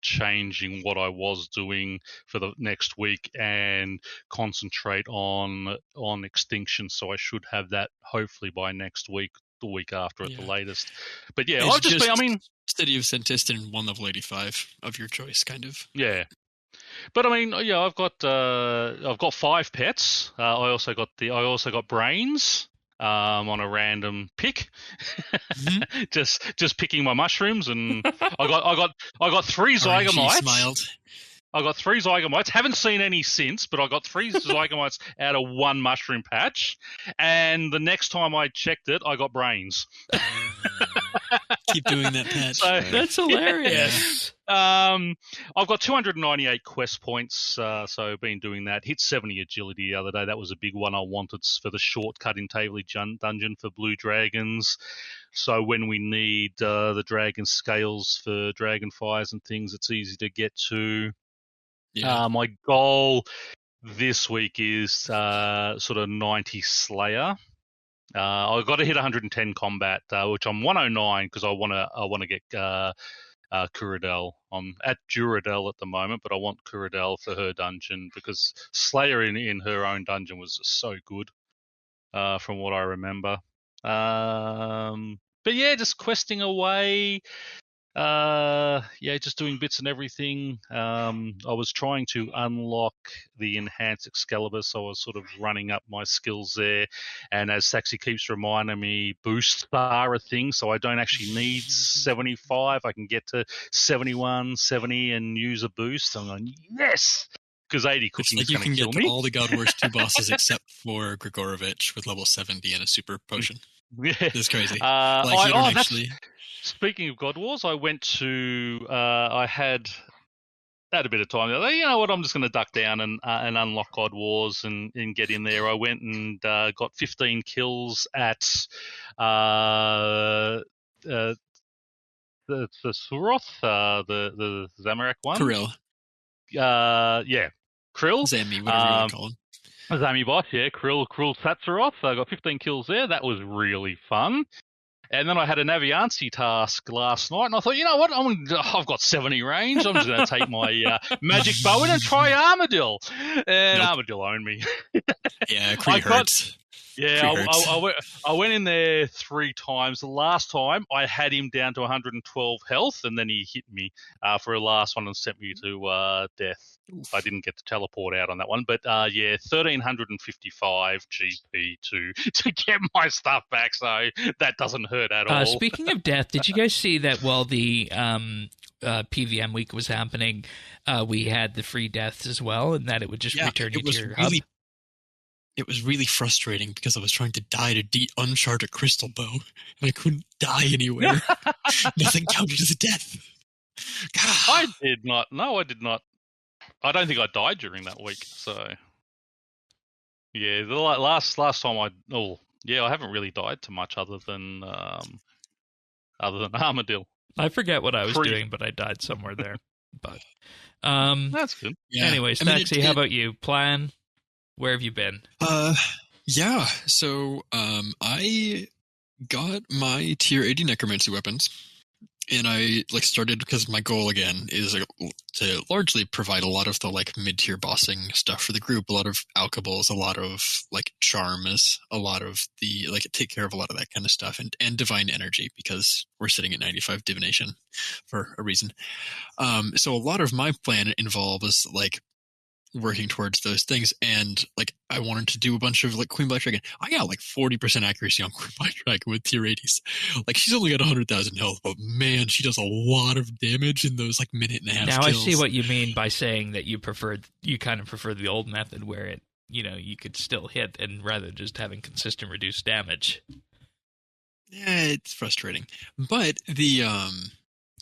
changing what I was doing for the next week and concentrate on extinction. So I should have that hopefully by next week. The week after at the latest. But yeah, I'll just City of Centist and 1 level 85 of your choice, kind of. Yeah. But I mean, I've got 5 pets. I also got brains on a random pick. Mm-hmm. just picking my mushrooms, and I got 3 zygomites. Smiled. I got 3 zygomites. Haven't seen any since, but I got 3 zygomites out of 1 mushroom patch. And the next time I checked it, I got brains. Keep doing that patch. So, that's hilarious. I've got 298 quest points, so I've been doing that. Hit 70 agility the other day. That was a big one I wanted for the shortcut in Taverley Dungeon for blue dragons. So when we need the dragon scales for dragonfires and things, it's easy to get to. Yeah. My goal this week is sort of 90 Slayer. I've got to hit 110 combat, which I'm 109 because I want to get Kuradel. I'm at Duradel at the moment, but I want Kuradel for her dungeon because Slayer in her own dungeon was so good, from what I remember. But yeah, just questing away. Just doing bits and everything. I was trying to unlock the enhanced Excalibur, so I was sort of running up my skills there. And as Thaxy keeps reminding me, boosts are a thing, so I don't actually need 75. I can get to 71, 70 and use a boost. I'm going, yes! Because 80 cooking is going to kill me. You can get all the God Wars 2 bosses except for Grigorovich with level 70 and a super potion. Yeah. It's crazy. Actually... Speaking of God Wars, I went to I had a bit of time. You know what? I'm just going to duck down and unlock God Wars and get in there. I went and got 15 kills at the Suroth, the Zamorak one. Krill. Krill. Zami, whatever you want to call him. Zami boss, yeah. Krill Satsaroth. I got 15 kills there. That was really fun. And then I had a Naviancy task last night, and I thought, you know what? I've got 70 range. I'm just going to take my magic bow in and try Armadillo. And Armadillo owned me. Yeah, Cree hurts. Yeah, I went in there 3 times. The last time, I had him down to 112 health, and then he hit me for a last one and sent me to death. Oof. I didn't get to teleport out on that one. But, 1,355 GP to get my stuff back, so that doesn't hurt at all. Speaking of death, did you guys see that while the PVM week was happening, we had the free deaths as well, and that it would just return you to your hub? It was really frustrating because I was trying to die to unshard a crystal bow, and I couldn't die anywhere. Nothing counted as a death. I did not. No, I did not. I don't think I died during that week. So, yeah, the last time I haven't really died too much other than Armadillo. I forget what I was doing, but I died somewhere there. But that's good. Yeah. Anyways, Thaxy, how about you? Plan? Where have you been? So I got my tier 80 necromancy weapons, and I started because my goal again is to largely provide a lot of the mid-tier bossing stuff for the group, a lot of alchables, a lot of charms, a lot of the take care of a lot of that kind of stuff, and divine energy, because we're sitting at 95 divination for a reason. So a lot of my plan involves working towards those things, and I wanted to do a bunch of Queen Black Dragon. I got 40% accuracy on Queen Black Dragon with tier 80s. She's only got 100,000 health, but man, she does a lot of damage in those minute and a half Now kills. I see what you mean by saying that you kind of prefer the old method where it, you could still hit, and rather just having consistent reduced damage. Yeah, it's frustrating. But the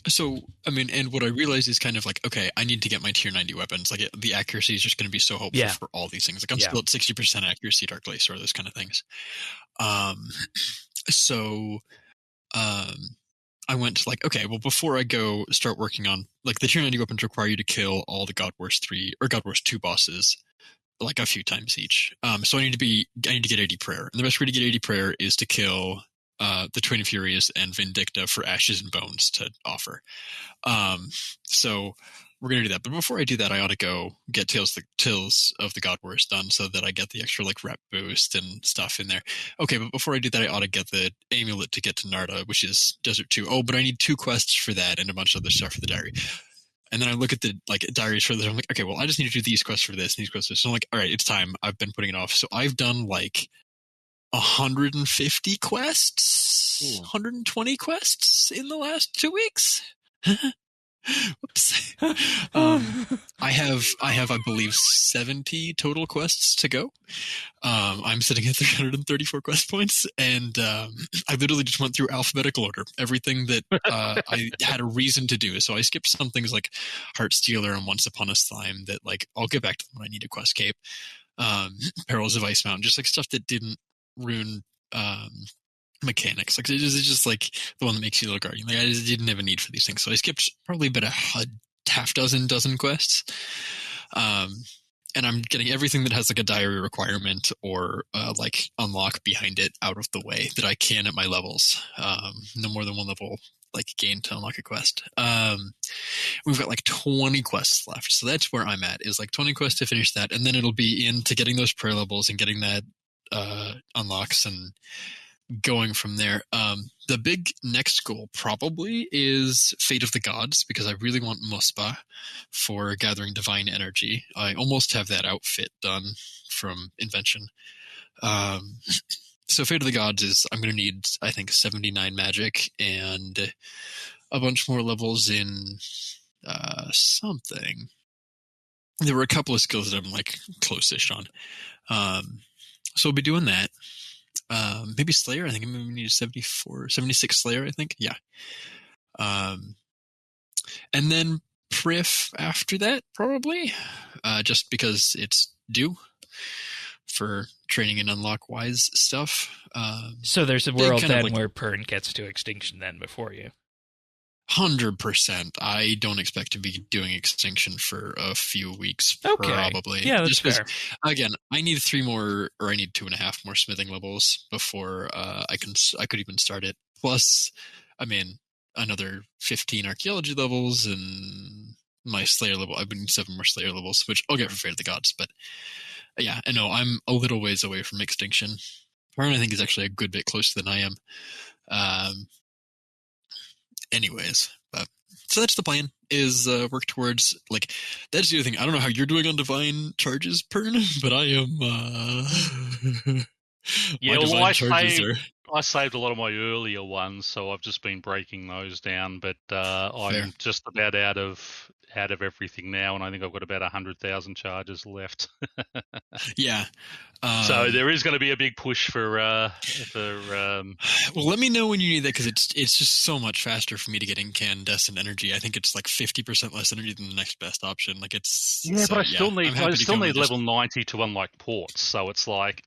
so, I mean, and what I realized is kind of okay, I need to get my tier 90 weapons. The accuracy is just going to be so helpful for all these things. I'm still at 60% accuracy, Dark Lace, or those kind of things. So, I went to okay, well, before I go start working on, the tier 90 weapons require you to kill all the God Wars 3 or God Wars 2 bosses, a few times each. So I need to get 80 prayer. And the best way to get 80 prayer is to kill the Twin Furious and Vindicta for Ashes and Bones to offer. So we're going to do that. But before I do that, I ought to go get Tales of the God Wars done so that I get the extra rep boost and stuff in there. Okay, but before I do that, I ought to get the amulet to get to Narda, which is Desert 2. Oh, but I need 2 quests for that and a bunch of other stuff for the diary. And then I look at the diaries for this. I'm okay, well, I just need to do these quests for this and these quests for this. So I'm all right, it's time. I've been putting it off. So I've done 150 quests, 120 quests in the last 2 weeks. Whoops. I have, I believe, 70 total quests to go. I'm sitting at 334 quest points, and I literally just went through alphabetical order, everything that I had a reason to do. So I skipped some things like Heartstealer and Once Upon a Slime that I'll get back to them when I need a quest cape. Perils of Ice Mountain, just stuff that didn't ruin mechanics. It's just the one that makes you look guardian. I just didn't have a need for these things, so I skipped probably about a half dozen quests. And I'm getting everything that has a diary requirement or unlock behind it out of the way that I can at my levels. No more than one level gain to unlock a quest. We've got 20 quests left, so that's where I'm at, is 20 quests to finish that, and then it'll be into getting those prayer levels and getting that unlocks and going from there. The big next goal probably is Fate of the Gods, because I really want Muspa for gathering divine energy. I almost have that outfit done from Invention. So Fate of the Gods is, I'm going to need, I think, 79 magic and a bunch more levels in something. There were a couple of skills that I'm close-ish on. So we'll be doing that. Maybe Slayer. I think maybe we need 76 Slayer, I think. Yeah. And then Prif after that, probably. Just because it's due for training and unlock-wise stuff. So there's a world then where Pern gets to extinction then before you. 100%. I don't expect to be doing extinction for a few weeks, probably. Yeah, that's fair. Again, I need 3 more, or I need 2.5 more smithing levels before I could even start it. Plus, I mean, another 15 archaeology levels and my Slayer level. I've been 7 more Slayer levels, which I'll get for Fate of the Gods. But yeah, I know I'm a little ways away from extinction. Pern, I think, is actually a good bit closer than I am. Anyways, but so that's the plan, is work towards that's the other thing. I don't know how you're doing on divine charges, Pern, but I am yeah, well, I saved a lot of my earlier ones, so I've just been breaking those down, but I'm just about out of everything now, and I think I've got about 100,000 charges left. Yeah. So there is going to be a big push for well, let me know when you need that, because it's just so much faster for me to get incandescent energy. I think it's 50% less energy than the next best option. But I still need level 90 to unlock ports. So it's right.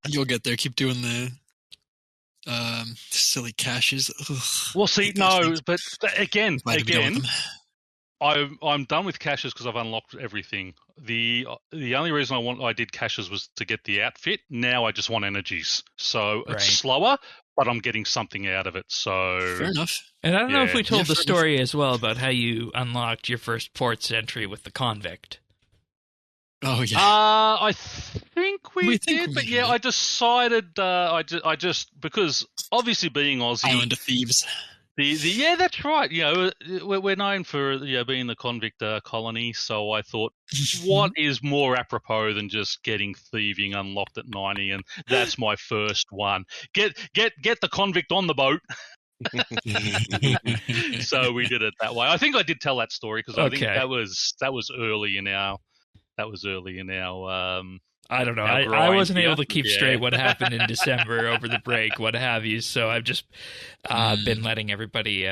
You'll get there. Keep doing the silly caches. Ugh, well, see, no, but again, I'm done with caches because I've unlocked everything. The only reason I did caches was to get the outfit. Now I just want energies. So Right. it's slower, but I'm getting something out of it. So Fair enough. And I don't know if Yeah. we told Yeah, the fair story as well about how you unlocked your first port sentry with the convict. Oh yeah. I think we think did, we but mentioned yeah, it. I decided I just because obviously being Aussie, Island of Thieves. yeah, that's right. You know, we're known for being the convict colony, so I thought, what is more apropos than just getting thieving unlocked at 90, and that's my first one. Get the convict on the boat. So we did it that way. I think I did tell that story because I think Okay. that was early in our I don't know. our I grind wasn't here. able to keep Yeah. straight what happened in December over the break, what have you. So I've just been letting everybody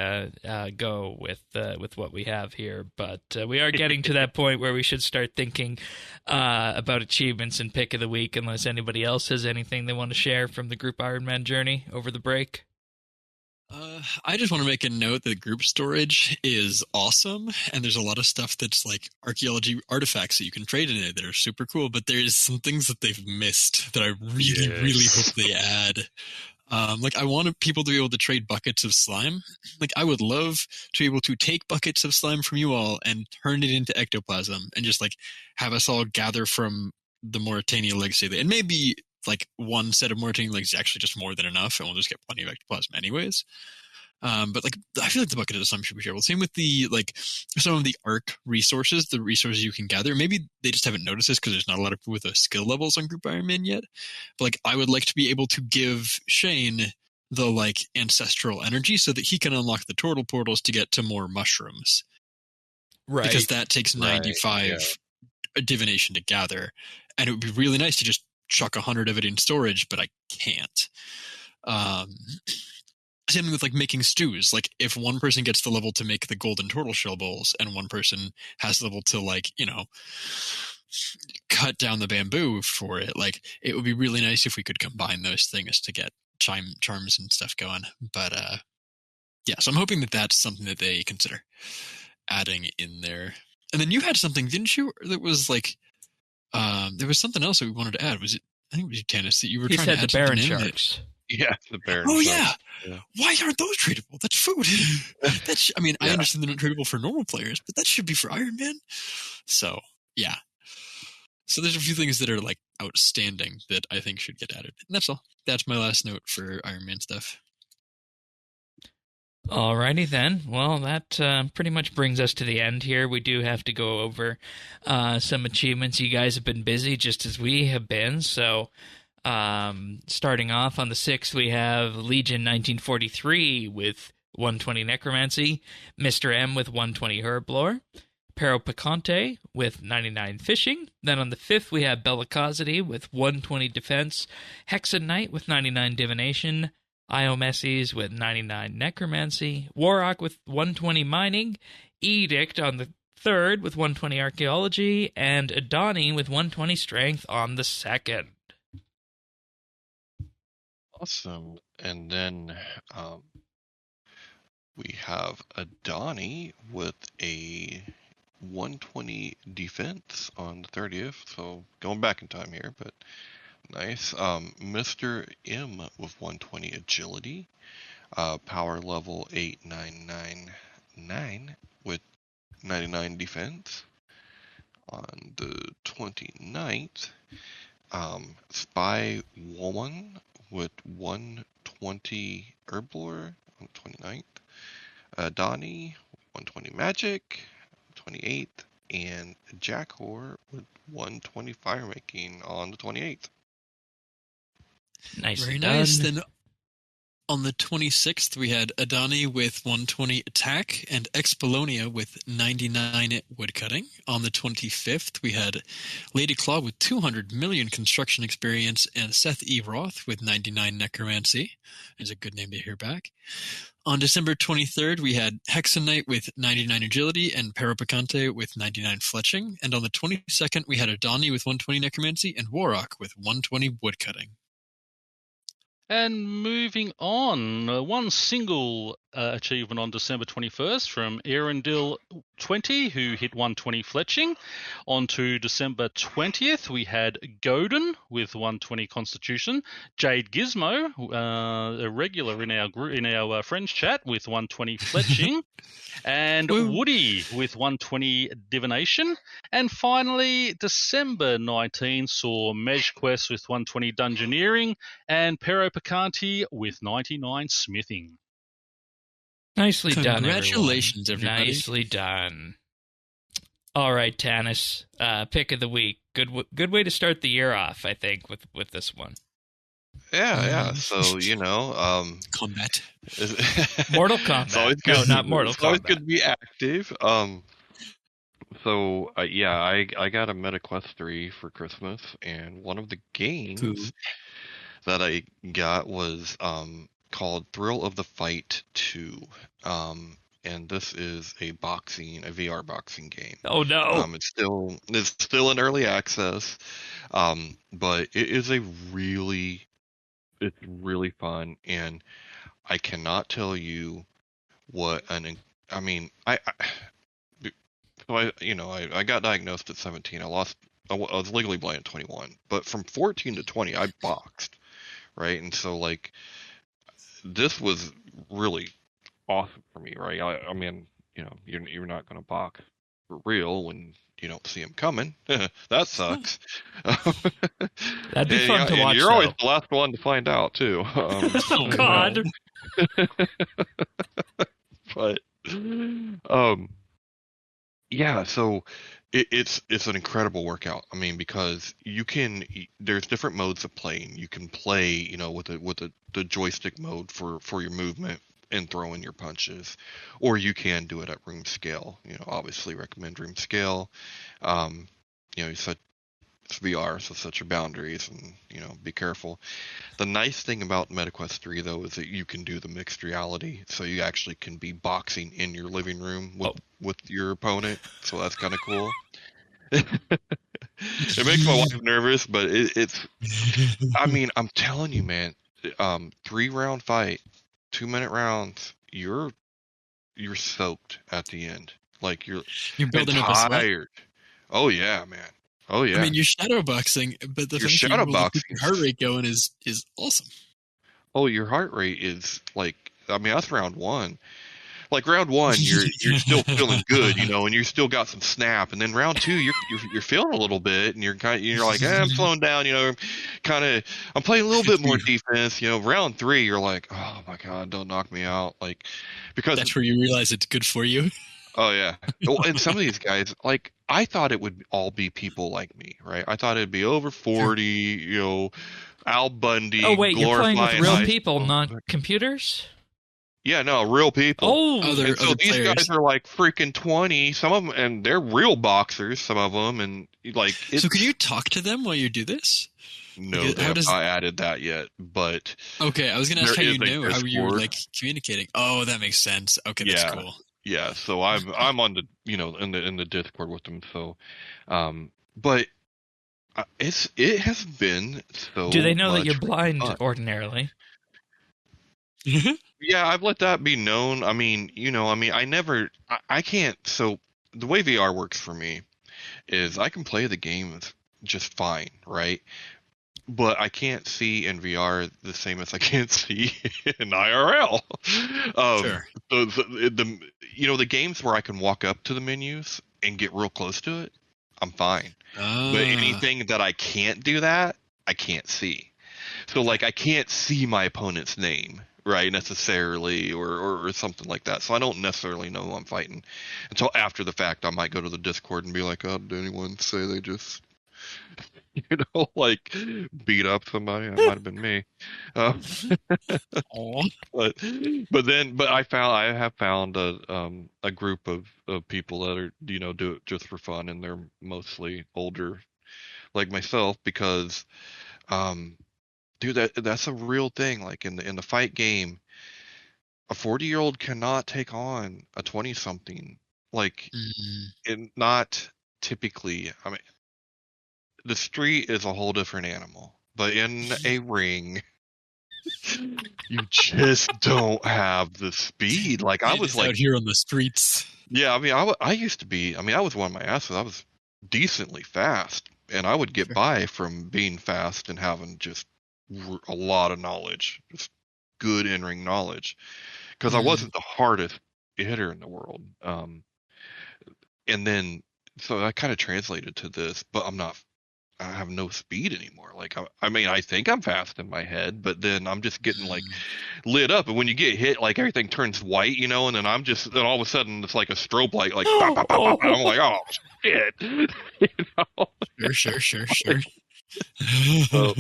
go with what we have here. But we are getting to that point where we should start thinking about achievements and pick of the week, unless anybody else has anything they want to share from the Group Ironman journey over the break. I just want to make a note that group storage is awesome, and there's a lot of stuff that's like archaeology artifacts that you can trade in it that are super cool, but there's some things that they've missed that I really, really hope they add. Like, I want people to be able to trade buckets of slime. Like, I would love to be able to take buckets of slime from you all and turn it into ectoplasm and just, like, have us all gather from the Mauritania Legacy. And maybe, like, one set of Mauritania legs is actually just more than enough, and we'll just get plenty of ectoplasm anyways. But like, I feel like the bucket of slime should be shareable. Same with the, like, some of the ARC resources, the resources you can gather. Maybe they just haven't noticed this because there's not a lot of people with those skill levels on Group Ironman yet. But like, I would like to be able to give Shane the like ancestral energy so that he can unlock the turtle portals to get to more mushrooms. Right. Because that takes 95 divination to gather. And it would be really nice to just chuck 100 of it in storage, but I can't. Same thing with like making stews. Like, if one person gets the level to make the golden turtle shell bowls and one person has the level to, like, you know, cut down the bamboo for it, like, it would be really nice if we could combine those things to get charms and stuff going. But yeah, so I'm hoping that that's something that they consider adding in there. And then you had something, didn't you? That was like, there was something else that we wanted to add. Was it? I think it was you, Tanis, that you were trying to add the Baron something in sharks. Yeah, the Baron. Oh sharks. yeah. Why aren't those tradable? That's food. I mean, I understand they're not tradable for normal players, but that should be for Iron Man. So yeah. So there's a few things that are like outstanding that I think should get added. And that's all. That's my last note for Iron Man stuff. Alrighty then. Well, that pretty much brings us to the end here. We do have to go over some achievements. You guys have been busy just as we have been. So starting off on the 6th, we have Legion 1943 with 120 Necromancy, Mr. M with 120 Herblore, Pero Picante with 99 Fishing. Then on the 5th, we have Bellicosity with 120 Defense, Hexen Knight with 99 Divination, Iomesses with 99 Necromancy, Warrock with 120 Mining, Edict on the 3rd with 120 Archaeology, and Adani with 120 Strength on the 2nd. Awesome. And then we have Adani with a 120 defense on the 30th. So going back in time here, but nice. Mr. M with 120 agility, power level 8999 with 99 defense. On the 29th, Spy Woman with 120 Herblore on the 29th. Donnie, 120 Magic, 28th. And Jack Whore with 120 Firemaking on the 28th. Nicely Very nice. done. Then on the 26th, we had Adani with 120 attack and Expolonia with 99 woodcutting. On the 25th, we had Lady Claw with 200 million construction experience and Seth E. Roth with 99 necromancy. Is a good name to hear back. On December 23rd, we had Hexen Knight with 99 agility and Parapicante with 99 fletching. And on the 22nd, we had Adani with 120 necromancy and Warrock with 120 woodcutting. And moving on, one single achievement on December 21st from Arundel 20, who hit 120 fletching. On to December 20th, we had Godin with 120 Constitution, Jade Gizmo, a regular in our friends chat, with 120 fletching, and Woody with 120 divination. And finally, December 19 saw MejQuest with 120 dungeoneering and Pero Picanti with 99 smithing. Nicely done, Congratulations, everybody. Nicely done. All right, Tanis, pick of the week. Good way to start the year off, I think, with this one. Yeah. So, Combat. Mortal Kombat. No, not Mortal Kombat. It's always good to be active. So, I got a MetaQuest 3 for Christmas, and one of the games that I got was called Thrill of the Fight 2. And this is a VR boxing game. Oh no! It's still in early access, but it's really fun, and I cannot tell you what I got diagnosed at 17. I was legally blind at 21, but from 14 to 20, I boxed, right? And so like, this was really awesome for me, right? I mean, you're not going to box for real when you don't see them coming. That sucks. That'd be fun to watch. You're always the last one to find out too. Oh God. But so it's an incredible workout. I mean, because there's different modes of playing. You can play, with the joystick mode for your movement and throwing your punches, or you can do it at room scale. Obviously recommend room scale. It's VR, so set your boundaries and be careful. The nice thing about MetaQuest 3 though is that you can do the mixed reality, so you actually can be boxing in your living room with your opponent. So that's kind of cool. It makes my wife nervous, but it's. I mean, I'm telling you, man. 3-round fight, 2-minute rounds. You're soaked at the end. Like you're building up a tired. Oh yeah, man. Oh yeah. I mean, you're shadowboxing, but the fact that you keep your heart rate going is awesome. Oh, your heart rate is that's round one. Like round one, you're still feeling good, and you still got some snap, and then round two, you're feeling a little bit, and you're like, I'm slowing down, I'm playing a little bit more defense, Round three, you're like, oh my God, don't knock me out, because that's where you realize it's good for you. Oh yeah. Well, and some of these guys, I thought it would all be people like me, right? I thought it'd be over 40, Al Bundy. Oh wait, you're playing with real people, not computers? Yeah, no, real people. Oh, so these guys are like freaking 20, some of them, and they're real boxers, some of them, and So can you talk to them while you do this? No, they have not added that yet, but... Okay, I was going to ask how you knew, how you were communicating. Oh, that makes sense. Okay, that's cool. Yeah, so I'm on the in the Discord with them. So, but it has been so. Do they know that you're blind ordinarily? Yeah, I've let that be known. I mean, I can't. So the way VR works for me is I can play the game just fine, right? But I can't see in VR the same as I can't see in IRL. Sure. So the games where I can walk up to the menus and get real close to it, I'm fine. But anything that I can't do that, I can't see. So I can't see my opponent's name, right, necessarily, or something like that. So I don't necessarily know who I'm fighting until after the fact. I might go to the Discord and be like, oh, did anyone say they just... beat up somebody? That might have been me. But I have found a group of people that are do it just for fun, and they're mostly older, like myself, because dude, that's a real thing. In the fight game, a 40-year-old cannot take on a 20-something. And not typically. I mean, the street is a whole different animal, but in a ring, You just don't have the speed. Like I was like out here on the streets. Yeah, I mean, I used to be. I mean, I was one of my asses. I was decently fast, and I would get by from being fast and having just a lot of knowledge, just good in-ring knowledge, because I wasn't the hardest hitter in the world. And then so that kind of translated to this, but I'm not. I have no speed anymore. Like I mean, I think I'm fast in my head, but then I'm just getting like lit up, and when you get hit, like everything turns white, you know, and then then all of a sudden it's like a strobe light, like pop, pop, pop, pop, and I'm like, oh shit, you know? Sure. So,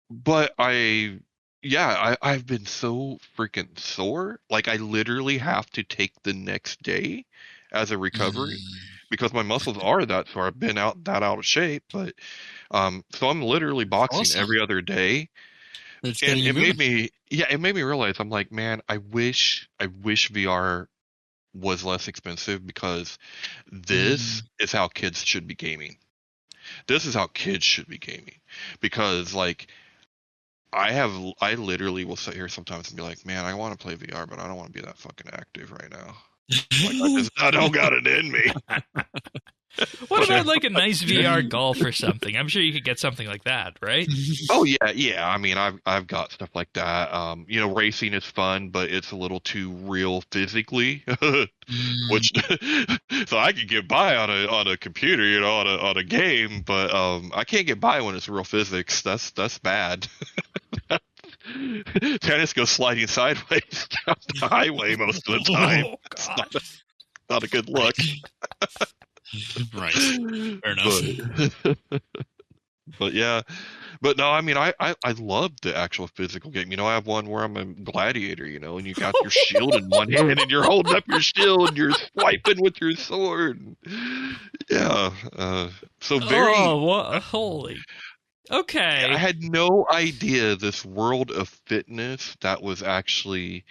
but I've been so freaking sore. Like I literally have to take the next day as a recovery because my muscles are that sore. I've been out of shape, but so I'm literally boxing every other day. And it made me realize, I'm like, man, I wish VR was less expensive, because this is how kids should be gaming. This is how kids should be gaming, because like I literally will sit here sometimes and be like, man, I want to play VR, but I don't want to be that fucking active right now. Like I don't got it in me. What about like a nice VR golf or something? I'm sure you could get something like that, right? Oh yeah. I mean, I've got stuff like that. You know, racing is fun, but it's a little too real physically. Which so I can get by on a computer, you know, on a game, but I can't get by when it's real physics. That's bad. Tanis goes sliding sideways down the highway most of the time. Oh, God. Not a good look. Right. Fair enough. But yeah. But no, I mean, I love the actual physical game. You know, I have one where I'm a gladiator, you know, and you got your shield in one hand and you're holding up your shield and you're swiping with your sword. Yeah. So very... Oh, what? Holy... Okay. I had no idea this world of fitness that was actually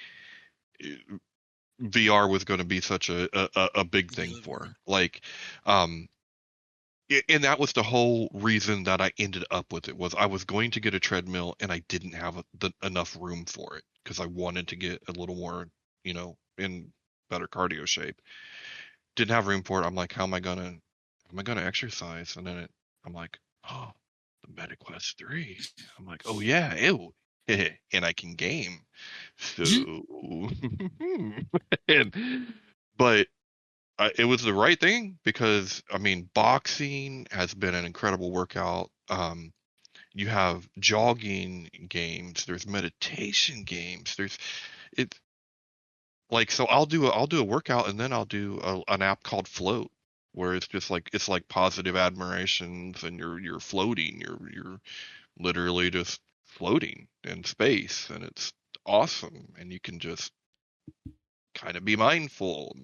VR was going to be such a big thing for. Like, and that was the whole reason that I ended up with it, was I was going to get a treadmill and I didn't have enough room for it, because I wanted to get a little more, you know, in better cardio shape. Didn't have room for it. I'm like, how am I gonna exercise? And then I'm like, oh, the MetaQuest 3. I'm like, oh yeah, ew. And I can game. So, but it was the right thing, because I mean, boxing has been an incredible workout. You have jogging games. There's meditation games. It's like, so I'll do a workout, and then I'll do an app called Float, where it's just like, it's like positive admirations, and you're floating. You're literally just floating in space, and it's awesome, and you can just kind of be mindful.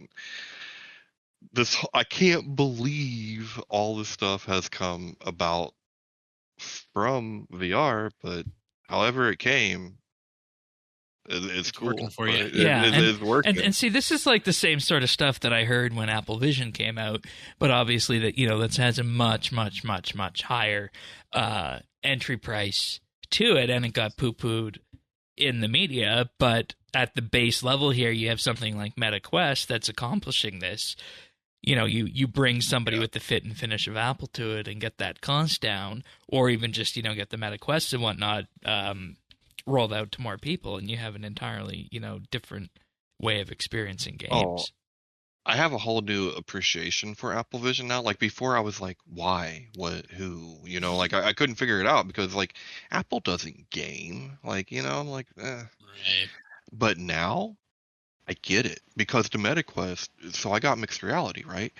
I can't believe all this stuff has come about from VR, but however it came, it's cool. Working for you. It's working. And see, this is like the same sort of stuff that I heard when Apple Vision came out, but obviously that, you know, that has a much higher entry price to it, and it got poo-pooed in the media. But at the base level here, you have something like MetaQuest that's accomplishing this. You know, you bring somebody with the fit and finish of Apple to it and get that cost down, or even just, you know, get the MetaQuest and whatnot rolled out to more people, and you have an entirely, you know, different way of experiencing games. I have a whole new appreciation for Apple Vision now. Like before, I was like, why, what, who, you know, like I couldn't figure it out, because like Apple doesn't game, like, you know, I'm like, Right. But now I get it, because the MetaQuest, so I got mixed reality, right?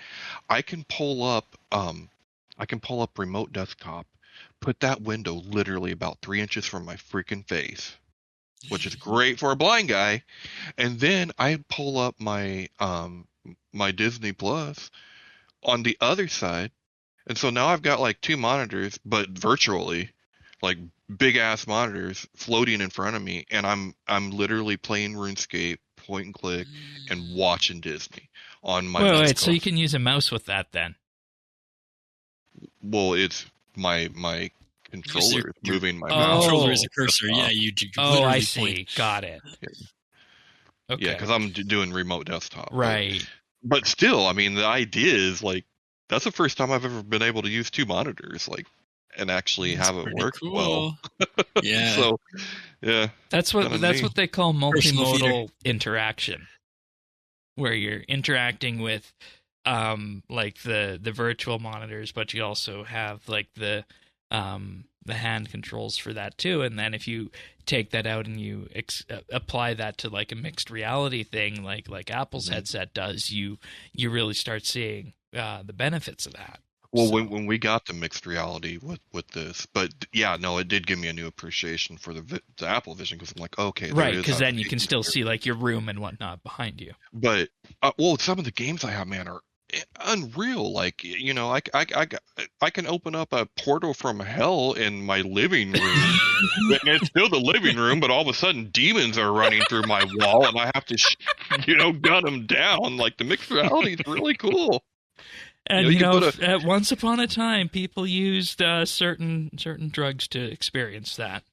I can pull up remote desktop, put that window literally about 3 inches from my freaking face, which is great for a blind guy. And then I pull up my my Disney Plus on the other side, and so now I've got like two monitors, but virtually, like big ass monitors floating in front of me, and I'm literally playing RuneScape point and click and watching Disney on my. Wait, so you can use a mouse with that then? Well, it's my controller is moving my Oh. mouse. Controller is a cursor. Yeah, you Oh, literally I see. point. Got it. Okay. Yeah, because I'm doing remote desktop. Right. But still, I mean, the idea is like that's the first time I've ever been able to use 2 monitors, like, and actually That's have it pretty work well. Yeah. So, yeah. That's what they call Personal multimodal interaction, where you're interacting with like the virtual monitors, but you also have like the hand controls for that too. And then if you take that out and you apply that to like a mixed reality thing, like Apple's headset does, you really start seeing the benefits of that. Well, So- when we got the mixed reality with this, but yeah, no, it did give me a new appreciation for the Apple Vision, because I'm like, okay, there right, is because then you can applications still there. see like your room and whatnot behind you. But well, some of the games I have, man, are unreal. Like, you know, I can open up a portal from hell in my living room, and it's still the living room, but all of a sudden demons are running through my wall, and I have to, gun them down. Like, the mixed reality is really cool. And You can put once upon a time, people used certain drugs to experience that.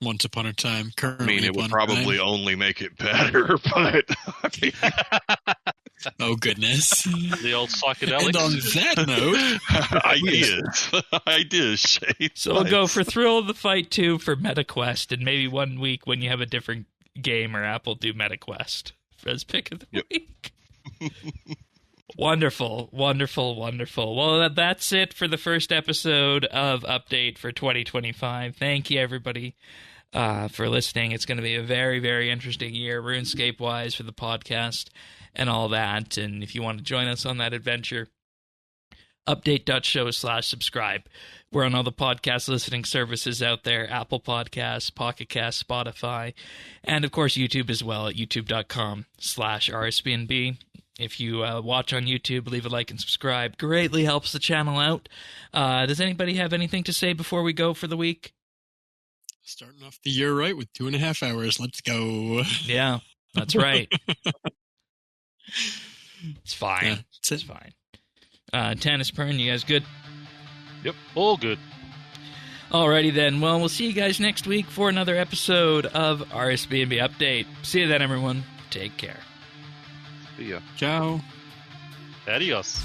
Once upon a time. I Currently mean, it would upon a time. probably only make it better, but I mean, Oh, goodness. The old psychedelics. And on that note, ideas, Shay. So we'll go for Thrill of the Fight 2 for MetaQuest, and maybe one week when you have a different game or Apple, do MetaQuest as pick of the week. Wonderful, wonderful, wonderful. Well, that's it for the first episode of Update for 2025. Thank you, everybody, for listening. It's going to be a very, very interesting year, RuneScape-wise, for the podcast and all that. And if you want to join us on that adventure, update.show/subscribe. We're on all the podcast listening services out there, Apple Podcasts, Pocket Casts, Spotify, and, of course, YouTube as well at youtube.com/RSBANDB. If you watch on YouTube, leave a like and subscribe. Greatly helps the channel out. Does anybody have anything to say before we go for the week? starting off the year right with 2.5 hours. Let's go. Yeah, that's right. It's fine. Yeah, it's fine. Tanis, Pern, you guys good? Yep, all good. Alrighty then. Well, we'll see you guys next week for another episode of RSBANDB Update. See you then, everyone. Take care. See ya. Ciao. Adios.